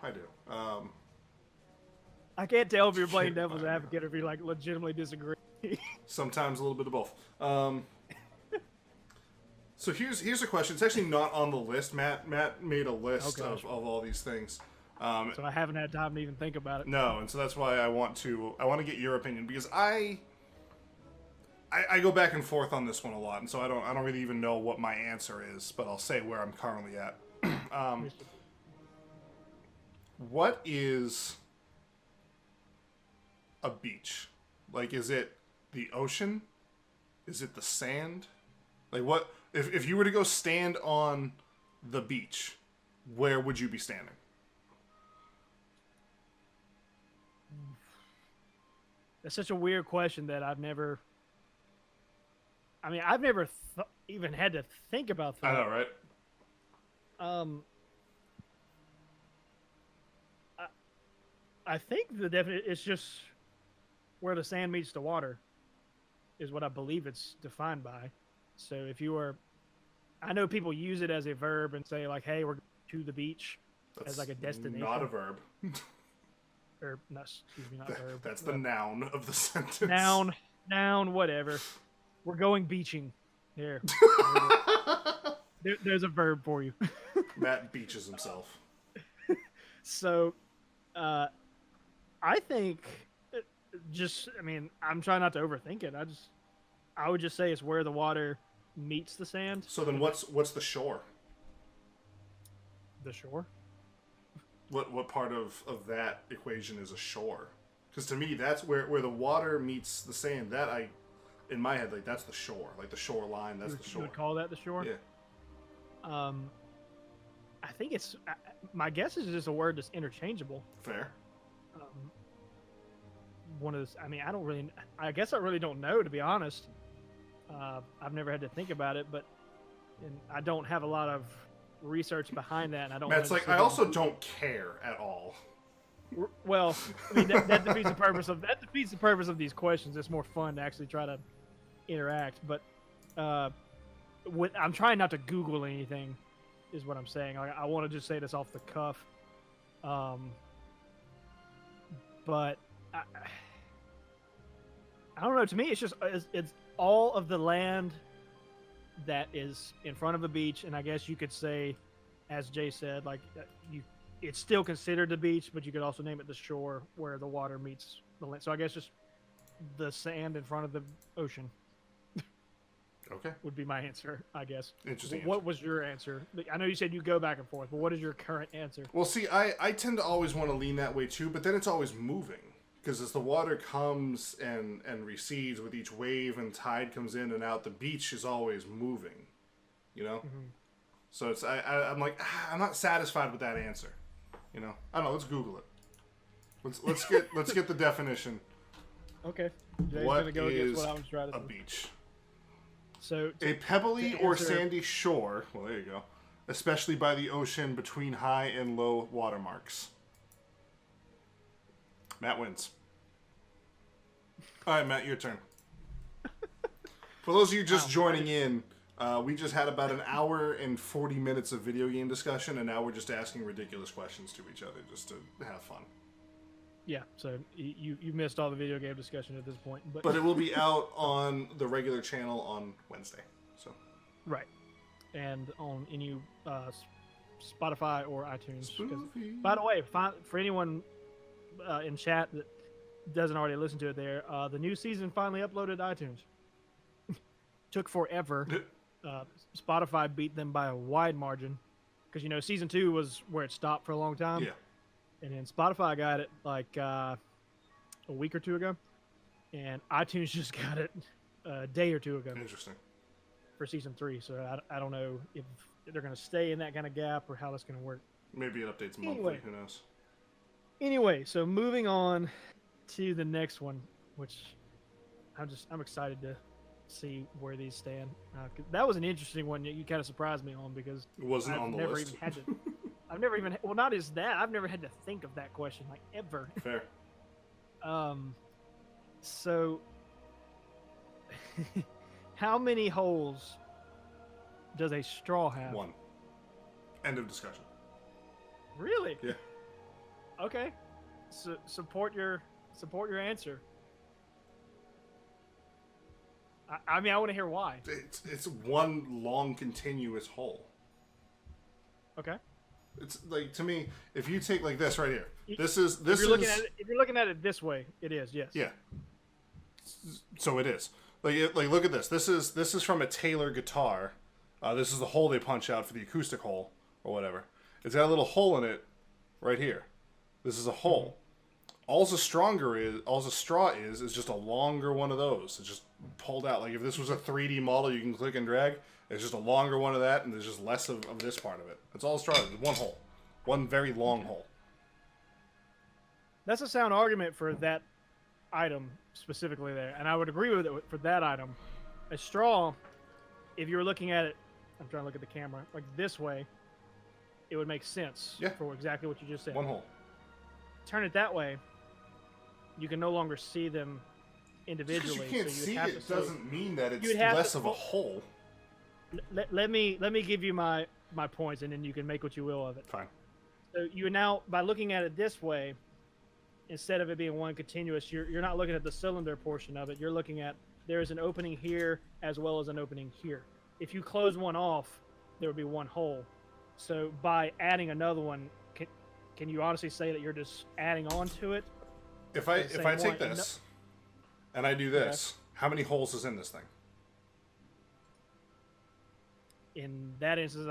Speaker 2: I can't tell if you're playing devil's advocate or if you like legitimately disagree.
Speaker 1: Sometimes a little bit of both. So here's a question. It's actually not on the list. Matt made a list of all these things.
Speaker 2: So I haven't had time to even think about it.
Speaker 1: No, and so that's why I want to get your opinion, because I go back and forth on this one a lot, and so I don't really even know what my answer is, but I'll say where I'm currently at. What is a beach? Like, is it the ocean? Is it the sand? Like, what if you were to go stand on the beach, where would you be standing?
Speaker 2: That's such a weird question that I've never even had to think about that.
Speaker 1: I know, right?
Speaker 2: I think the definition is just where the sand meets the water is what I believe it's defined by. So if you were, I know people use it as a verb and say like, hey, we're to the beach.
Speaker 1: That's
Speaker 2: as like a destination.
Speaker 1: Not a verb.
Speaker 2: Or, no, excuse me, not a verb.
Speaker 1: That's the noun of the sentence.
Speaker 2: Noun, whatever. We're going beaching. There. There's a verb for you.
Speaker 1: Matt beaches himself.
Speaker 2: So, I think I'm trying not to overthink it. I would just say it's where the water meets the sand.
Speaker 1: So then what's the shore?
Speaker 2: The shore?
Speaker 1: What part of that equation is a shore? Because to me, that's where the water meets the sand. That in my head, like, that's the shore. Like the shoreline, that's the shore.
Speaker 2: You would call that the shore?
Speaker 1: Yeah.
Speaker 2: I think it's, my guess is just a word that's interchangeable.
Speaker 1: Fair.
Speaker 2: one of those. I mean, I guess I really don't know, to be honest. I've never had to think about it, but I don't have a lot of research behind that, and I don't.
Speaker 1: Matt's like, I also don't care at all.
Speaker 2: Well, I mean, that defeats the purpose of these questions. It's more fun to actually try to interact. But I'm trying not to Google anything, is what I'm saying. Like, I want to just say this off the cuff. But I don't know. To me, it's all of the land that is in front of the beach, and I guess you could say, as Jay said, like it's still considered the beach, but you could also name it the shore where the water meets the land. So I guess just the sand in front of the ocean.
Speaker 1: Okay.
Speaker 2: Would be my answer, I guess.
Speaker 1: Interesting.
Speaker 2: What was your answer? I know you said you go back and forth, but what is your current answer?
Speaker 1: Well, see, I tend to always want to lean that way too, but then it's always moving. Because as the water comes and recedes with each wave and tide comes in and out, the beach is always moving, you know? Mm-hmm. So it's I'm like, I'm not satisfied with that answer, you know? I don't know, let's Google it. Let's get the definition.
Speaker 2: Okay. Jay's
Speaker 1: what
Speaker 2: gonna go against what I was trying to
Speaker 1: a
Speaker 2: do.
Speaker 1: Beach?
Speaker 2: So
Speaker 1: a pebbly or sandy shore, well, there you go, especially by the ocean between high and low water marks. Matt wins. All right, Matt, your turn. For those of you just joining in, we just had about an hour and 40 minutes of video game discussion, and now we're just asking ridiculous questions to each other just to have fun.
Speaker 2: Yeah, so you missed all the video game discussion at this point.
Speaker 1: But it will be out on the regular channel on Wednesday. So
Speaker 2: right. And on any Spotify or iTunes. By the way, for anyone in chat that doesn't already listen to it there, the new season finally uploaded to iTunes. Took forever. Spotify beat them by a wide margin because season 2 was where it stopped for a long time.
Speaker 1: Yeah.
Speaker 2: And then Spotify got it like a week or two ago, and iTunes just got it a day or two ago.
Speaker 1: Interesting.
Speaker 2: For season 3, so I don't know if they're going to stay in that kind of gap or how that's going to work.
Speaker 1: Maybe it updates monthly. Who knows?
Speaker 2: Anyway, so moving on to the next one, which I'm excited to see where these stand. That was an interesting one that you kind of surprised me on because
Speaker 1: it wasn't on the list.
Speaker 2: I've never even not as that I've never had to think of that question like ever.
Speaker 1: Fair.
Speaker 2: So how many holes does a straw have?
Speaker 1: 1. End of discussion.
Speaker 2: Really?
Speaker 1: Yeah.
Speaker 2: Okay. So support your answer. I mean, I want to hear why.
Speaker 1: It's one long continuous hole.
Speaker 2: Okay.
Speaker 1: It's like, to me, if you take like this right here, if
Speaker 2: you're looking at it this way, it is, yes.
Speaker 1: Yeah. So it is. Like look at this. This is from a Taylor guitar. This is the hole they punch out for the acoustic hole or whatever. It's got a little hole in it right here. This is a hole. All the straw is just a longer one of those. It's just pulled out. Like if this was a 3D model you can click and drag, it's just a longer one of that, and there's just less of this part of it. That's all straw is. One hole. One very long hole.
Speaker 2: That's a sound argument for that item specifically there, and I would agree with it for that item. A straw, if you were looking at it, I'm trying to look at the camera, like this way, it would make sense for exactly what you just said.
Speaker 1: One hole.
Speaker 2: Turn it that way, you can no longer see them individually.
Speaker 1: Just because you can't see it doesn't mean that it's less of a hole.
Speaker 2: Let me give you my points, and then you can make what you will of it.
Speaker 1: Fine.
Speaker 2: So you now, by looking at it this way, instead of it being one continuous, you're not looking at the cylinder portion of it. You're looking at there is an opening here as well as an opening here. If you close one off, there would be one hole. So by adding another one, can you honestly say that you're just adding on to it?
Speaker 1: If I take this and I do this, how many holes is in this thing?
Speaker 2: In that instance,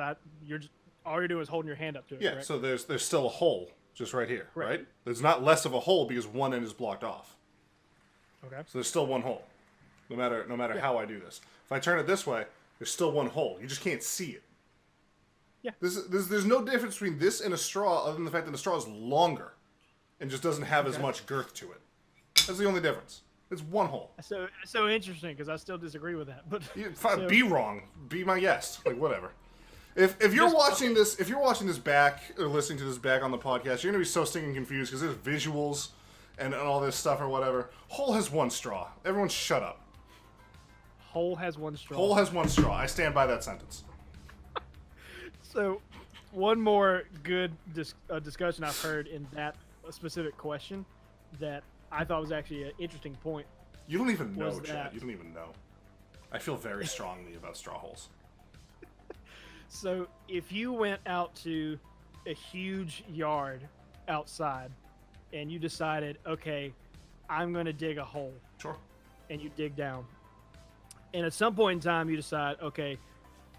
Speaker 2: all you're doing is holding your hand up to it.
Speaker 1: Yeah, correct? So there's still a hole just right here, right? There's not less of a hole because one end is blocked off.
Speaker 2: Okay.
Speaker 1: So there's still one hole, no matter how I do this. If I turn it this way, there's still one hole. You just can't see it.
Speaker 2: Yeah.
Speaker 1: There's no difference between this and a straw other than the fact that the straw is longer and just doesn't have as much girth to it. That's the only difference. It's one hole.
Speaker 2: So interesting because I still disagree with that. But
Speaker 1: Fine, be wrong. Be my guest. Like whatever. If you're watching this back or listening to this back on the podcast, you're gonna be so stinking confused because there's visuals and all this stuff or whatever. Hole has one straw. Everyone shut up.
Speaker 2: Hole has one straw.
Speaker 1: Hole has one straw. I stand by that sentence.
Speaker 2: So, one more good discussion I've heard in that specific question that I thought was actually an interesting point.
Speaker 1: You don't even know, Chad. You don't even know. I feel very strongly about straw holes.
Speaker 2: So, if you went out to a huge yard outside and you decided, okay, I'm going to dig a hole.
Speaker 1: Sure.
Speaker 2: And you dig down. And at some point in time, you decide, okay,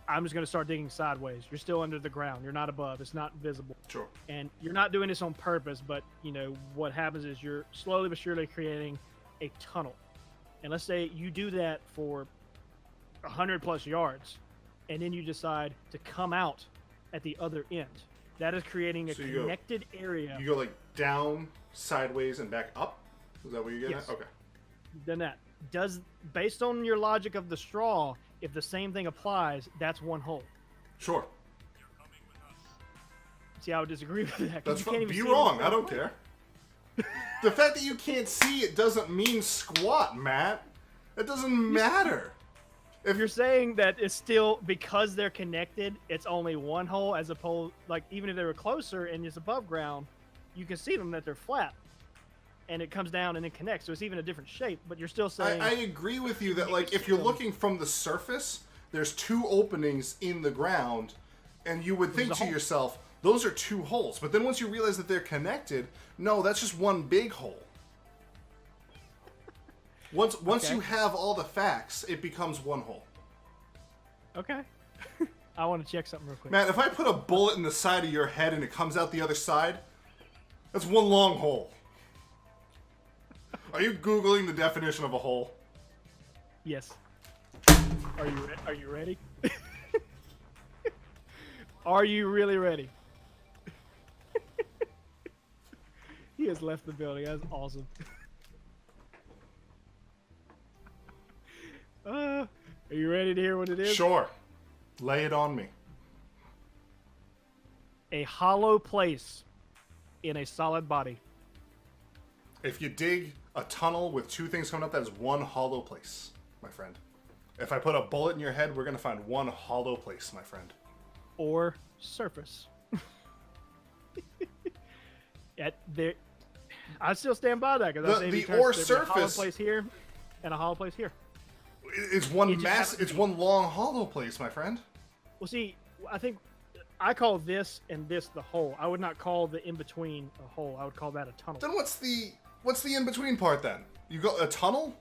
Speaker 2: I'm just going to start digging sideways. You're still under the ground. You're not above. It's not visible.
Speaker 1: Sure.
Speaker 2: And you're not doing this on purpose, but, you know, what happens is you're slowly but surely creating a tunnel. And let's say you do that for 100 plus yards, and then you decide to come out at the other end. That is creating a connected area.
Speaker 1: You go like down, sideways, and back up? Is that what you're getting at? Okay.
Speaker 2: You've done that. Based on your logic of the straw, if the same thing applies, that's one hole.
Speaker 1: Sure.
Speaker 2: See, I would disagree with that.
Speaker 1: That's fine. Be wrong. I don't care. The fact that you can't see it doesn't mean squat, Matt. It doesn't matter.
Speaker 2: If you're saying that it's still, because they're connected, it's only one hole, as opposed, like, even if they were closer and it's above ground, you can see them that they're flat. And it comes down and it connects, so it's even a different shape, but you're still saying...
Speaker 1: I agree with you that, like, if you're looking from the surface, there's two openings in the ground, and you would think to yourself, those are two holes. But then once you realize that they're connected, no, that's just one big hole. Once you have all the facts, it becomes one hole.
Speaker 2: Okay. I want to check something real quick.
Speaker 1: Matt, if I put a bullet in the side of your head and it comes out the other side, that's one long hole. Are you Googling the definition of a hole?
Speaker 2: Yes. Are you ready? Are you really ready? He has left the building. That's awesome. Are you ready to hear what it is?
Speaker 1: Sure. Lay it on me.
Speaker 2: A hollow place in a solid body.
Speaker 1: If you dig a tunnel with two things coming up, that is one hollow place, my friend. If I put a bullet in your head, we're going to find one hollow place, my friend.
Speaker 2: Or surface. I still stand by that because I say
Speaker 1: the or surface,
Speaker 2: a hollow place here and a hollow place here.
Speaker 1: It's one It's one long hollow place, my friend.
Speaker 2: Well, see, I think I call this and this the hole. I would not call the in between a hole. I would call that a tunnel.
Speaker 1: Then what's the in between part then? You got a tunnel?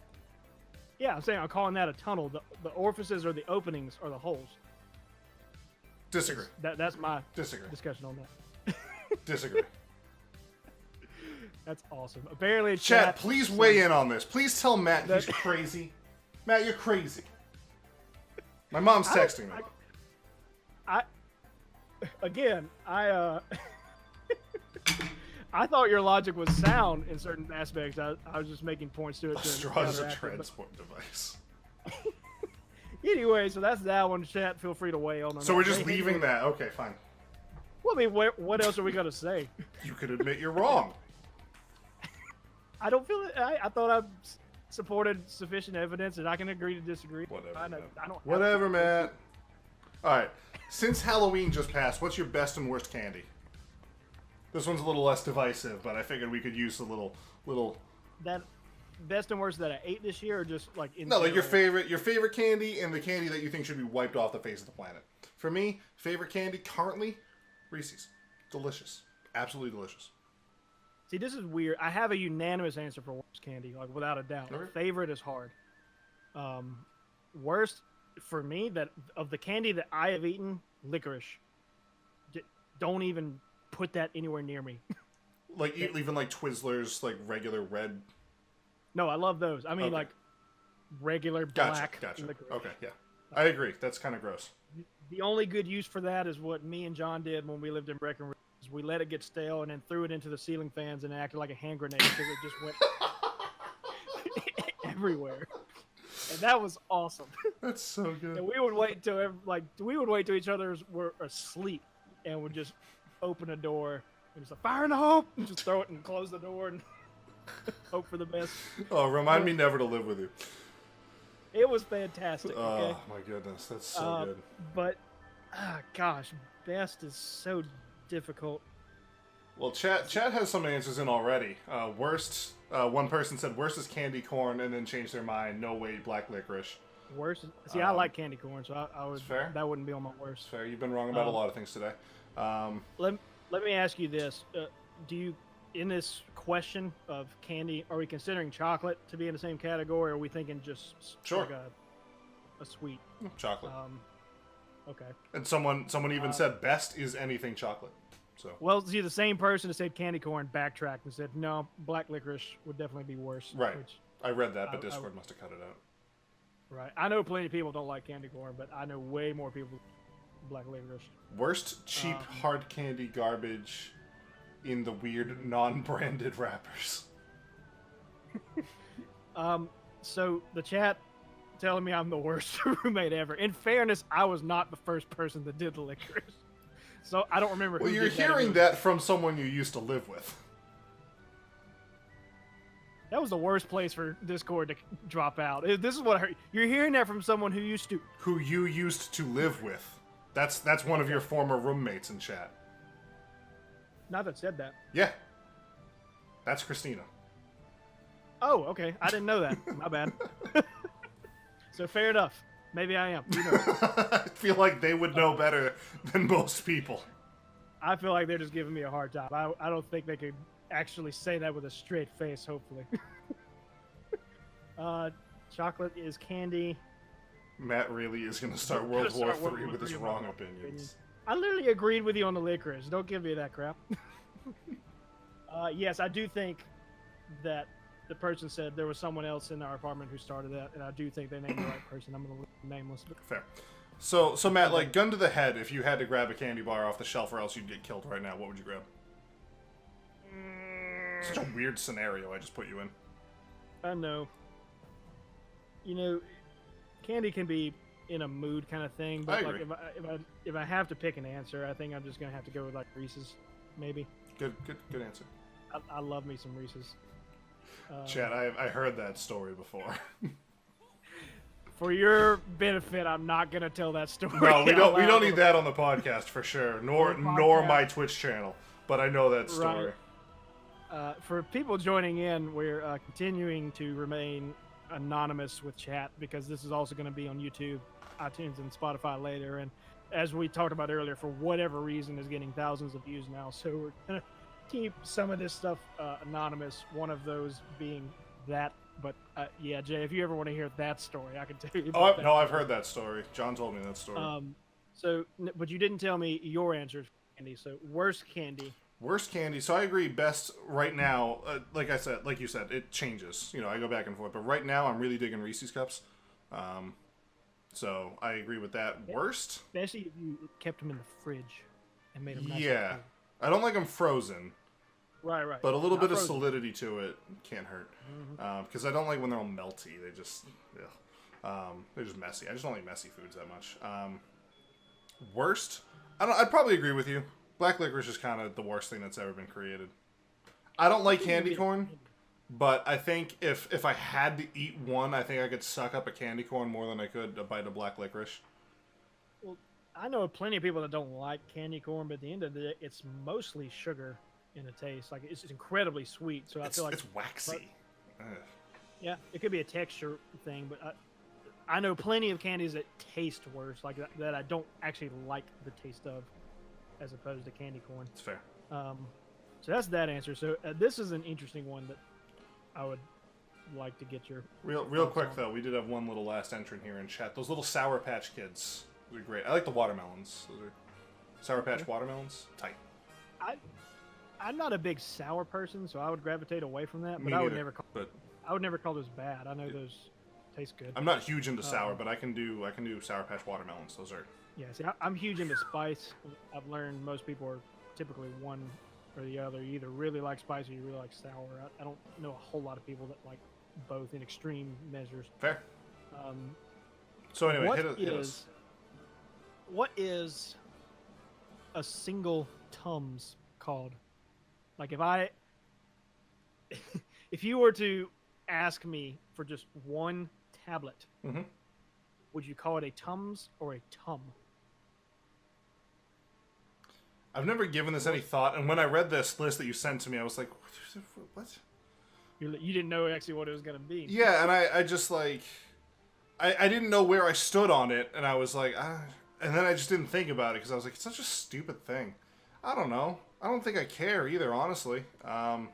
Speaker 2: Yeah, I'm saying I'm calling that a tunnel. The orifices or the openings are the holes.
Speaker 1: Disagree.
Speaker 2: That's my
Speaker 1: Disagree.
Speaker 2: discussion on that.
Speaker 1: Disagree.
Speaker 2: That's awesome. Apparently,
Speaker 1: Chat, please weigh in on this. Please tell Matt he's crazy. Matt, you're crazy. My mom's texting me.
Speaker 2: I thought your logic was sound in certain aspects. I was just making points to it.
Speaker 1: A straw is a transport device.
Speaker 2: Anyway, so that's that one. Chat, feel free to weigh on.
Speaker 1: So we're just leaving that. Okay, fine.
Speaker 2: Well, I mean, what else are we gonna say?
Speaker 1: You could admit you're wrong.
Speaker 2: I don't feel it. I thought I supported sufficient evidence, and I can agree to disagree.
Speaker 1: Whatever.
Speaker 2: I don't.
Speaker 1: Whatever, man. All right. Since Halloween just passed, what's your best and worst candy? This one's a little less divisive, but I figured we could use a little.
Speaker 2: That best and worst that I ate this year, or just like in
Speaker 1: no, like
Speaker 2: general?
Speaker 1: your favorite candy and the candy that you think should be wiped off the face of the planet. For me, favorite candy currently, Reese's. Delicious, absolutely delicious.
Speaker 2: See, this is weird. I have a unanimous answer for worst candy, like without a doubt.
Speaker 1: Okay.
Speaker 2: Favorite is hard. Worst for me, that of the candy that I have eaten, licorice. Don't even put that anywhere near me.
Speaker 1: Like even like Twizzlers, like regular red.
Speaker 2: No, I love those. I mean,
Speaker 1: okay.
Speaker 2: like regular black licorice.
Speaker 1: Okay, yeah, I agree. That's kind of gross.
Speaker 2: The only good use for that is what me and John did when we lived in Breckenridge. We let it get stale and then threw it into the ceiling fans and it acted like a hand grenade because it just went everywhere, and that was awesome.
Speaker 1: That's so good.
Speaker 2: And we would wait till each other were asleep, and would just open a door and just like fire in the hole, and just throw it and close the door and hope for the best.
Speaker 1: Oh, remind me never to live with you.
Speaker 2: It was fantastic.
Speaker 1: Oh
Speaker 2: Okay?
Speaker 1: my goodness, that's so good.
Speaker 2: But gosh, best is so difficult.
Speaker 1: Well, chat has some answers in already. Worst, one person said worst is candy corn, and then changed their mind. No way, black licorice.
Speaker 2: Worst. See, I like candy corn, so I would.
Speaker 1: Fair.
Speaker 2: That wouldn't be on my worst.
Speaker 1: Fair. You've been wrong about a lot of things today.
Speaker 2: Let me ask you this: do you, in this question of candy, are we considering chocolate to be in the same category, or are we thinking just
Speaker 1: Sure.
Speaker 2: like a sweet
Speaker 1: Chocolate.
Speaker 2: Okay.
Speaker 1: And someone even said best is anything chocolate. So.
Speaker 2: Well, see, the same person that said candy corn backtracked and said no, black licorice would definitely be worse.
Speaker 1: Right.
Speaker 2: Which,
Speaker 1: I read that, but Discord must have cut it out.
Speaker 2: right. I know plenty of people don't like candy corn, but I know way more people black licorice.
Speaker 1: Worst cheap hard candy garbage in the weird non-branded wrappers.
Speaker 2: So the chat telling me I'm the worst roommate ever. In fairness, I was not the first person that did the licorice. So I don't remember who
Speaker 1: Well, you're
Speaker 2: did
Speaker 1: hearing that from someone you used to live with.
Speaker 2: That was the worst place for Discord to drop out. This is what I heard. You're hearing that from someone who used to...
Speaker 1: Who you used to live with. That's one of your former roommates in chat.
Speaker 2: Not that said that.
Speaker 1: Yeah. That's Christina.
Speaker 2: Oh, okay. I didn't know that. My bad. So fair enough. Maybe I am. You know.
Speaker 1: I feel like they would know better than most people.
Speaker 2: I feel like they're just giving me a hard time. I don't think they could actually say that with a straight face, hopefully. Chocolate is candy.
Speaker 1: Matt really is going to start World War III with his wrong opinions.
Speaker 2: I literally agreed with you on the licorice. Don't give me that crap. Yes, I do think that the person said there was someone else in our apartment who started that, and I do think they named the right person. I'm going to leave them nameless. But...
Speaker 1: Fair. So Matt, like, gun to the head, if you had to grab a candy bar off the shelf or else you'd get killed right now, what would you grab? Such a weird scenario I just put you in.
Speaker 2: I know. You know, candy can be in a mood kind of thing, but
Speaker 1: I
Speaker 2: like
Speaker 1: agree.
Speaker 2: if I have to pick an answer, I think I'm just gonna have to go with like Reese's, maybe.
Speaker 1: Good answer.
Speaker 2: I love me some Reese's.
Speaker 1: Chad, I heard that story before.
Speaker 2: For your benefit, I'm not gonna tell that story.
Speaker 1: No, we
Speaker 2: out
Speaker 1: don't
Speaker 2: loud.
Speaker 1: need that on the podcast for sure. Nor my Twitch channel. But I know that story.
Speaker 2: Right. For people joining in, we're continuing to remain anonymous with chat because this is also going to be on YouTube, iTunes, and Spotify later. And as we talked about earlier, for whatever reason, is getting thousands of views now. So we're going to keep some of this stuff anonymous. One of those being that. But yeah, Jay, if you ever want to hear that story, I can tell you.
Speaker 1: Oh no, I've heard that story. John told me that story.
Speaker 2: But you didn't tell me your answers, candy. So worst candy.
Speaker 1: Worst candy. So I agree. Best right now. Like you said, it changes. You know, I go back and forth. But right now, I'm really digging Reese's cups. So I agree with that. Worst.
Speaker 2: Especially if you kept them in the fridge and made them nice.
Speaker 1: Yeah, I don't like them frozen.
Speaker 2: Right.
Speaker 1: But a little bit of
Speaker 2: frozen.
Speaker 1: solidity to it can't hurt. Because I don't like when they're all melty. They just, they're just messy. I just don't like messy foods that much. Worst. I'd probably agree with you. Black licorice is kind of the worst thing that's ever been created. I don't like candy corn, but I think if I had to eat one, I think I could suck up a candy corn more than I could a bite of black licorice.
Speaker 2: Well, I know plenty of people that don't like candy corn, but at the end of the day, it's mostly sugar in the taste. Like it's incredibly sweet, so I feel like
Speaker 1: it's waxy.
Speaker 2: Yeah, it could be a texture thing, but I know plenty of candies that taste worse, like that I don't actually like the taste of, as opposed to candy corn.
Speaker 1: It's fair.
Speaker 2: So that's that answer. So this is an interesting one that I would like to get your
Speaker 1: real quick though. We did have one little last entrant here in chat. Those little Sour Patch Kids. Those are great. I like the watermelons. Those are Sour Patch watermelons. Tight.
Speaker 2: I'm not a big sour person, so I would gravitate away from that. But
Speaker 1: Me
Speaker 2: I would
Speaker 1: neither,
Speaker 2: never call those bad. I know those taste good.
Speaker 1: I'm not huge into sour, but I can do Sour Patch watermelons. Those are.
Speaker 2: Yeah, see, I'm huge into spice. I've learned most people are typically one or the other. You either really like spice or you really like sour. I don't know a whole lot of people that like both in extreme measures.
Speaker 1: Fair.
Speaker 2: Um,
Speaker 1: So anyway,
Speaker 2: what
Speaker 1: hit us.
Speaker 2: what is a single Tums called? Like if you were to ask me for just one tablet,
Speaker 1: Mm-hmm.
Speaker 2: would you call it a Tums or a Tum?
Speaker 1: I've never given this any thought, and when I read this list that you sent to me, I was like, what?
Speaker 2: You didn't know actually what it was going to be.
Speaker 1: Yeah, and I just like, I didn't know where I stood on it, and I was like, and then I just didn't think about it because I was like, it's such a stupid thing. I don't know. I don't think I care either, honestly.
Speaker 2: Well,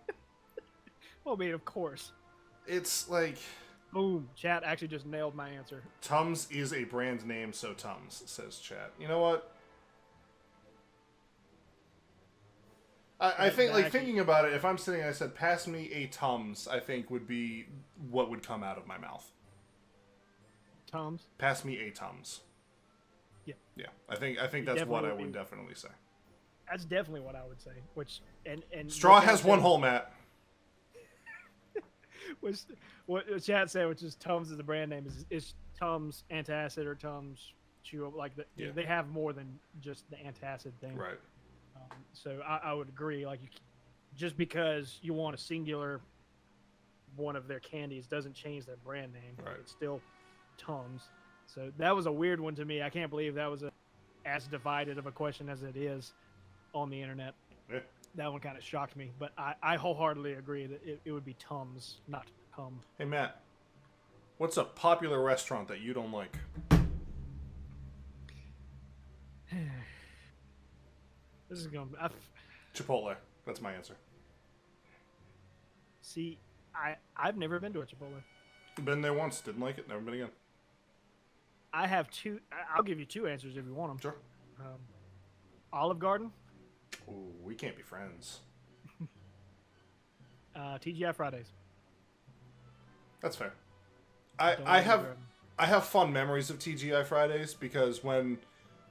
Speaker 2: I mean, of course.
Speaker 1: It's like,
Speaker 2: Boom. Chat actually just nailed my answer.
Speaker 1: Tums is a brand name, so Tums, says chat. You know what? I think, like, thinking about it, if I'm sitting and I said, pass me a Tums, I think would be what would come out of my mouth.
Speaker 2: Tums?
Speaker 1: Pass me a Tums.
Speaker 2: Yeah.
Speaker 1: Yeah. I think that's what I would definitely say.
Speaker 2: That's definitely what I would say. Which and
Speaker 1: Straw has one hole, Matt.
Speaker 2: Which what chat said, which is Tums is the brand name, is Tums antacid or Tums chew, like they have more than just the antacid thing.
Speaker 1: Right.
Speaker 2: So I would agree. Like, just because you want a singular one of their candies doesn't change their brand name.
Speaker 1: Right.
Speaker 2: It's still Tums. So that was a weird one to me. I can't believe that was as divided of a question as it is on the internet.
Speaker 1: Yeah.
Speaker 2: That one kind of shocked me, but I wholeheartedly agree that it would be Tums, not Tum.
Speaker 1: Hey, Matt. What's a popular restaurant that you don't like?
Speaker 2: This is going to...
Speaker 1: Chipotle. That's my answer.
Speaker 2: See, I've never been to a Chipotle.
Speaker 1: Been there once. Didn't like it. Never been again.
Speaker 2: I have two... I'll give you two answers if you want them.
Speaker 1: Sure.
Speaker 2: Olive Garden.
Speaker 1: Ooh, we can't be friends.
Speaker 2: TGI Fridays.
Speaker 1: That's fair. I have fun memories of TGI Fridays because when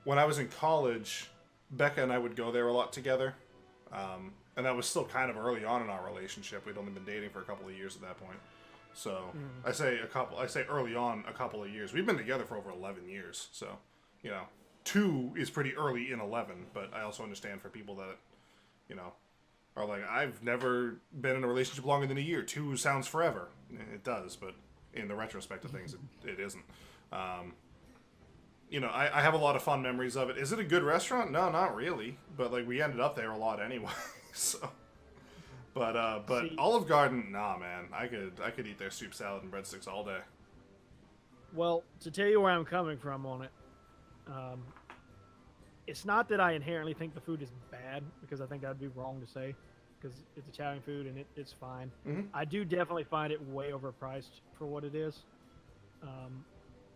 Speaker 1: I was in college, Becca and I would go there a lot together, and that was still kind of early on in our relationship. We'd only been dating for a couple of years at that point. So I say early on a couple of years. We've been together for over 11 years. So, 2 is pretty early in 11, but I also understand for people that, are like, I've never been in a relationship longer than a year. 2 sounds forever. It does, but in the retrospect of things, it isn't. I have a lot of fun memories of it. Is it a good restaurant? No, not really. But, like, we ended up there a lot anyway, so... But
Speaker 2: See,
Speaker 1: Olive Garden, nah, man. I could eat their soup, salad, and breadsticks all day.
Speaker 2: Well, to tell you where I'm coming from on it, it's not that I inherently think the food is bad, because I think that'd be wrong to say, because it's Italian food and it's fine.
Speaker 1: Mm-hmm.
Speaker 2: I do definitely find it way overpriced for what it is.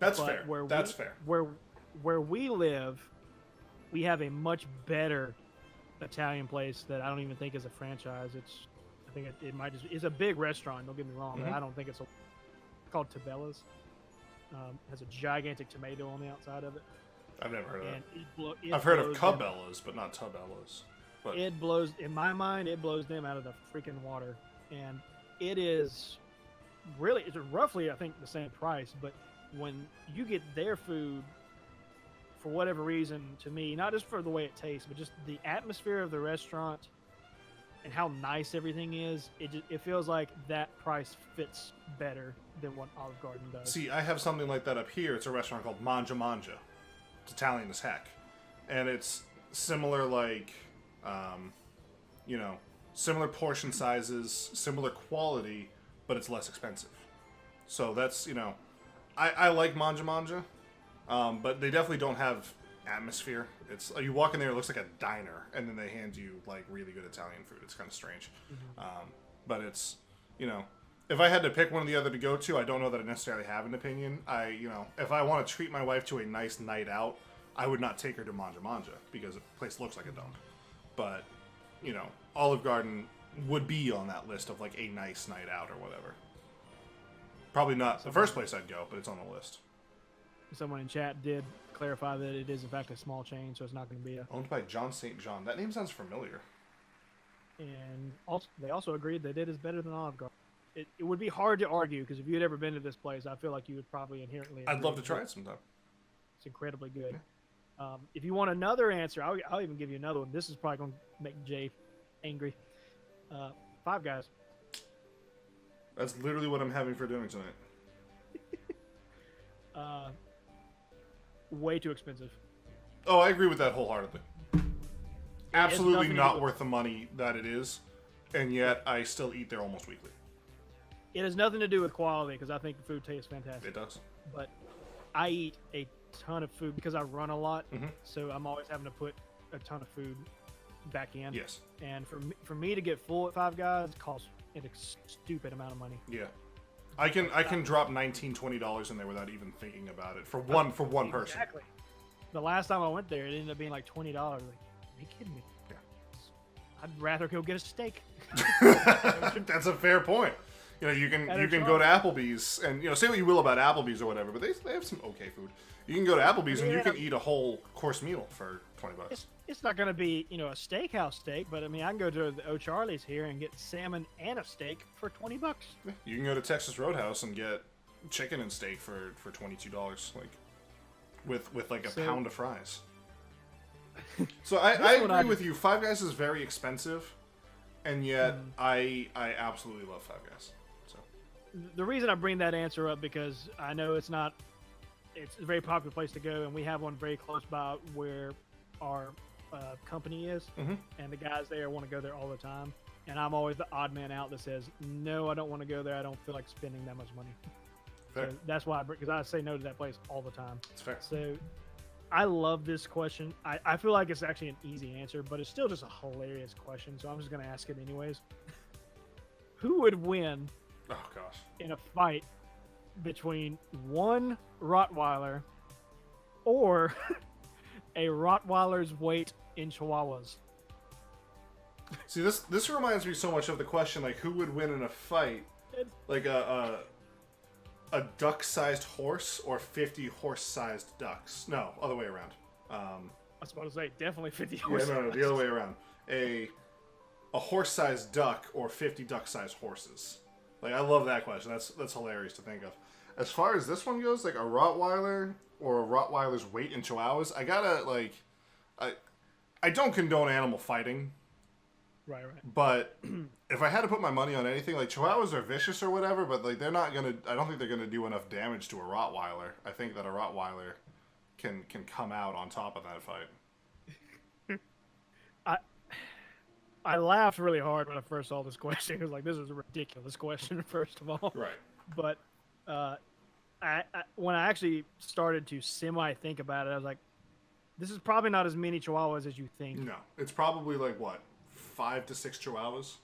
Speaker 1: That's fair. That's fair.
Speaker 2: Where we live, we have a much better Italian place that I don't even think is a franchise. I think it might just... It's a big restaurant, don't get me wrong, but I don't think it's called Tabella's. Has a gigantic tomato on the outside of it.
Speaker 1: I've never heard of
Speaker 2: that.
Speaker 1: I've heard of Cabela's, but not Tabella's. But
Speaker 2: it blows, in my mind, it blows them out of the freaking water. And it is really, it's roughly, I think, the same price. But when you get their food, for whatever reason, to me, not just for the way it tastes, but just the atmosphere of the restaurant and how nice everything is, it feels like that price fits better than what Olive Garden does.
Speaker 1: See, I have something like that up here. It's a restaurant called Mangia Mangia. It's Italian as heck. And it's similar, like, similar portion sizes, similar quality, but it's less expensive. So that's, I like Mangia Mangia, but they definitely don't have atmosphere. It's you walk in there, it looks like a diner, and then they hand you, like, really good Italian food. It's kind of strange. But it's, if I had to pick one or the other to go to, I don't know that I necessarily have an opinion. If I want to treat my wife to a nice night out, I would not take her to Mangia Mangia because the place looks like a dump. But, Olive Garden would be on that list of, like, a nice night out or whatever. Probably not the first place I'd go, but it's on the list.
Speaker 2: Someone in chat did clarify that it is, in fact, a small chain, so it's not going to be a...
Speaker 1: Owned by John St. John. That name sounds familiar.
Speaker 2: And also, they also agreed that it is better than Olive Garden. it would be hard to argue because if you had ever been to this place, I feel like you would probably inherently.
Speaker 1: I'd
Speaker 2: agree
Speaker 1: love to
Speaker 2: with
Speaker 1: try
Speaker 2: it.
Speaker 1: it sometime.
Speaker 2: It's incredibly good. If you want another answer, I'll even give you another one. This is probably going to make Jay angry. Five Guys.
Speaker 1: That's literally what I'm having for dinner tonight.
Speaker 2: Way too expensive.
Speaker 1: Oh, I agree with that wholeheartedly. Absolutely
Speaker 2: nothing to
Speaker 1: not
Speaker 2: do
Speaker 1: worth the money that it is, and yet I still eat there almost weekly.
Speaker 2: It has nothing to do with quality because I think the food tastes fantastic.
Speaker 1: It does.
Speaker 2: But I eat a ton of food because I run a lot,
Speaker 1: Mm-hmm.
Speaker 2: so I'm always having to put a ton of food back in.
Speaker 1: Yes.
Speaker 2: And for me to get full at Five Guys costs a stupid amount of money.
Speaker 1: Yeah. I can drop $19-20 in there without even thinking about it for one person.
Speaker 2: Exactly. The last time I went there, it ended up being like $20. Like, are you kidding me?
Speaker 1: Yeah.
Speaker 2: I'd rather go get a steak.
Speaker 1: That's a fair point. You know, you can go to Applebee's and, you know, say what you will about Applebee's or whatever, but they have some okay food. You can go to Applebee's and you can eat a whole course meal for $20.
Speaker 2: It's not going to be, you know, a steakhouse steak, but I mean, I can go to the O'Charlie's here and get salmon and a steak for $20.
Speaker 1: You can go to Texas Roadhouse and get chicken and steak for $22, like with like a pound of fries. So I agree with you. Five Guys is very expensive, and yet I absolutely love Five Guys. So
Speaker 2: The reason I bring that answer up because I know it's a very popular place to go, and we have one very close by where our company is, and the guys there want to go there all the time, and I'm always the odd man out that says, no, I don't want to go there. I don't feel like spending that much money.
Speaker 1: fair.
Speaker 2: So that's why, because I say no to that place all the time.
Speaker 1: It's fair.
Speaker 2: So I love this question. I feel like it's actually an easy answer, but it's still just a hilarious question, so I'm just going to ask it anyways. Who would win
Speaker 1: Oh gosh.
Speaker 2: in a fight between one Rottweiler or a Rottweiler's weight in Chihuahuas?
Speaker 1: See, this reminds me so much of the question, like, who would win in a fight? Like a duck-sized horse or 50 horse-sized ducks? No, other way around.
Speaker 2: I was about to say, definitely 50
Speaker 1: Yeah,
Speaker 2: horses.
Speaker 1: no, the other way around. A horse-sized duck or 50 duck-sized horses? Like, I love that question. That's hilarious to think of. As far as this one goes, like a Rottweiler or a Rottweiler's weight in Chihuahuas, I gotta, like, I don't condone animal fighting.
Speaker 2: Right.
Speaker 1: But if I had to put my money on anything, like Chihuahuas are vicious or whatever, but like they're not gonna. I don't think they're gonna do enough damage to a Rottweiler. I think that a Rottweiler can come out on top of that fight.
Speaker 2: I laughed really hard when I first saw this question. I was like, this is a ridiculous question, first of all.
Speaker 1: Right.
Speaker 2: But when I actually started to semi-think about it, I was like, this is probably not as many Chihuahuas as you think.
Speaker 1: No, it's probably like what, 5 to 6 Chihuahuas.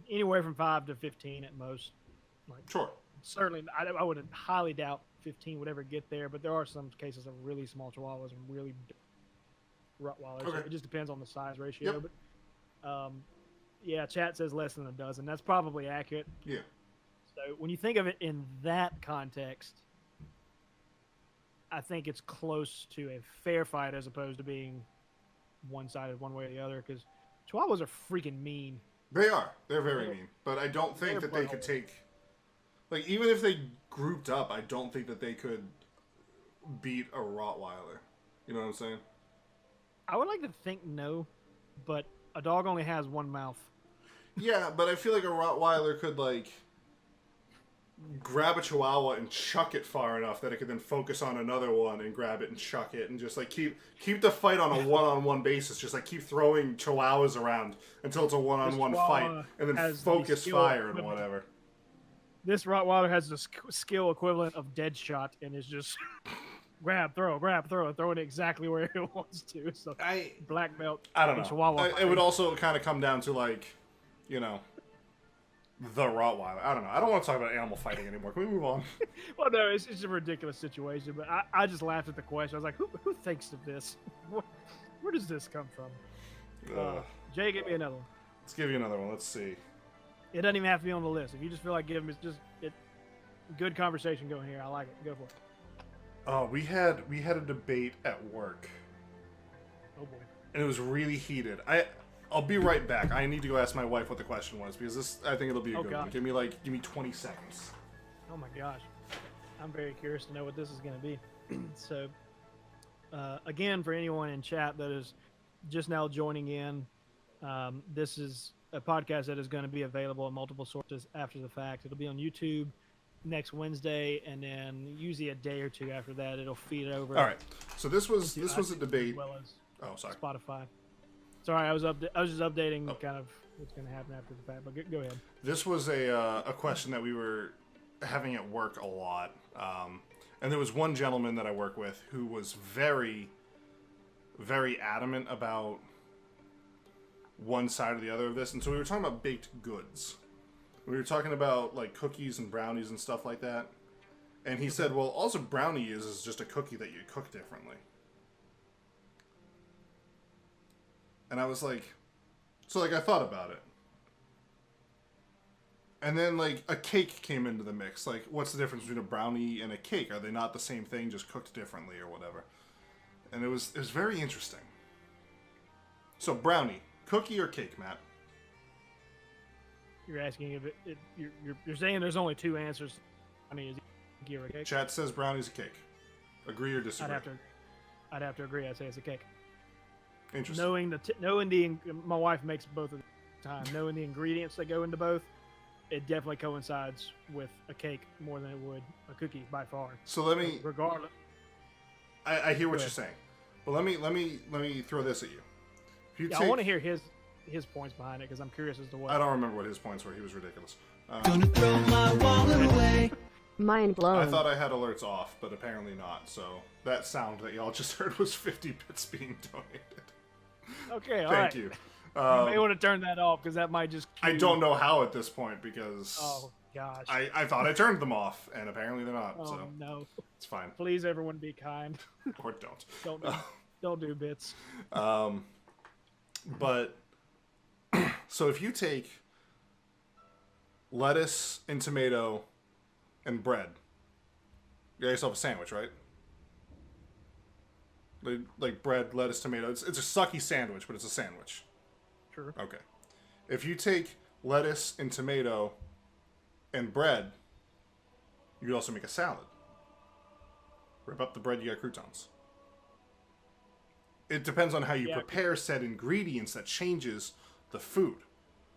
Speaker 2: Anywhere from 5 to 15 at most. Like,
Speaker 1: Sure.
Speaker 2: certainly, I would highly doubt 15 would ever get there, but there are some cases of really small Chihuahuas and really Rottweilers.
Speaker 1: Okay.
Speaker 2: So it just depends on the size ratio.
Speaker 1: Yep.
Speaker 2: But yeah, chat says less than a dozen. That's probably accurate.
Speaker 1: Yeah.
Speaker 2: So when you think of it in that context, I think it's close to a fair fight as opposed to being one-sided one way or the other, because Chihuahuas are freaking mean.
Speaker 1: They are. They're very mean. But I don't think that they could take... Like, even if they grouped up, I don't think that they could beat a Rottweiler. You know what I'm saying?
Speaker 2: I would like to think no, but a dog only has one mouth.
Speaker 1: Yeah, but I feel like a Rottweiler could, like, grab a Chihuahua and chuck it far enough that it could then focus on another one and grab it and chuck it and just, like, keep the fight on a one-on-one basis. Just, like, keep throwing Chihuahuas around until it's a one-on-one fight and then focus fire and whatever.
Speaker 2: This Rottweiler has the skill equivalent of Deadshot and is just grab, throw, throwing it exactly where it wants to. So black belt.
Speaker 1: I don't know.
Speaker 2: Chihuahua
Speaker 1: It would also kind of come down to, like, you know, the Rottweiler. I don't know. I don't want to talk about animal fighting anymore. Can we move on?
Speaker 2: Well, no, it's just a ridiculous situation. But I just laughed at the question. I was like, who thinks of this? Where does this come from? Jay, give me another one.
Speaker 1: Let's give you another one. Let's see.
Speaker 2: It doesn't even have to be on the list. If you just feel like giving me good conversation going here. I like it. Go for it.
Speaker 1: Oh, we had a debate at work,
Speaker 2: Oh boy.
Speaker 1: and it was really heated. I'll be right back. I need to go ask my wife what the question was because I think it'll be a good
Speaker 2: gosh.
Speaker 1: one. Give me 20 seconds.
Speaker 2: Oh my gosh. I'm very curious to know what this is going to be. So, again, for anyone in chat that is just now joining in, this is a podcast that is going to be available on multiple sources after the fact. It'll be on YouTube next Wednesday, and then usually a day or two after that, it'll feed over.
Speaker 1: All right. So this was a debate.
Speaker 2: As well as
Speaker 1: sorry.
Speaker 2: Spotify. Sorry, I was just updating kind of what's going to happen after the fact. But go ahead.
Speaker 1: This was a question that we were having at work a lot, and there was one gentleman that I work with who was very, very adamant about one side or the other of this, and so we were talking about baked goods. We were talking about like cookies and brownies and stuff like that, and he said, "Well, all a brownie is just a cookie that you cook differently." And I was like, I thought about it. And then, like, a cake came into the mix. Like, what's the difference between a brownie and a cake? Are they not the same thing, just cooked differently or whatever? And it was very interesting. So, brownie, cookie or cake, Matt?
Speaker 2: You're asking if you're saying there's only two answers. I mean, is it cookie or a cake?
Speaker 1: Chat says brownie's a cake. Agree or disagree?
Speaker 2: I'd have to agree. I'd say it's a cake.
Speaker 1: Interesting.
Speaker 2: Knowing my wife makes both of the time. Knowing the ingredients that go into both, it definitely coincides with a cake more than it would a cookie by far.
Speaker 1: So let me.
Speaker 2: Regardless.
Speaker 1: I hear what you're saying, but let me throw this at you.
Speaker 2: I want to hear his points behind it because I'm curious as to what.
Speaker 1: I don't remember what his points were. He was ridiculous.
Speaker 3: Gonna throw my wallet away.
Speaker 4: Mind blown.
Speaker 1: I thought I had alerts off, but apparently not. So that sound that y'all just heard was 50 bits being donated.
Speaker 2: Okay, all right.
Speaker 1: Thank you.
Speaker 2: You may want to turn that off because that might just.
Speaker 1: I don't know how at this point because.
Speaker 2: Oh gosh.
Speaker 1: I thought I turned them off, and apparently they're not.
Speaker 2: Oh
Speaker 1: so
Speaker 2: no.
Speaker 1: It's fine.
Speaker 2: Please, everyone, be kind.
Speaker 1: Or don't.
Speaker 2: Don't do bits.
Speaker 1: But so if you take lettuce and tomato and bread, you got yourself a sandwich, right? Like bread, lettuce, tomato. It's a sucky sandwich, but it's a sandwich.
Speaker 2: Sure.
Speaker 1: Okay. If you take lettuce and tomato and bread, you could also make a salad. Rip up the bread, you got croutons. It depends on how you prepare said ingredients that changes the food.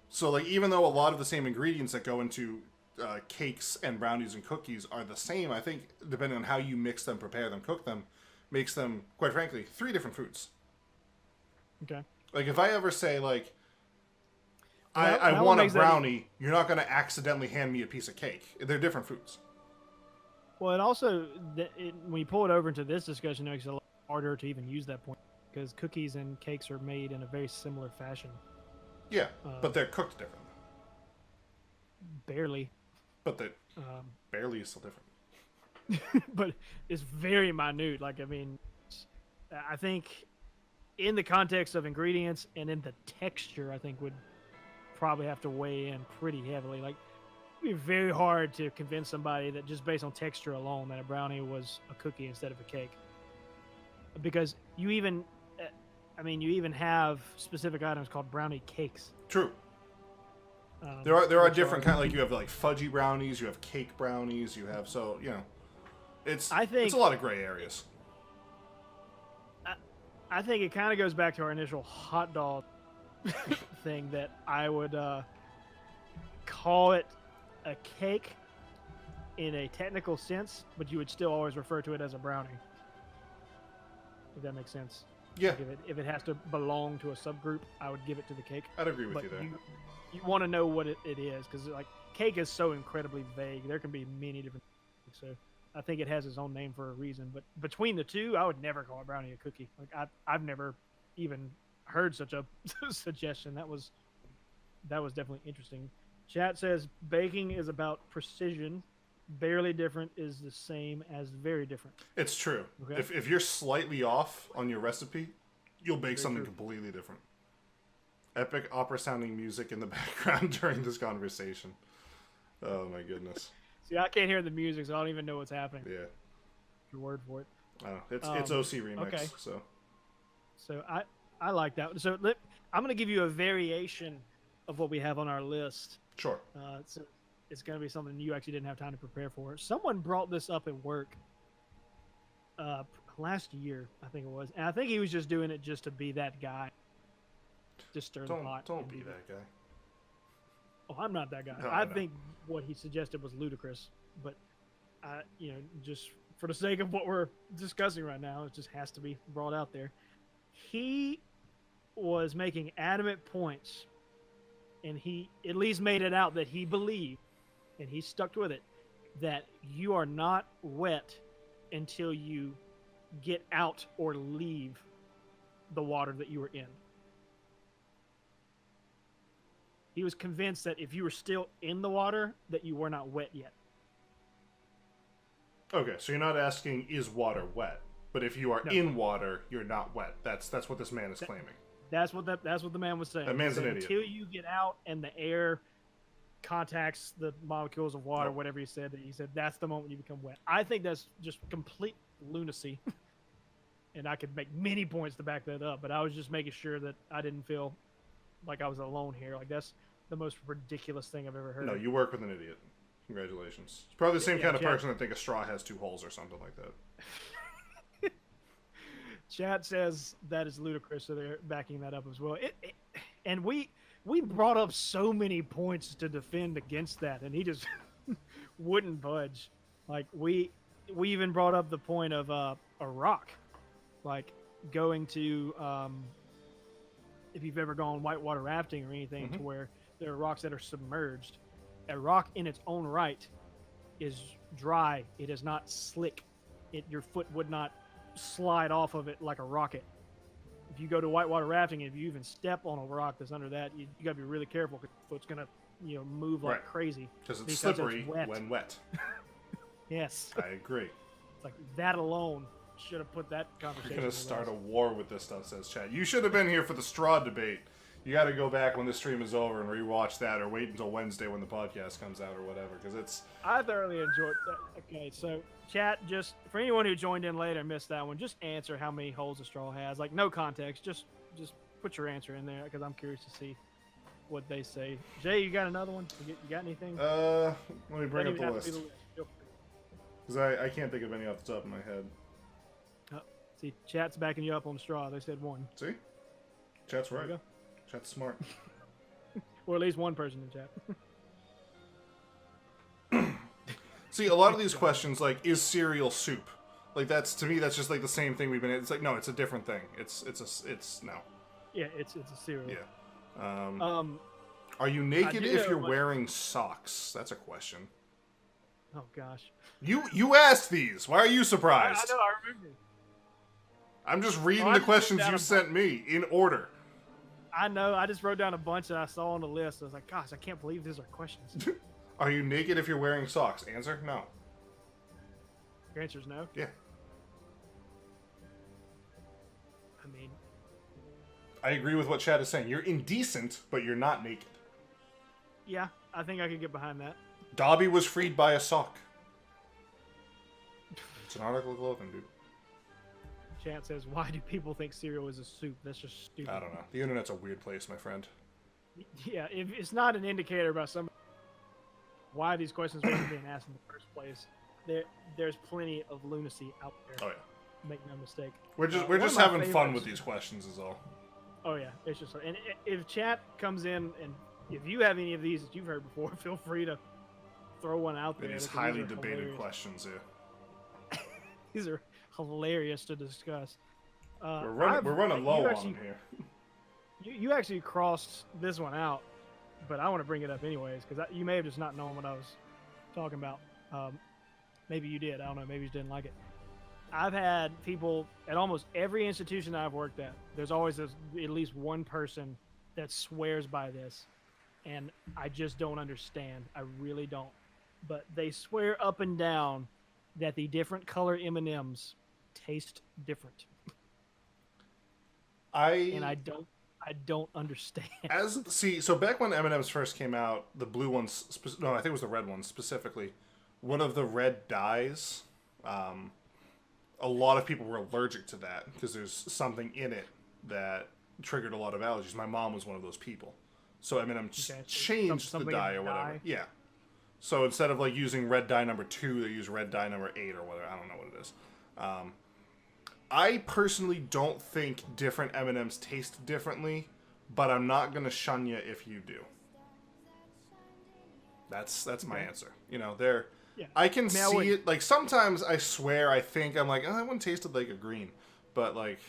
Speaker 1: So, like, even though a lot of the same ingredients that go into cakes and brownies and cookies are the same, I think, depending on how you mix them, prepare them, cook them, makes them, quite frankly, 3 different foods.
Speaker 2: Okay.
Speaker 1: Like, if I ever say, like, I want a brownie, you're not going to accidentally hand me a piece of cake. They're different foods.
Speaker 2: Well, it also, when you pull it over into this discussion, it makes it a lot harder to even use that point because cookies and cakes are made in a very similar fashion.
Speaker 1: Yeah, but they're cooked differently.
Speaker 2: Barely.
Speaker 1: But barely is still different.
Speaker 2: But it's very minute. Like, I mean, I think in the context of ingredients and in the texture, I think would probably have to weigh in pretty heavily. Like, it'd be very hard to convince somebody that just based on texture alone that a brownie was a cookie instead of a cake. Because you even have specific items called brownie cakes.
Speaker 1: True. There are different kind. Like you have like fudgy brownies, you have cake brownies, you have it's a lot of gray areas.
Speaker 2: I think it kind of goes back to our initial hot dog thing that I would call it a cake in a technical sense, but you would still always refer to it as a brownie. If that makes sense.
Speaker 1: Yeah.
Speaker 2: Like if it has to belong to a subgroup, I would give it to the cake.
Speaker 1: I'd agree with
Speaker 2: but
Speaker 1: you there.
Speaker 2: You want to know what it is, because like cake is so incredibly vague. There can be many different things. So I think it has its own name for a reason. But between the two, I would never call a brownie a cookie. Like I've never even heard such a suggestion. That was definitely interesting. Chat says baking is about precision. Barely different is the same as very different.
Speaker 1: It's true.
Speaker 2: Okay.
Speaker 1: If you're slightly off on your recipe, you'll bake something completely different. Epic opera sounding music in the background during this conversation. Oh my goodness.
Speaker 2: See, I can't hear the music, so I don't even know what's happening.
Speaker 1: Yeah.
Speaker 2: Your word for it.
Speaker 1: I don't know. It's OC remix.
Speaker 2: Okay.
Speaker 1: So
Speaker 2: So I like that. So I'm going to give you a variation of what we have on our list.
Speaker 1: Sure.
Speaker 2: It's going to be something you actually didn't have time to prepare for. Someone brought this up at work last year, I think it was. And I think he was just doing it just to be that guy. Just stir the pot.
Speaker 1: Don't be that guy.
Speaker 2: Oh, I'm not that guy.
Speaker 1: No,
Speaker 2: I
Speaker 1: no.
Speaker 2: think what he suggested was ludicrous, but just for the sake of what we're discussing right now, it just has to be brought out there. He was making adamant points, and he at least made it out that he believed, and he stuck with it, that you are not wet until you get out or leave the water that you were in. He was convinced that if you were still in the water, that you were not wet yet.
Speaker 1: Okay, so you're not asking, is water wet? But if you are in water, you're not wet. That's what this man is claiming.
Speaker 2: That's what the man was saying.
Speaker 1: That man's an idiot.
Speaker 2: Until you get out and the air contacts the molecules of water, whatever he said, that's the moment you become wet. I think that's just complete lunacy. And I could make many points to back that up, but I was just making sure that I didn't feel like I was alone here. Like, that's the most ridiculous thing I've ever heard.
Speaker 1: No, you work with an idiot. Congratulations. It's probably the same kind of person that think a straw has two holes or something like that.
Speaker 2: Chat says that is ludicrous, so they're backing that up as well. And we brought up so many points to defend against that, and he just wouldn't budge. Like, we even brought up the point of a rock, like going to if you've ever gone whitewater rafting or anything, to where there are rocks that are submerged. A rock in its own right is dry. It is not slick. Your foot would not slide off of it like a rocket. If you go to whitewater rafting, if you even step on a rock that's under that, you got to be really careful because your foot's gonna move like crazy
Speaker 1: because it's slippery when wet.
Speaker 2: Yes,
Speaker 1: I agree.
Speaker 2: Like, that alone should have put that conversation.
Speaker 1: You're gonna start a war with this stuff, says Chad. You should have been here for the straw debate. You got to go back when the stream is over and rewatch that, or wait until Wednesday when the podcast comes out, or whatever. Because
Speaker 2: I thoroughly enjoyed that. Okay, so chat, just for anyone who joined in later and missed that one, just answer how many holes a straw has. Like, no context, just put your answer in there because I'm curious to see what they say. Jay, you got another one? You got anything?
Speaker 1: let me bring up the list. Because I can't think of any off the top of my head.
Speaker 2: See, chat's backing you up on the straw. They said one.
Speaker 1: See? Chat's right. Chat's smart.
Speaker 2: Or at least one person in chat.
Speaker 1: See, a lot of these questions, like, is cereal soup? Like, to me, that's just like the same thing we've been. It's like, no, it's a different thing. It's no.
Speaker 2: Yeah, it's a cereal.
Speaker 1: Yeah. Are you naked if you're wearing socks? That's a question.
Speaker 2: Oh gosh.
Speaker 1: You asked these. Why are you surprised?
Speaker 2: I know. I remember.
Speaker 1: I'm just reading the questions you sent me in order.
Speaker 2: I know. I just wrote down a bunch that I saw on the list. I was like, gosh, I can't believe these are questions.
Speaker 1: Are you naked if you're wearing socks? Answer, no.
Speaker 2: Your answer's no?
Speaker 1: Yeah.
Speaker 2: I mean,
Speaker 1: I agree with what Chad is saying. You're indecent, but you're not naked.
Speaker 2: yeah, I think I could get behind that.
Speaker 1: Dobby was freed by a sock. It's an article of clothing, dude.
Speaker 2: Chant says, why do people think cereal is a soup? That's just stupid.
Speaker 1: I don't know. The internet's a weird place, my friend.
Speaker 2: Yeah, if it's not an indicator about somebody, why these questions were being asked in the first place, there's plenty of lunacy out there.
Speaker 1: Oh yeah.
Speaker 2: Make no mistake.
Speaker 1: We're just having fun with these questions is all.
Speaker 2: Oh yeah, it's just, and if chat comes in and if you have any of these that you've heard before, feel free to throw one out there.
Speaker 1: These highly debated questions, yeah.
Speaker 2: These are hilarious to discuss.
Speaker 1: We're running low on them here.
Speaker 2: You actually crossed this one out, but I want to bring it up anyways because you may have just not known what I was talking about. Maybe you did. I don't know. Maybe you just didn't like it. I've had people at almost every institution I've worked at. There's always at least one person that swears by this, and I just don't understand. I really don't. But they swear up and down that the different color M&Ms taste different. I don't understand.
Speaker 1: So back when M&Ms first came out, the blue ones, I think it was the red ones specifically. One of the red dyes, a lot of people were allergic to that because there's something in it that triggered a lot of allergies. My mom was one of those people. So M&M
Speaker 2: Okay, so
Speaker 1: changed the
Speaker 2: something
Speaker 1: dye
Speaker 2: in
Speaker 1: or
Speaker 2: the
Speaker 1: whatever.
Speaker 2: dye?
Speaker 1: Yeah. So instead of like using red dye number 2, they use red dye number 8 or whatever. I don't know what it is. I personally don't think different M&Ms taste differently, but I'm not gonna shun you if you do. That's my answer. You know, they're.
Speaker 2: Yeah.
Speaker 1: I can
Speaker 2: Now,
Speaker 1: see
Speaker 2: wait.
Speaker 1: it. Like sometimes I swear I think I'm like, oh, that one tasted like a green, but like,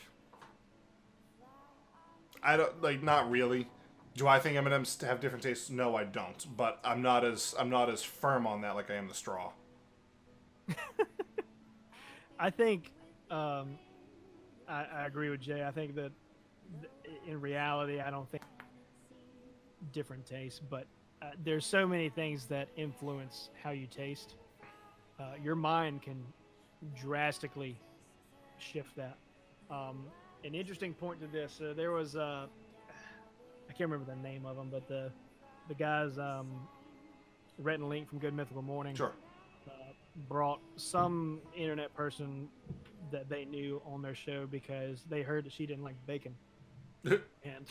Speaker 1: I don't like not really. Do I think M&Ms have different tastes? No, I don't. But I'm not as firm on that like I am the straw.
Speaker 2: I think I agree with Jay. I think that in reality, I don't think different tastes, but there's so many things that influence how you taste. Your mind can drastically shift that. An interesting point to this: there was I can't remember the name of them, but the guys Rhett and Link from Good Mythical Morning
Speaker 1: Sure.
Speaker 2: brought some internet person that they knew on their show because they heard that she didn't like bacon. And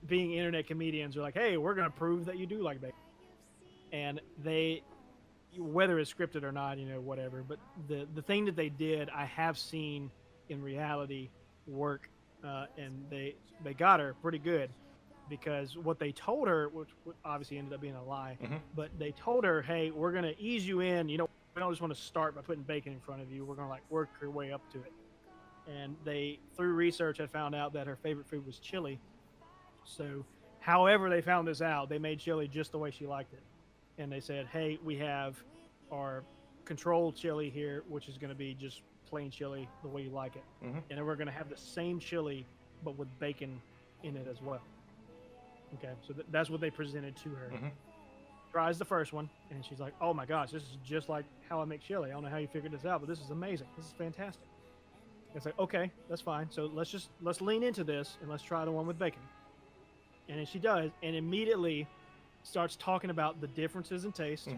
Speaker 2: being internet comedians are like, hey, we're going to prove that you do like bacon. And they, whether it's scripted or not, you know, whatever. But the thing that they did, I have seen in reality work, and they got her pretty good. Because what they told her, which obviously ended up being a lie, but they told her, hey, we're going to ease you in. You know, we don't just want to start by putting bacon in front of you. We're going to like work your way up to it. And they, through research, had found out that her favorite food was chili. So however they found this out, they made chili just the way she liked it. And they said, hey, we have our controlled chili here, which is going to be just plain chili the way you like it. And then we're going to have the same chili, but with bacon in it as well. Okay, so that's what they presented to her. Tries the first one, and she's like, "Oh my gosh, this is just like how I make chili. I don't know how you figured this out, but this is amazing. This is fantastic." It's like, okay, that's fine. So let's lean into this and let's try the one with bacon. And then she does, and immediately starts talking about the differences in taste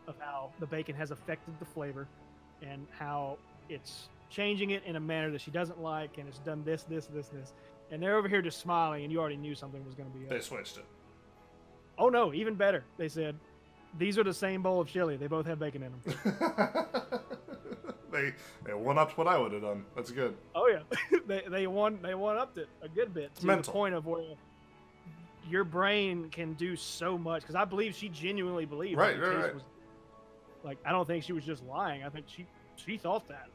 Speaker 2: of how the bacon has affected the flavor, and how it's changing it in a manner that she doesn't like, and it's done this. And they're over here just smiling, and you already knew something was going to be up.
Speaker 1: They switched it.
Speaker 2: Oh, no, even better. They said, these are the same bowl of chili. They both have bacon in them.
Speaker 1: They one-upped what I would have done. That's good.
Speaker 2: Oh, yeah. they one-upped it a good bit. To
Speaker 1: Mental.
Speaker 2: the point of where your brain can do so much. Because I believe she genuinely believed
Speaker 1: Right,
Speaker 2: that the taste
Speaker 1: right.
Speaker 2: was... Like, I don't think she was just lying. I think she thought that.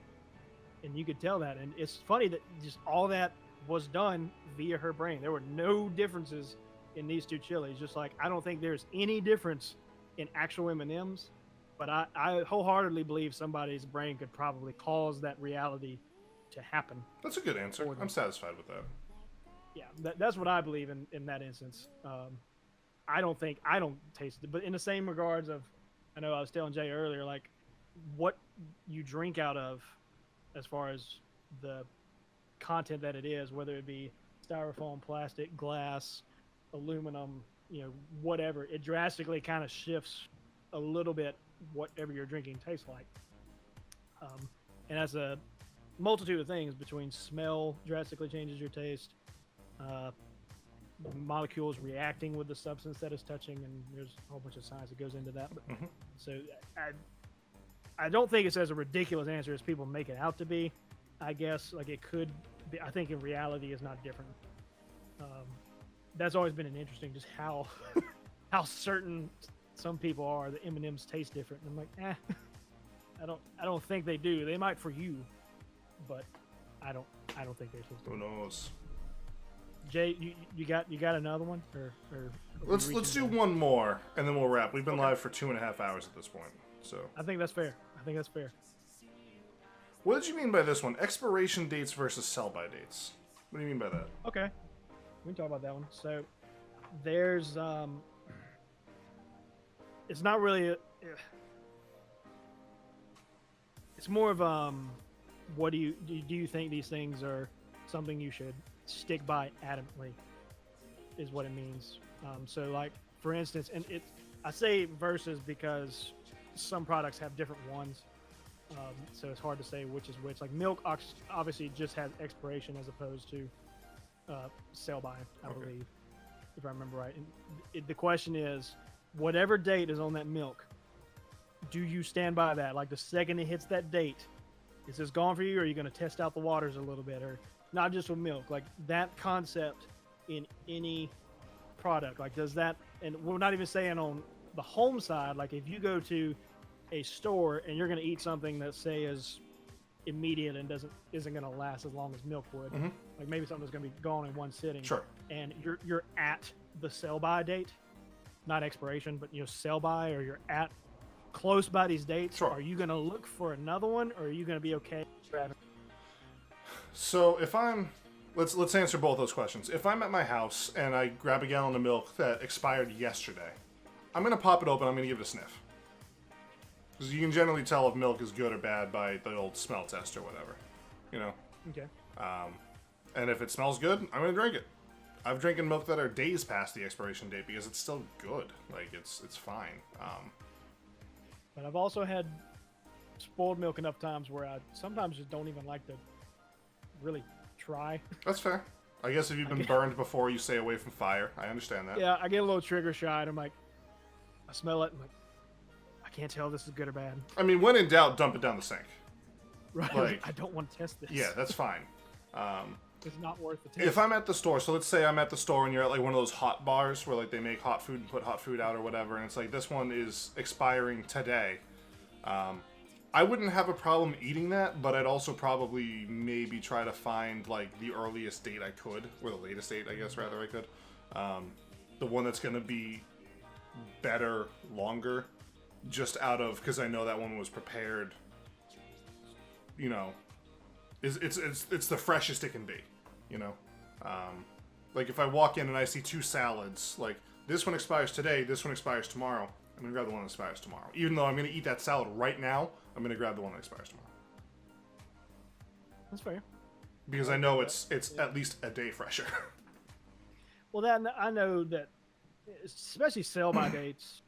Speaker 2: And you could tell that. And it's funny that just all that was done via her brain. There were no differences in these two chilies. Just like I don't think there's any difference in actual M&Ms, but I wholeheartedly believe somebody's brain could probably cause that reality to happen.
Speaker 1: That's a good answer. I'm satisfied with that.
Speaker 2: Yeah, that's what I believe in that instance. I don't taste it, but in the same regards of, I know I was telling Jay earlier, like what you drink out of, as far as the content that it is, whether it be styrofoam, plastic, glass, aluminum, you know, whatever, it drastically kind of shifts a little bit whatever you're drinking tastes like. And as a multitude of things, between smell drastically changes your taste, molecules reacting with the substance that is touching, and there's a whole bunch of science that goes into that. But, so I don't think it's as a ridiculous answer as people make it out to be. I guess like it could be. I think in reality is not different. That's always been an interesting, just how certain some people are that M&Ms taste different. And I'm like, I don't think they do. They might for you, but I don't think they're supposed to.
Speaker 1: Who knows?
Speaker 2: Jay, you got another one, or
Speaker 1: let's do one more and then we'll wrap. We've been live for 2.5 hours at this point, so
Speaker 2: I think that's fair.
Speaker 1: What did you mean by this one? Expiration dates versus sell-by dates. What do you mean by that?
Speaker 2: Okay, we can talk about that one. So there's it's not really it's more of what do you think these things are something you should stick by adamantly, is what it means. So like for instance, and I say versus because some products have different ones, so it's hard to say which is which. Like milk obviously just has expiration as opposed to sell by, I
Speaker 1: Okay.
Speaker 2: believe, if I remember right. And the question is, whatever date is on that milk, do you stand by that? Like the second it hits that date, is this gone for you, or are you going to test out the waters a little bit? Or not just with milk, like that concept in any product. Like, does that, and we're not even saying on the home side, like if you go to a store and you're going to eat something that say is immediate and isn't going to last as long as milk would,
Speaker 1: Mhm.
Speaker 2: like maybe something that's going to be gone in one sitting,
Speaker 1: Sure.
Speaker 2: and you're at the sell by date, not expiration, but sell by, or you're at close by these dates.
Speaker 1: Sure.
Speaker 2: Are you going to look for another one, or are you going to be okay grabbing?
Speaker 1: So if I'm, let's answer both those questions. If I'm at my house and I grab a gallon of milk that expired yesterday, I'm gonna pop it open. I'm gonna give it a sniff, because you can generally tell if milk is good or bad by the old smell test or whatever,
Speaker 2: Okay.
Speaker 1: And if it smells good, I'm gonna drink it. I've drinking milk that are days past the expiration date because it's still good. Like it's fine.
Speaker 2: But I've also had spoiled milk enough times where I sometimes just don't even like to really try.
Speaker 1: That's fair. I guess if you've been burned before, you stay away from fire. I understand that.
Speaker 2: Yeah, I get a little trigger shy, and I'm like, I smell it, and I'm like, I can't tell if this is good or bad.
Speaker 1: I mean, when in doubt, dump it down the sink.
Speaker 2: Right?
Speaker 1: Like-
Speaker 2: I don't want to test this.
Speaker 1: Yeah, that's fine.
Speaker 2: It's not worth the test.
Speaker 1: If I'm at the store, so let's say I'm at the store and you're at like one of those hot bars where like they make hot food and put hot food out or whatever, and it's like this one is expiring today. I wouldn't have a problem eating that, but I'd also probably maybe try to find like the earliest date I could, or the latest date, I guess, rather I could. The one that's gonna be better longer, just out of, because I know that one was prepared. It's the freshest it can be. Like if I walk in and I see two salads, like this one expires today, this one expires tomorrow, I'm gonna grab the one that expires tomorrow. Even though I'm gonna eat that salad right now, I'm gonna grab the one that expires tomorrow.
Speaker 2: That's fair.
Speaker 1: Because I know it's at least a day fresher.
Speaker 2: Well, that I know that, especially sell-by dates,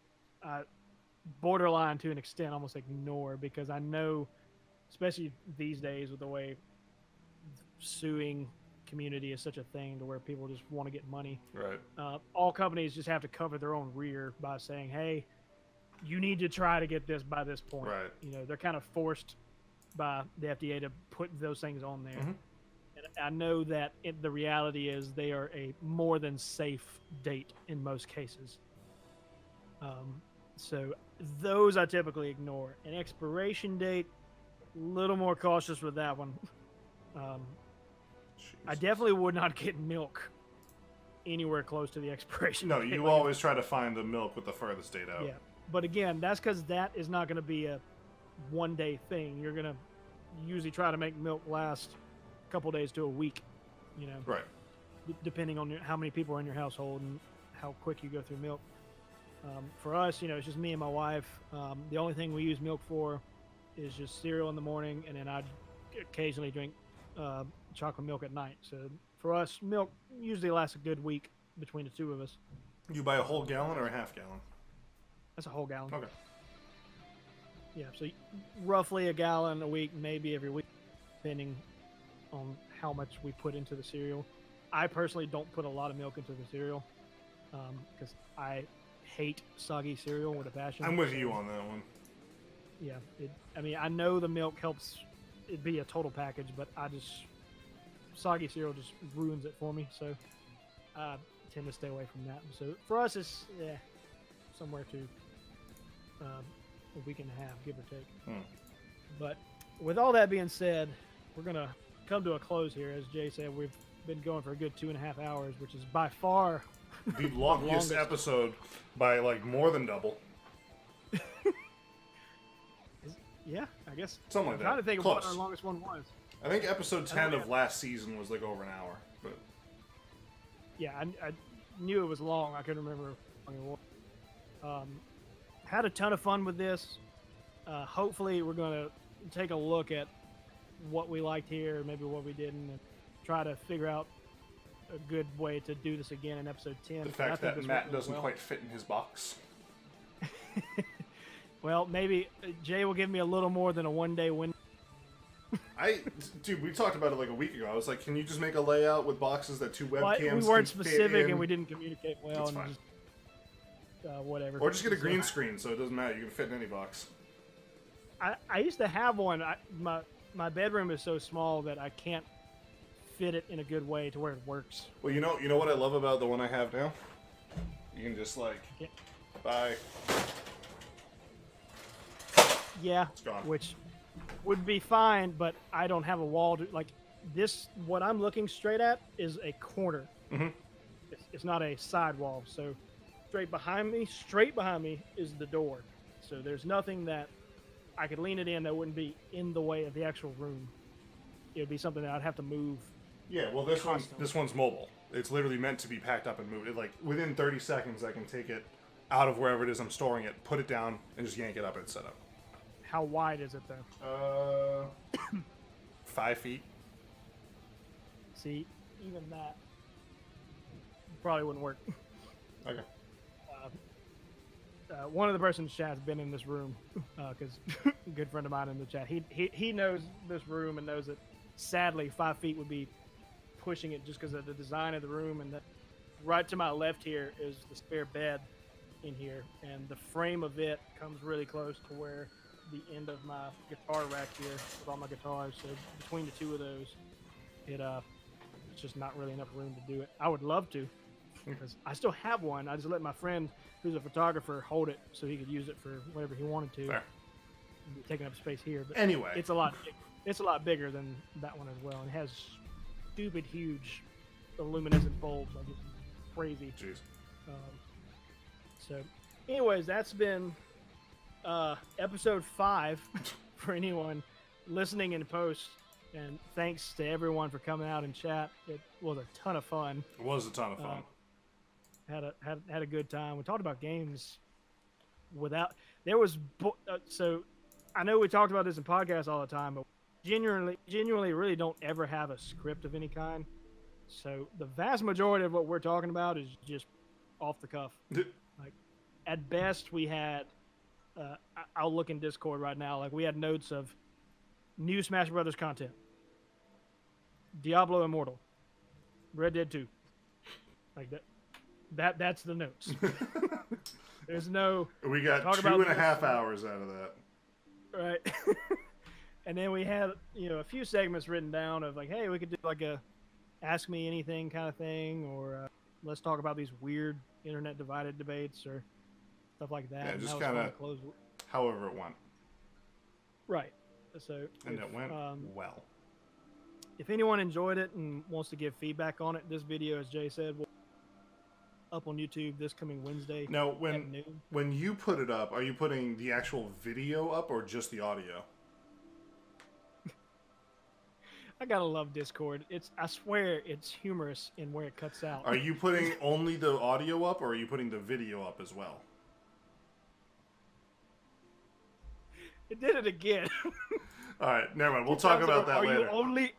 Speaker 2: borderline to an extent, almost ignore, because I know, especially these days with the way suing community is such a thing to where people just want to get money.
Speaker 1: Right.
Speaker 2: All companies just have to cover their own rear by saying, "Hey, you need to try to get this by this point."
Speaker 1: Right.
Speaker 2: They're kind of forced by the FDA to put those things on there.
Speaker 1: Mhm.
Speaker 2: And I know that the reality is they are a more than safe date in most cases. So those I typically ignore. An expiration date, a little more cautious with that one. I definitely would not get milk anywhere close to the expiration
Speaker 1: No,
Speaker 2: date.
Speaker 1: you
Speaker 2: Like,
Speaker 1: always try to find the milk with the furthest date out.
Speaker 2: yeah. But again, that's because that is not going to be a one-day thing. You're going to usually try to make milk last a couple days to a week,
Speaker 1: Right.
Speaker 2: depending on how many people are in your household and how quick you go through milk. For us, it's just me and my wife. The only thing we use milk for is just cereal in the morning, and then I'd occasionally drink chocolate milk at night. So for us, milk usually lasts a good week between the two of us.
Speaker 1: You buy a whole gallon or a half gallon?
Speaker 2: That's a whole gallon.
Speaker 1: Okay.
Speaker 2: Yeah, so roughly a gallon a week, maybe every week, depending on how much we put into the cereal. I personally don't put a lot of milk into the cereal because I hate soggy cereal with a passion.
Speaker 1: I'm with you on that one.
Speaker 2: Yeah, I know the milk helps it be a total package, but soggy cereal just ruins it for me, so I tend to stay away from that. So for us, it's somewhere to a week and a half, give or take. But with all that being said, we're going to come to a close here. As Jay said, we've been going for a good 2.5 hours, which is by far
Speaker 1: The longest episode by like more than double.
Speaker 2: yeah, I guess.
Speaker 1: Something like
Speaker 2: I'm trying
Speaker 1: that.
Speaker 2: to think of
Speaker 1: Close.
Speaker 2: what our longest one was.
Speaker 1: I think episode 10 of last season was like over an hour. But
Speaker 2: Yeah, I knew it was long. I couldn't remember how long it was. Had a ton of fun with this. Hopefully, we're going to take a look at what we liked here, maybe what we didn't, and try to figure out a good way to do this again in episode 10.
Speaker 1: the
Speaker 2: because I
Speaker 1: fact
Speaker 2: think
Speaker 1: that
Speaker 2: this
Speaker 1: Matt
Speaker 2: went really
Speaker 1: doesn't
Speaker 2: well.
Speaker 1: quite fit in his box.
Speaker 2: Well, maybe Jay will give me a little more than a one-day win.
Speaker 1: Dude, we talked about it like a week ago. I was like, can you just make a layout with boxes that 2
Speaker 2: Well,
Speaker 1: webcams
Speaker 2: we weren't
Speaker 1: can fit
Speaker 2: specific
Speaker 1: in?
Speaker 2: and we didn't communicate well.
Speaker 1: That's
Speaker 2: and
Speaker 1: fine.
Speaker 2: Just, whatever.
Speaker 1: Or just get a green screen so it doesn't matter. You can fit in any box.
Speaker 2: I used to have one. My bedroom is so small that I can't fit it in a good way to where it works.
Speaker 1: Well, you know what I love about the one I have now? You can just like,
Speaker 2: Yeah.
Speaker 1: bye.
Speaker 2: Yeah,
Speaker 1: It's gone.
Speaker 2: which would be fine, but I don't have a wall to like this. What I'm looking straight at is a corner.
Speaker 1: Mm-hmm.
Speaker 2: It's not a side wall. So straight behind me is the door. So there's nothing that I could lean it in that wouldn't be in the way of the actual room. It would be something that I'd have to move.
Speaker 1: Yeah, well, this one's mobile. It's literally meant to be packed up and moved. Like within 30 seconds, I can take it out of wherever it is I'm storing it, put it down, and just yank it up and set up.
Speaker 2: How wide is it though?
Speaker 1: 5 feet.
Speaker 2: See, even that probably wouldn't work.
Speaker 1: Okay.
Speaker 2: One of the persons in the chat has been in this room because a good friend of mine in the chat. He knows this room and knows that sadly 5 feet would be pushing it just because of the design of the room. And right to my left here is the spare bed in here, and the frame of it comes really close to where the end of my guitar rack here with all my guitars. So between the two of those, it's just not really enough room to do it. I would love to, because I still have one. I just let my friend, who's a photographer, hold it so he could use it for whatever he wanted to.
Speaker 1: Fair.
Speaker 2: Taking up space here, but
Speaker 1: Anyway.
Speaker 2: it's a lot bigger than that one as well, and it has stupid huge luminescent bulbs. Like, it's crazy.
Speaker 1: Jeez.
Speaker 2: So, anyways, that's been episode 5 for anyone listening in post. And thanks to everyone for coming out and chat. It was a ton of fun.
Speaker 1: It was a ton of fun.
Speaker 2: Had a good time. We talked about games without there was so I know we talked about this in podcasts all the time, but genuinely really don't ever have a script of any kind. So the vast majority of what we're talking about is just off the cuff. Like at best we had I'll look in Discord right now. Like we had notes of new Smash Brothers content, Diablo Immortal, Red Dead 2, like that's the notes. There's no.
Speaker 1: We got 2.5 hours out of that.
Speaker 2: Right. And then we had a few segments written down of like, hey, we could do like a ask me anything kind of thing, or let's talk about these weird internet divided debates or stuff like that.
Speaker 1: Yeah, just kind of however it went.
Speaker 2: Right. So
Speaker 1: and it went well.
Speaker 2: If anyone enjoyed it and wants to give feedback on it, this video, as Jay said, will up on YouTube this coming Wednesday.
Speaker 1: Now,
Speaker 2: at noon.
Speaker 1: when you put it up, are you putting the actual video up or just the audio?
Speaker 2: I gotta love Discord. I swear it's humorous in where it cuts out.
Speaker 1: Are you putting only the audio up, or are you putting the video up as well?
Speaker 2: It did it again.
Speaker 1: All right, never mind. We'll talk about that later.
Speaker 2: You only?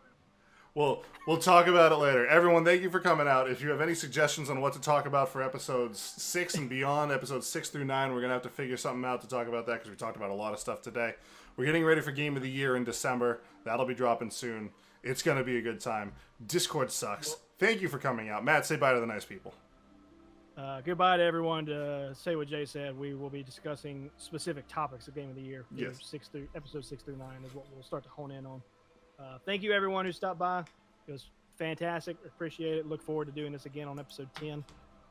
Speaker 1: We'll talk about it later. Everyone, thank you for coming out. If you have any suggestions on what to talk about for episodes 6 and beyond, episodes 6 through 9, we're going to have to figure something out to talk about that because we talked about a lot of stuff today. We're getting ready for Game of the Year in December. That'll be dropping soon. It's going to be a good time. Discord sucks. Thank you for coming out. Matt, say bye to the nice people.
Speaker 2: Goodbye to everyone. To say what Jay said, we will be discussing specific topics of Game of the Year.
Speaker 1: Yes.
Speaker 2: Episode 6 through 9 is what we'll start to hone in on. Thank you, everyone who stopped by. It was fantastic. Appreciate it. Look forward to doing this again on episode 10.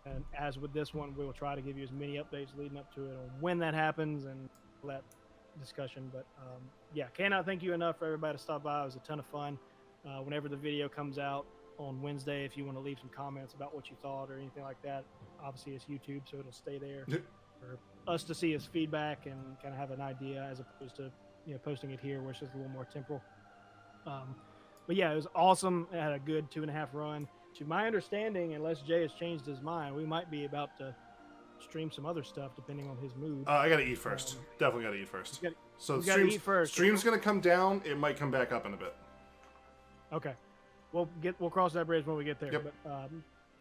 Speaker 2: And as with this one, we will try to give you as many updates leading up to it on when that happens and that discussion. But yeah, cannot thank you enough for everybody to stop by. It was a ton of fun. Whenever the video comes out on Wednesday, if you want to leave some comments about what you thought or anything like that, obviously it's YouTube, so it'll stay there for us to see as feedback and kind of have an idea, as opposed to posting it here, where it's just a little more temporal. But yeah, it was awesome. It had a good 2.5 run. To my understanding, unless Jay has changed his mind, we might be about to stream some other stuff depending on his mood.
Speaker 1: I gotta eat first. Definitely gotta eat first. So
Speaker 2: we gotta eat first.
Speaker 1: Stream's gonna come down. It might come back up in a bit.
Speaker 2: Okay, we'll cross that bridge when we get there.
Speaker 1: Yep.
Speaker 2: But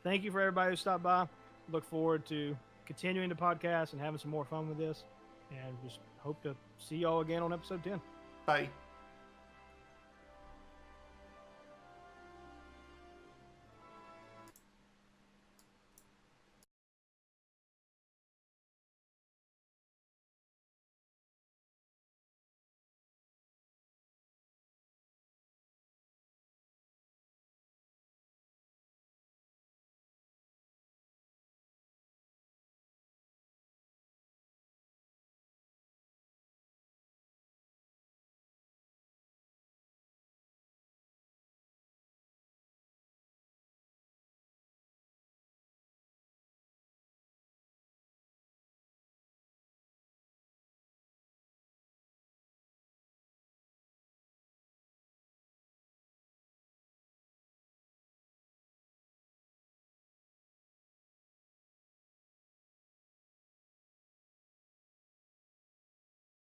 Speaker 2: thank you for everybody who stopped by. Look forward to continuing the podcast and having some more fun with this, and just hope to see y'all again on episode 10.
Speaker 1: Bye.